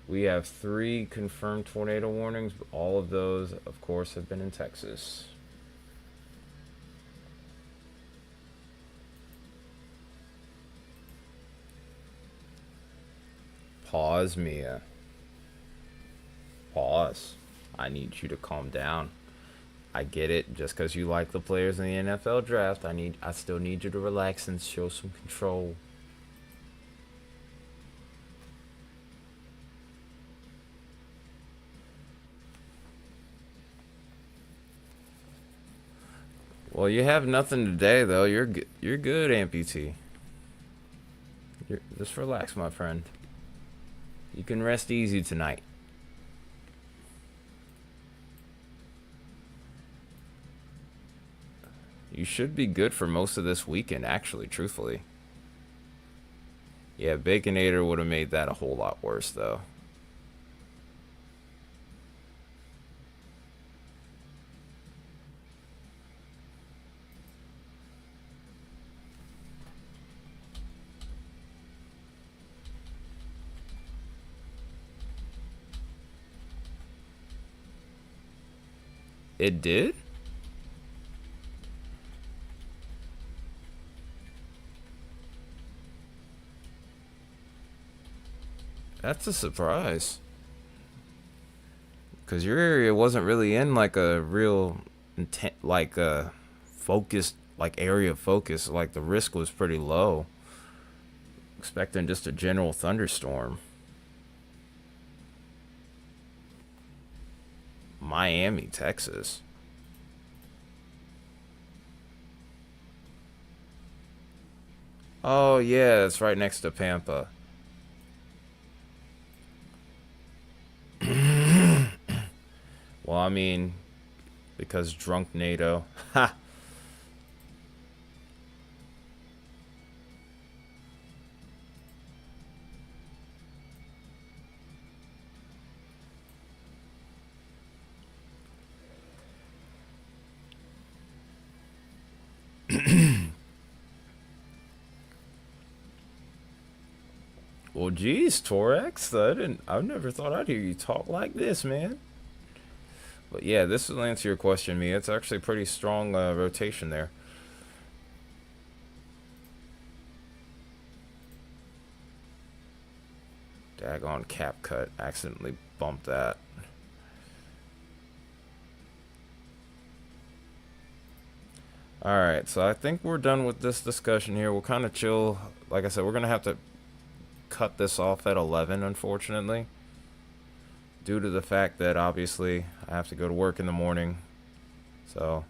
We have 3 confirmed tornado warnings. All of those, of course, have been in Texas. Pause, Mia. Pause. I need you to calm down. I get it. Just because you like the players in the NFL draft, I still need you to relax and show some control. Well, you have nothing today, though. You're good, amputee. Just relax, my friend. You can rest easy tonight. You should be good for most of this weekend, actually, truthfully. Yeah, Baconator would have made that a whole lot worse, though. It did? That's a surprise. Because your area wasn't really in like a real intent, like a focused, like area of focus. Like the risk was pretty low. Expecting just a general thunderstorm. Miami, Texas. Oh, yeah, it's right next to Pampa. Well, I mean, because drunk NATO. Ha! Well, geez, Torex, I've never thought I'd hear you talk like this, man. But yeah, this will answer your question, me. It's actually a pretty strong rotation there. Daggone cap cut. Accidentally bumped that. Alright, so I think we're done with this discussion here. We'll kind of chill. Like I said, we're going to have to cut this off at 11, unfortunately. Due to the fact that, obviously, I have to go to work in the morning. So,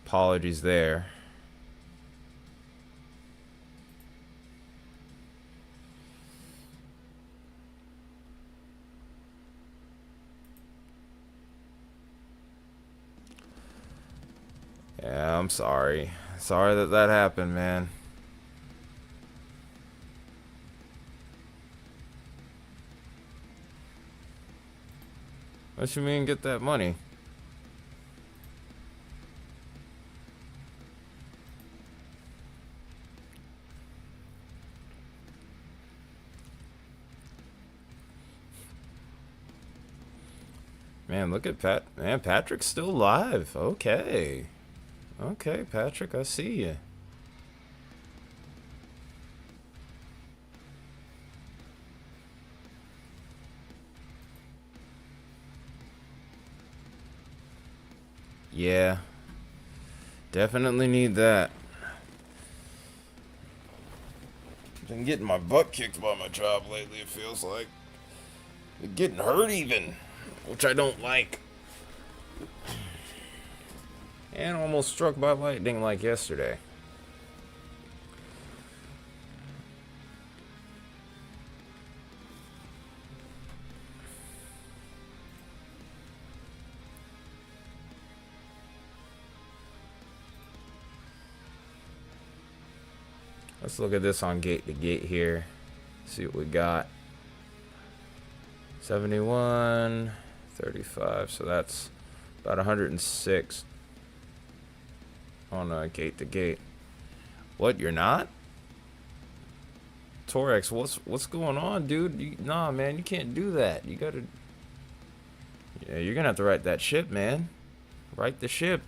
apologies there. Yeah, I'm sorry. Sorry that that happened, man. What you mean get that money? Man, look at Pat. Man, Patrick's still alive. Okay. Okay, Patrick, I see you. Yeah. Definitely need that. Been getting my butt kicked by my job lately, it feels like. Been getting hurt even, which I don't like. And almost struck by lightning like yesterday. Let's look at this on gate to gate here. See what we got. 71, 35. So that's about 106 on gate to gate. What? You're not? Torex, what's going on, dude? Nah, man, you can't do that. You gotta. Yeah, you're gonna have to write that ship, man. Write the ship.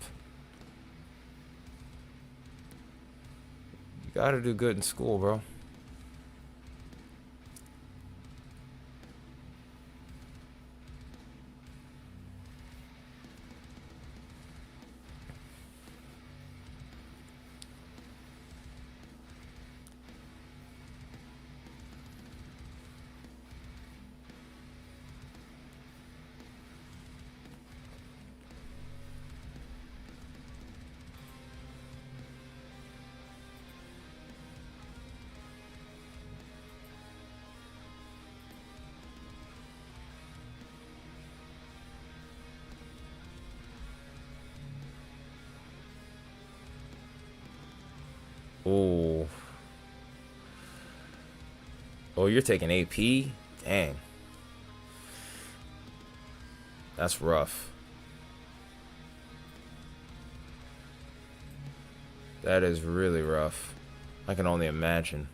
You gotta do good in school, bro. Oh. Oh, you're taking AP? Dang. That's rough. That is really rough. I can only imagine.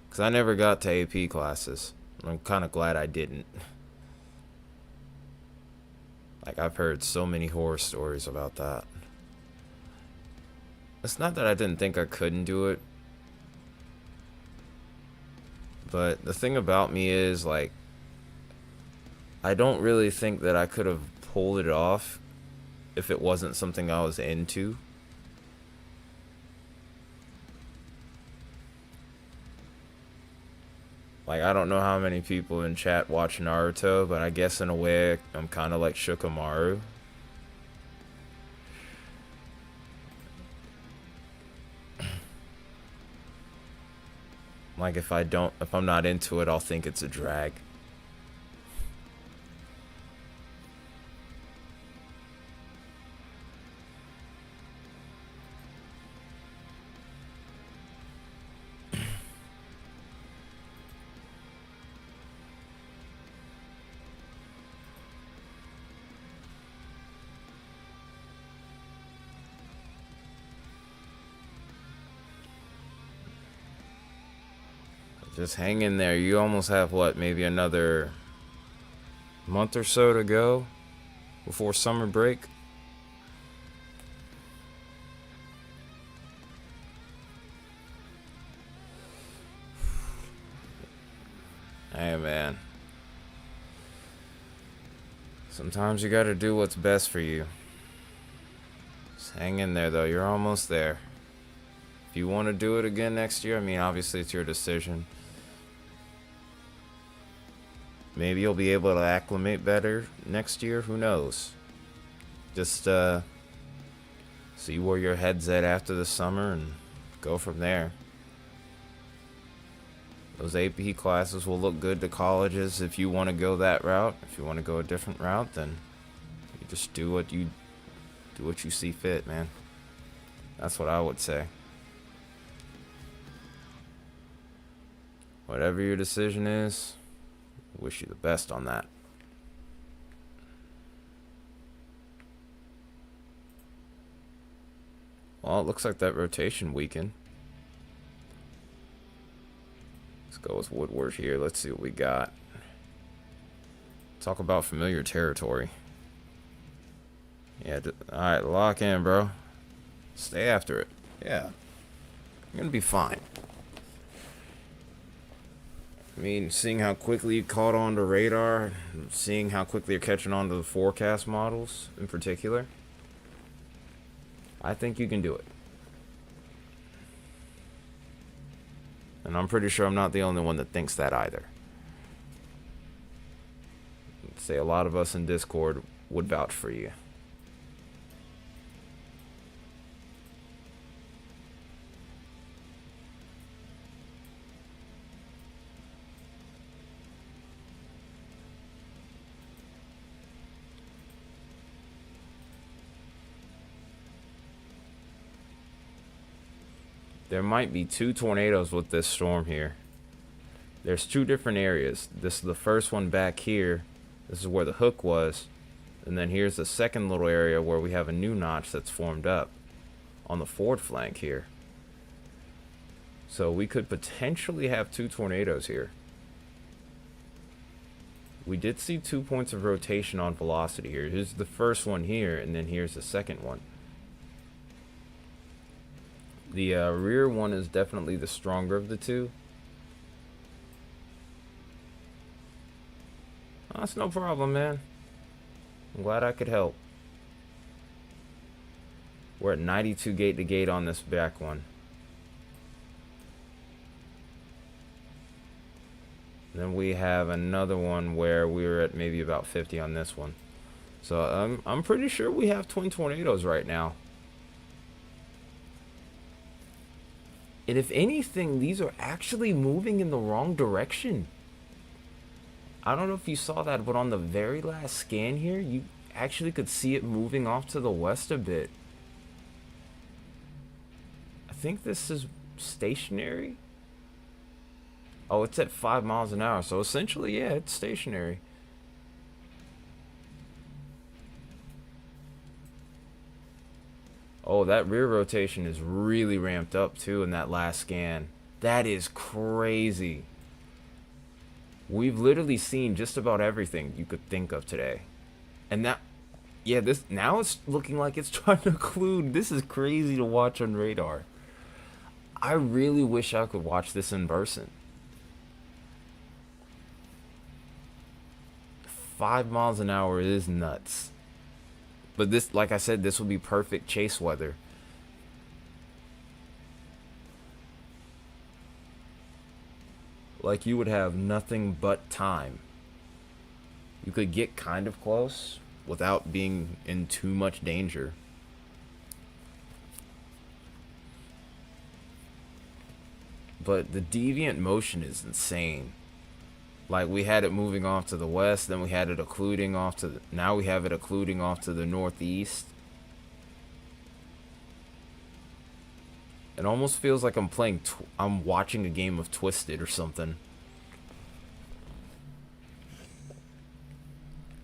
Because I never got to AP classes. I'm kind of glad I didn't. Like, I've heard so many horror stories about that. It's not that I didn't think I couldn't do it. But the thing about me is, like, I don't really think that I could have pulled it off if it wasn't something I was into. Like, I don't know how many people in chat watch Naruto, but I guess in a way I'm kind of like Shikamaru. Like, if I'm not into it, I'll think it's a drag. Just hang in there. You almost have, what, maybe another month or so to go before summer break? Hey, man. Sometimes you gotta do what's best for you. Just hang in there, though. You're almost there. If you want to do it again next year, I mean, obviously it's your decision. Maybe you'll be able to acclimate better next year. Who knows? Just see where your head's at after the summer and go from there. Those AP classes will look good to colleges if you want to go that route. If you want to go a different route, then you just do what you see fit, man. That's what I would say. Whatever your decision is, wish you the best on that. Well, it looks like that rotation weakened. Let's go with Woodward here. Let's see what we got. Talk about familiar territory. Yeah, alright, lock in, bro. Stay after it. Yeah. You're gonna be fine. I mean, seeing how quickly you caught on to radar, seeing how quickly you're catching on to the forecast models in particular, I think you can do it. And I'm pretty sure I'm not the only one that thinks that either. I'd say a lot of us in Discord would vouch for you. There might be 2 tornadoes with this storm here. There's 2 different areas. This is the first one back here. This is where the hook was. And then here's the second little area where we have a new notch that's formed up on the forward flank here. So we could potentially have 2 tornadoes here. We did see 2 points of rotation on velocity here. Here's the first one here, and then here's the second one. The rear one is definitely the stronger of the 2. Oh, that's no problem, man. I'm glad I could help. We're at 92 gate to gate on this back one. Then we have another one where we're at maybe about 50 on this one. So I'm pretty sure we have twin tornadoes right now. And if anything, these are actually moving in the wrong direction. I don't know if you saw that, but on the very last scan here, you actually could see it moving off to the west a bit. I think this is stationary. Oh, it's at 5 miles an hour. So essentially, yeah, it's stationary. Oh, that rear rotation is really ramped up too in that last scan. That is crazy. We've literally seen just about everything you could think of today. And that, yeah, this now it's looking like it's trying to occlude. This is crazy to watch on radar. I really wish I could watch this in person. 5 miles an hour is nuts. But this, like I said, this would be perfect chase weather. Like, you would have nothing but time. You could get kind of close without being in too much danger. But the deviant motion is insane. Like, we had it moving off to the west, then we had it occluding off to the, now we have it occluding off to the northeast. It almost feels like I'm playing, I'm watching a game of Twisted or something.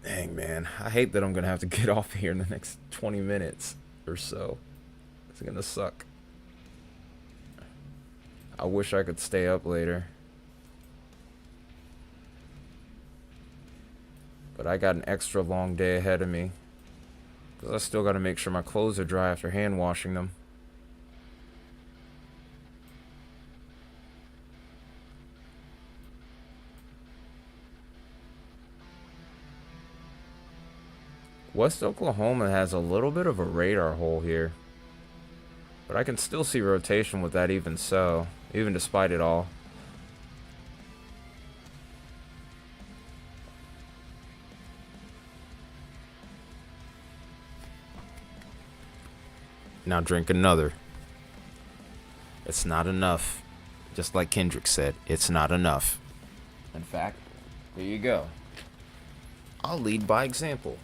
Dang, man. I hate that I'm going to have to get off here in the next 20 minutes or so. It's going to suck. I wish I could stay up later. But I got an extra long day ahead of me. Because I still got to make sure my clothes are dry after hand washing them. West Oklahoma has a little bit of a radar hole here. But I can still see rotation with that even so. Even despite it all. Now drink another. It's not enough. Just like Kendrick said, it's not enough. In fact, there you go. I'll lead by example.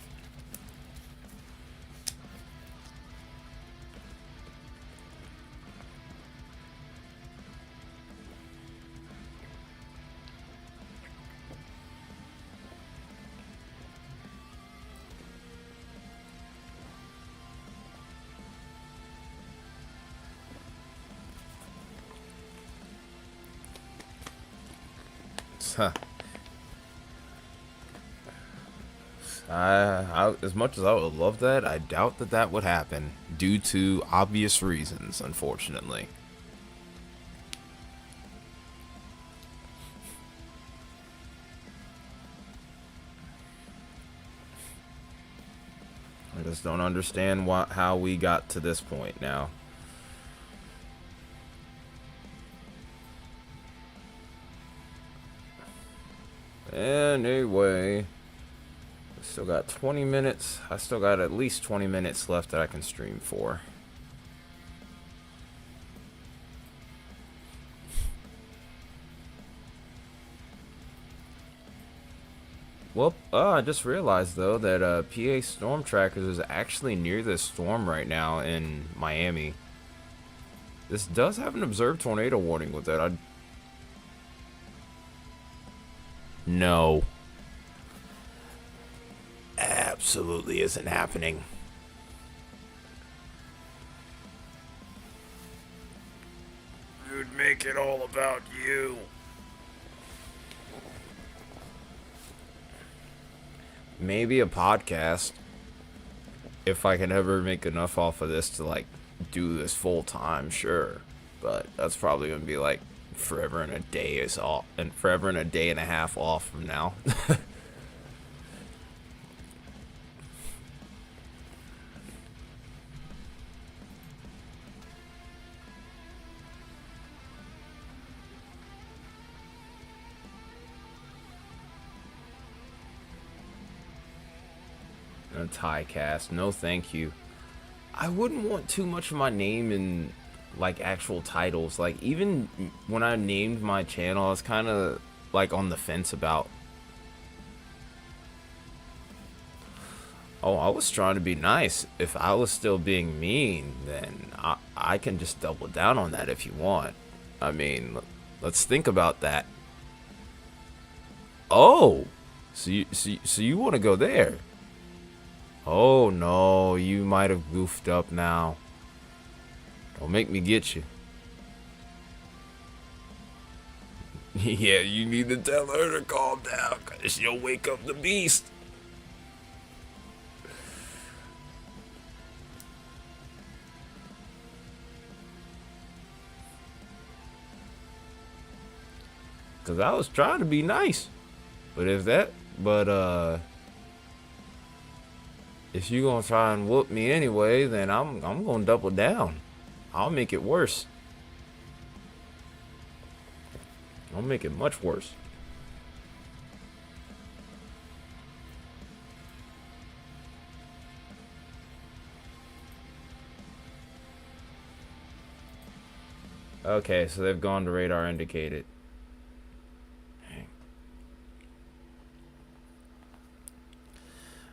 As much as I would love that, I doubt that that would happen due to obvious reasons, unfortunately. I just don't understand how we got to this point now. Anyway, still got 20 minutes. I still got at least 20 minutes left that I can stream for. Well, I just realized though that PA Storm Trackers is actually near this storm right now in Miami. This does have an observed tornado warning with it. No. Absolutely isn't happening. You'd make it all about you. Maybe a podcast. If I can ever make enough off of this to like do this full time, sure. But that's probably gonna be like forever and a day is off, and forever and a day and a half off from now. A tie cast, no thank you. I wouldn't want too much of my name in like actual titles. Like even when I named my channel, I was kind of like on the fence about. Oh, I was trying to be nice. If I was still being mean, then I can just double down on that if you want. I mean, let's think about that. Oh, so you want to go there? Oh no, you might have goofed up now. Don't make me get you. Yeah, you need to tell her to calm down, cause she'll wake up the beast. Cause I was trying to be nice. But if you gonna try and whoop me anyway, then I'm gonna double down. I'll make it worse. I'll make it much worse. Okay, so they've gone to radar indicated.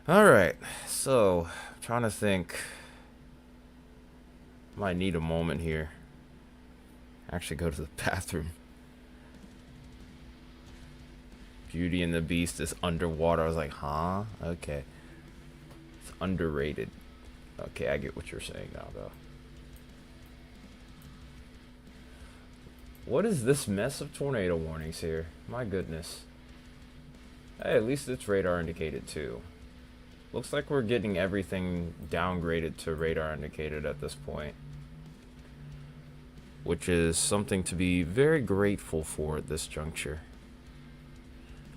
Alright, so I'm trying to think. Might need a moment here. Actually go to the bathroom. Beauty and the Beast is underwater. I was like, huh? Okay. It's underrated. Okay, I get what you're saying now, though. What is this mess of tornado warnings here? My goodness. Hey, at least it's radar indicated, too. Looks like we're getting everything downgraded to radar indicated at this point. Which is something to be very grateful for at this juncture.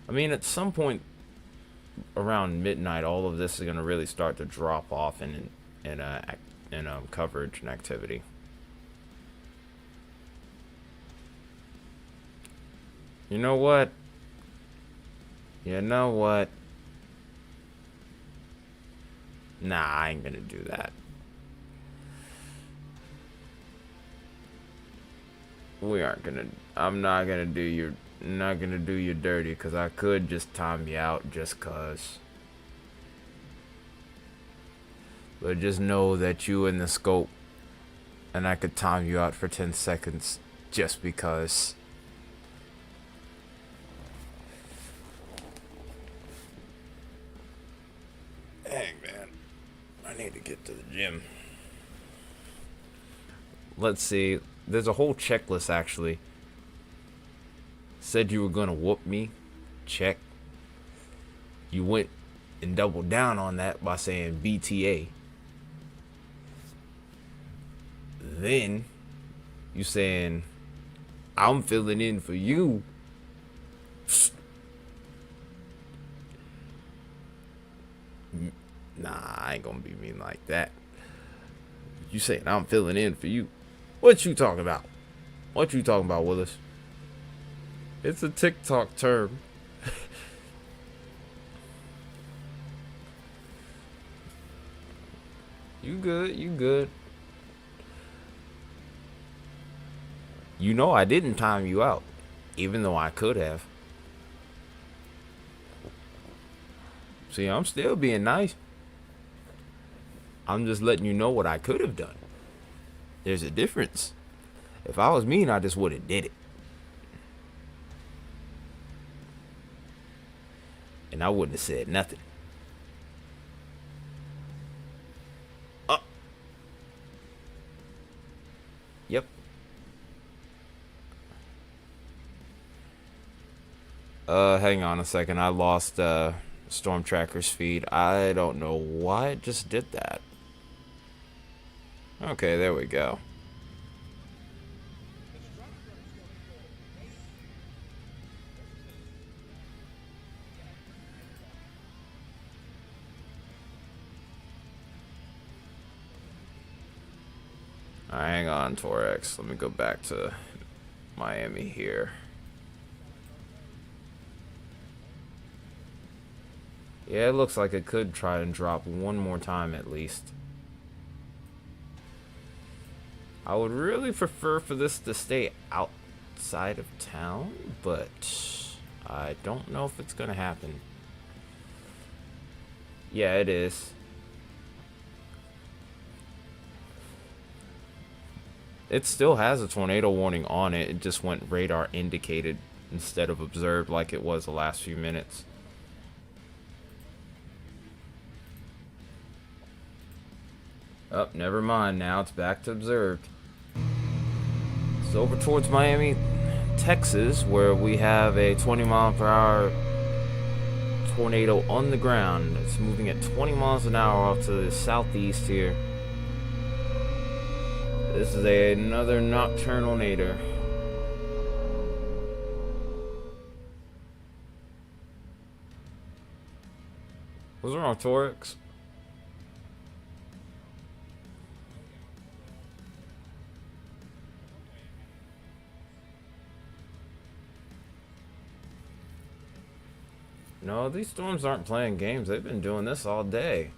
I mean, at some point around midnight, all of this is going to really start to drop off in coverage and activity. You know what? You know what? Nah, I ain't gonna do that. I'm not gonna do you dirty, because I could just time you out just cause. But just know that you in the scope, and I could time you out for 10 seconds just because. Dang, man. I need to get to the gym. Let's see. There's a whole checklist, actually. Said you were gonna whoop me. Check. You went and doubled down on that by saying BTA. Then you saying I'm filling in for you. Nah, I ain't gonna be mean like that. You saying I'm filling in for you. What you talking about? What you talking about, Willis? It's a TikTok term. You good, you good. You know I didn't time you out, even though I could have. See, I'm still being nice. I'm just letting you know what I could have done. There's a difference. If I was mean, I just would have did it. And I wouldn't have said nothing. Yep. Hang on a second. I lost Storm Tracker's feed. I don't know why it just did that. Okay, there we go. Alright, hang on, Torex. Let me go back to Miami here. Yeah, it looks like it could try and drop one more time at least. I would really prefer for this to stay outside of town, but I don't know if it's gonna happen. Yeah, it is. It still has a tornado warning on it. It just went radar indicated instead of observed like it was the last few minutes. Oh, never mind. Now it's back to observed. It's over towards Miami, Texas, where we have a 20-mile-per-hour tornado on the ground. It's moving at 20 miles an hour off to the southeast here. This is another nocturnal nadir. What's wrong, Torix? No, these storms aren't playing games. They've been doing this all day.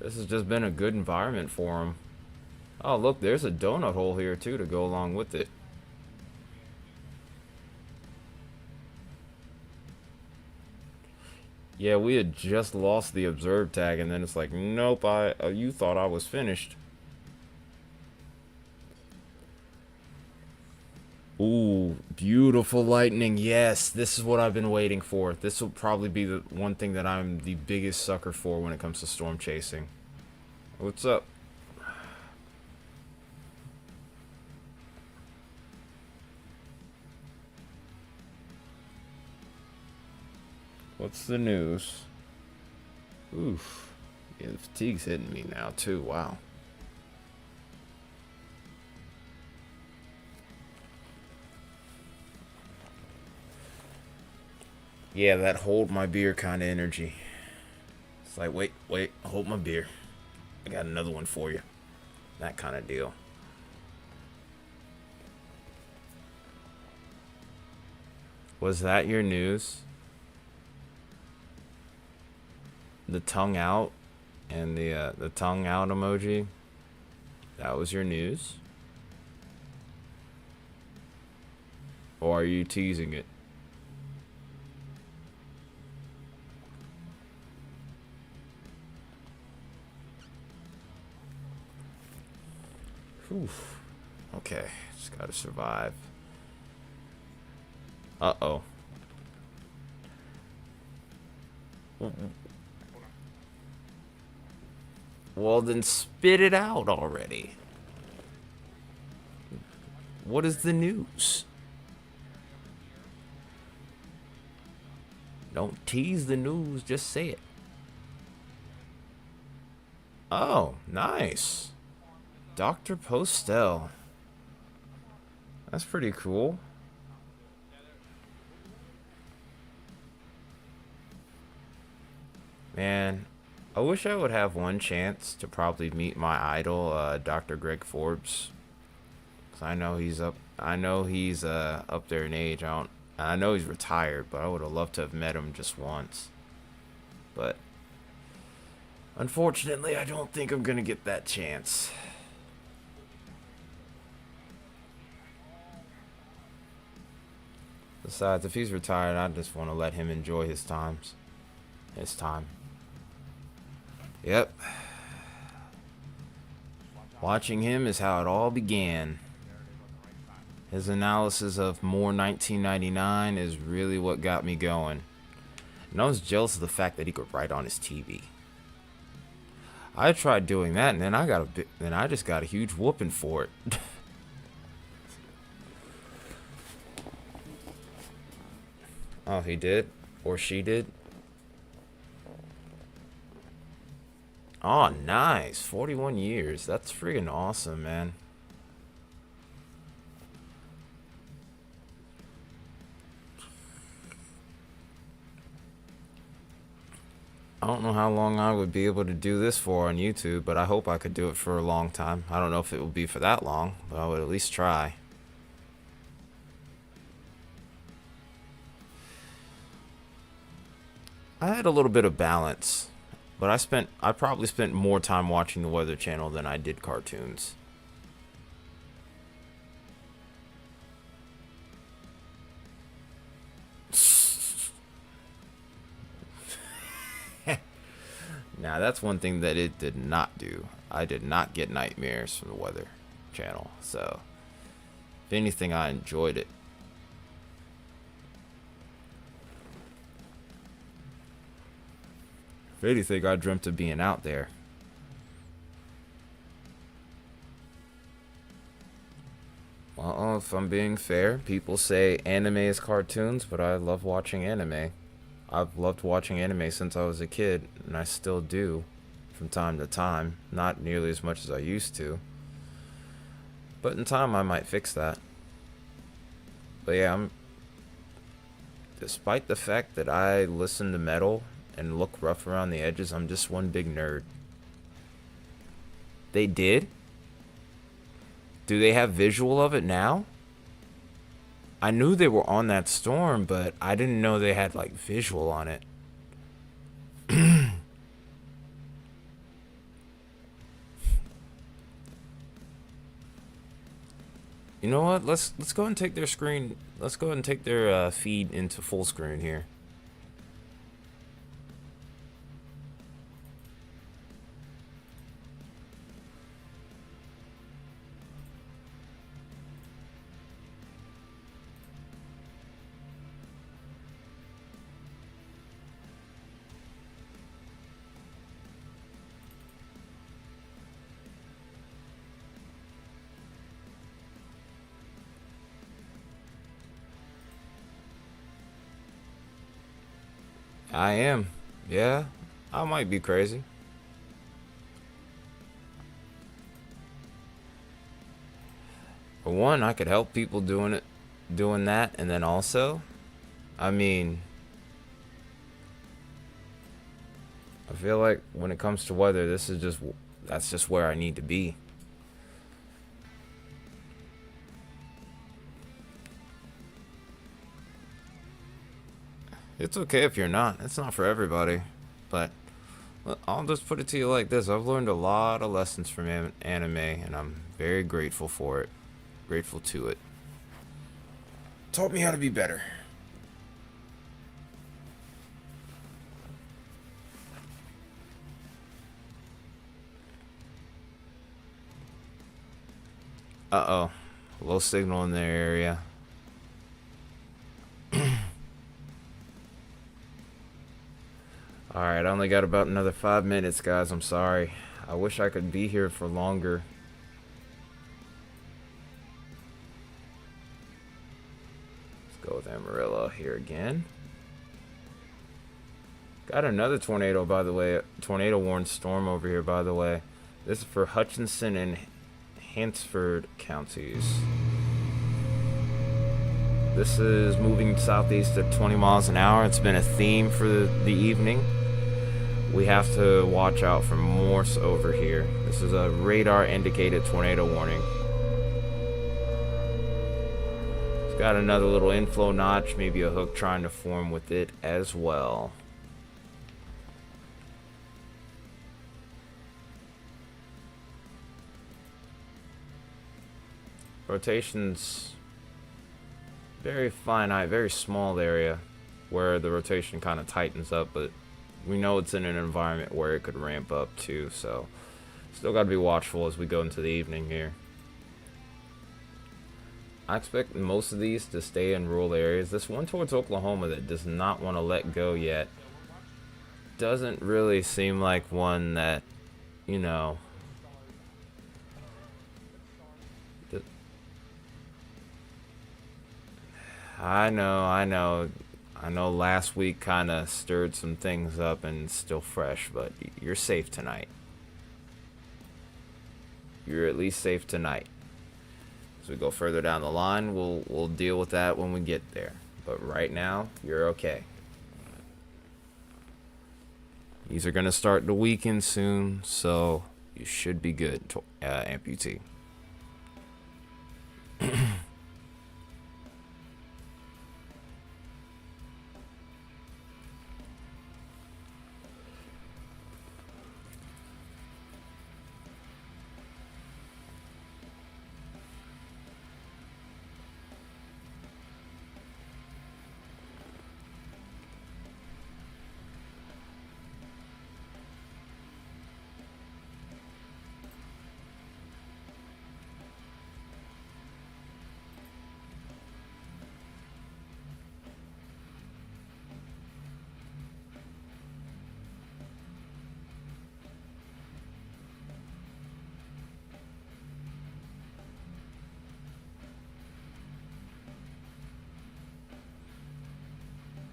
This has just been a good environment for them. Oh, look, there's a donut hole here, too, to go along with it. Yeah, we had just lost the observe tag, and then it's like, nope, you thought I was finished. Ooh, beautiful lightning. Yes, this is what I've been waiting for. This will probably be the one thing that I'm the biggest sucker for when it comes to storm chasing. What's up? What's the news? Oof. Yeah, the fatigue's hitting me now, too. Wow. Yeah, that hold my beer kind of energy. It's like, wait, hold my beer. I got another one for you. That kind of deal. Was that your news? The tongue out and the tongue out emoji? That was your news? Or are you teasing it? Whew. Okay, just gotta survive. Uh-oh. Well, then spit it out already. What is the news? Don't tease the news, just say it. Oh, nice. Dr. Postel. That's pretty cool. Man, I wish I would have one chance to probably meet my idol, Dr. Greg Forbes. 'Cause I know he's up. I know he's up there in age. I know he's retired, but I would have loved to have met him just once. But unfortunately, I don't think I'm gonna get that chance. Besides, if he's retired, I just want to let him enjoy his times. His time. Yep. Watching him is how it all began. His analysis of More 1999 is really what got me going. And I was jealous of the fact that he could write on his TV. I tried doing that, and then I just got a huge whooping for it. Oh, he did? Or she did? Oh, nice. 41 years. That's freaking awesome, man. I don't know how long I would be able to do this for on YouTube, but I hope I could do it for a long time. I don't know if it will be for that long, but I would at least try. I had a little bit of balance, but I probably spent more time watching the Weather Channel than I did cartoons. Now, that's one thing that it did not do. I did not get nightmares from the Weather Channel, so if anything, I enjoyed it. If anything, I dreamt of being out there. Well, if I'm being fair, people say anime is cartoons, but I love watching anime. I've loved watching anime since I was a kid, and I still do from time to time. Not nearly as much as I used to. But in time, I might fix that. But yeah, despite the fact that I listen to metal and look rough around the edges, I'm just one big nerd. They did? Do they have visual of it now? I knew they were on that storm, but I didn't know they had like visual on it. You know what? Let's go and take their screen. Let's go ahead and take their feed into full screen here. I am. Yeah, I might be crazy. For one, I could help people doing that, and then also, I mean, I feel like when it comes to weather, that's just where I need to be. It's okay if you're not. It's not for everybody. But I'll just put it to you like this. I've learned a lot of lessons from anime, and I'm very grateful for it. Grateful to it. Taught me how to be better. Uh-oh. Low signal in their area. Alright, I only got about another 5 minutes, guys. I'm sorry. I wish I could be here for longer. Go with Amarillo here again. Got another tornado, by the way. Tornado warned storm over here, by the way. This is for Hutchinson and Hansford counties. This is moving southeast at 20 miles an hour. It's been a theme for the evening. We have to watch out for Morse over here. This is a radar indicated tornado warning. It's got another little inflow notch, maybe a hook trying to form with it as well. Rotation's very finite, very small area where the rotation kind of tightens up, but we know it's in an environment where it could ramp up too, so still got to be watchful as we go into the evening here. I expect most of these to stay in rural areas. This one towards Oklahoma that does not want to let go yet doesn't really seem like one that, you know, I know last week kind of stirred some things up and it's still fresh, but you're safe tonight. You're at least safe tonight. As we go further down the line, we'll deal with that when we get there. But right now, you're okay. These are going to start to weaken soon, so you should be good, amputee.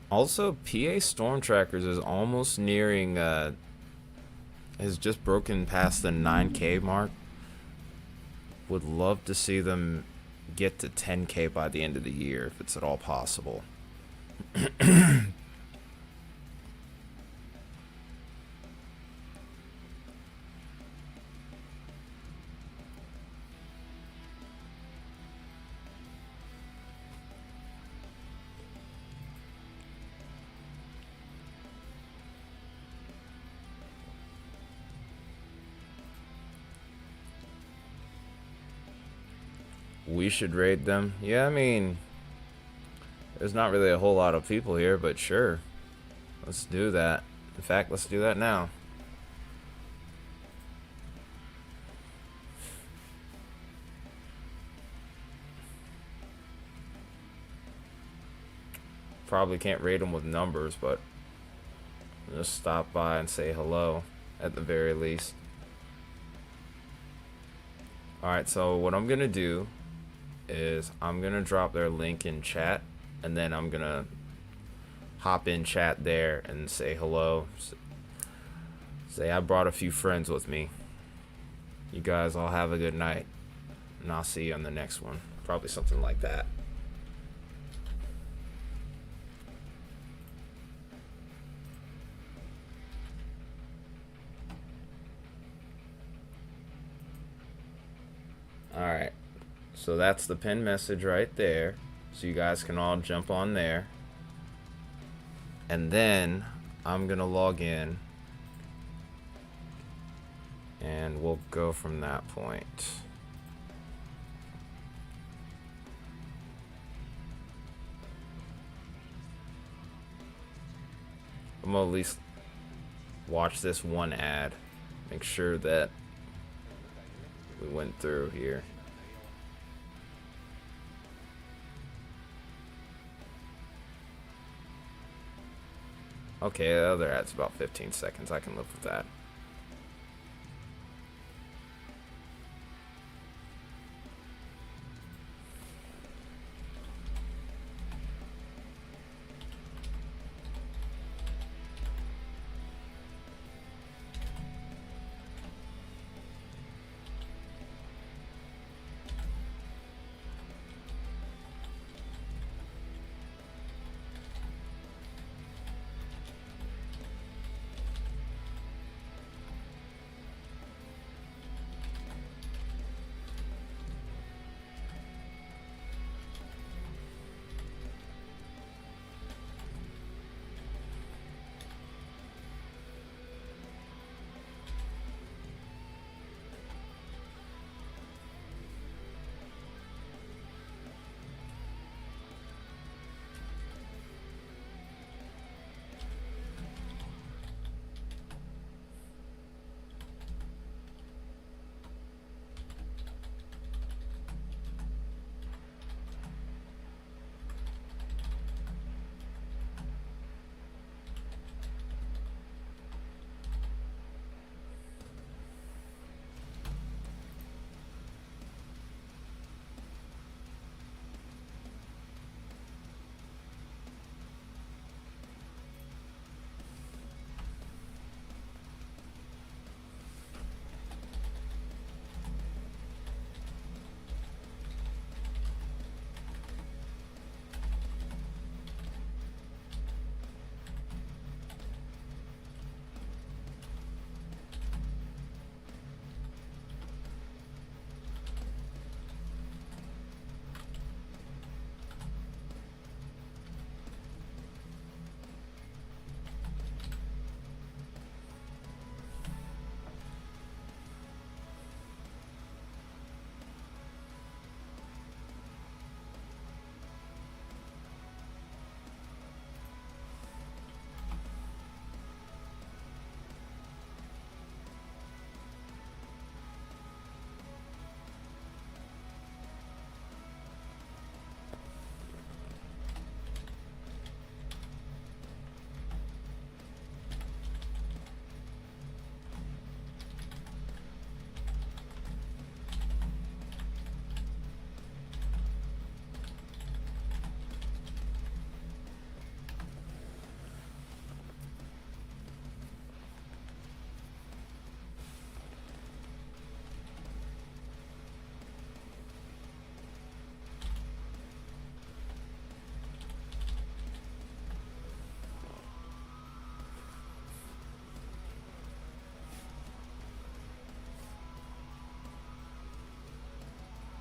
Also, PA Storm Trackers is almost nearing, has just broken past the 9K mark. Would love to see them get to 10K by the end of the year, if it's at all possible. We should raid them. Yeah, I mean, there's not really a whole lot of people here, but sure. Let's do that. In fact, let's do that now. Probably can't raid them with numbers, but just stop by and say hello at the very least. Alright, so what I'm gonna do is I'm gonna drop their link in chat, and then I'm gonna hop in chat there and say hello. Say I brought a few friends with me. You guys all have a good night, and I'll see you on the next one. Probably something like that. Alright, so that's the pinned message right there. So you guys can all jump on there. And then I'm gonna log in, and we'll go from that point. I'm gonna at least watch this one ad, make sure that we went through here. Okay, the other ad's about 15 seconds. I can live with that.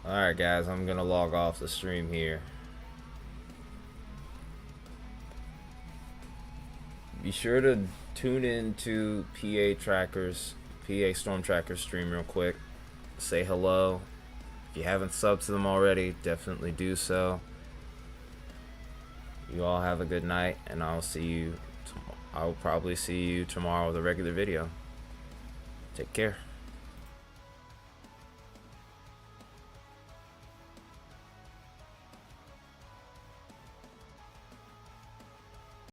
Alright, guys, I'm gonna log off the stream here. Be sure to tune in to PA Storm Trackers stream real quick. Say hello. If you haven't subbed to them already, definitely do so. You all have a good night, and I'll probably see you tomorrow with a regular video. Take care.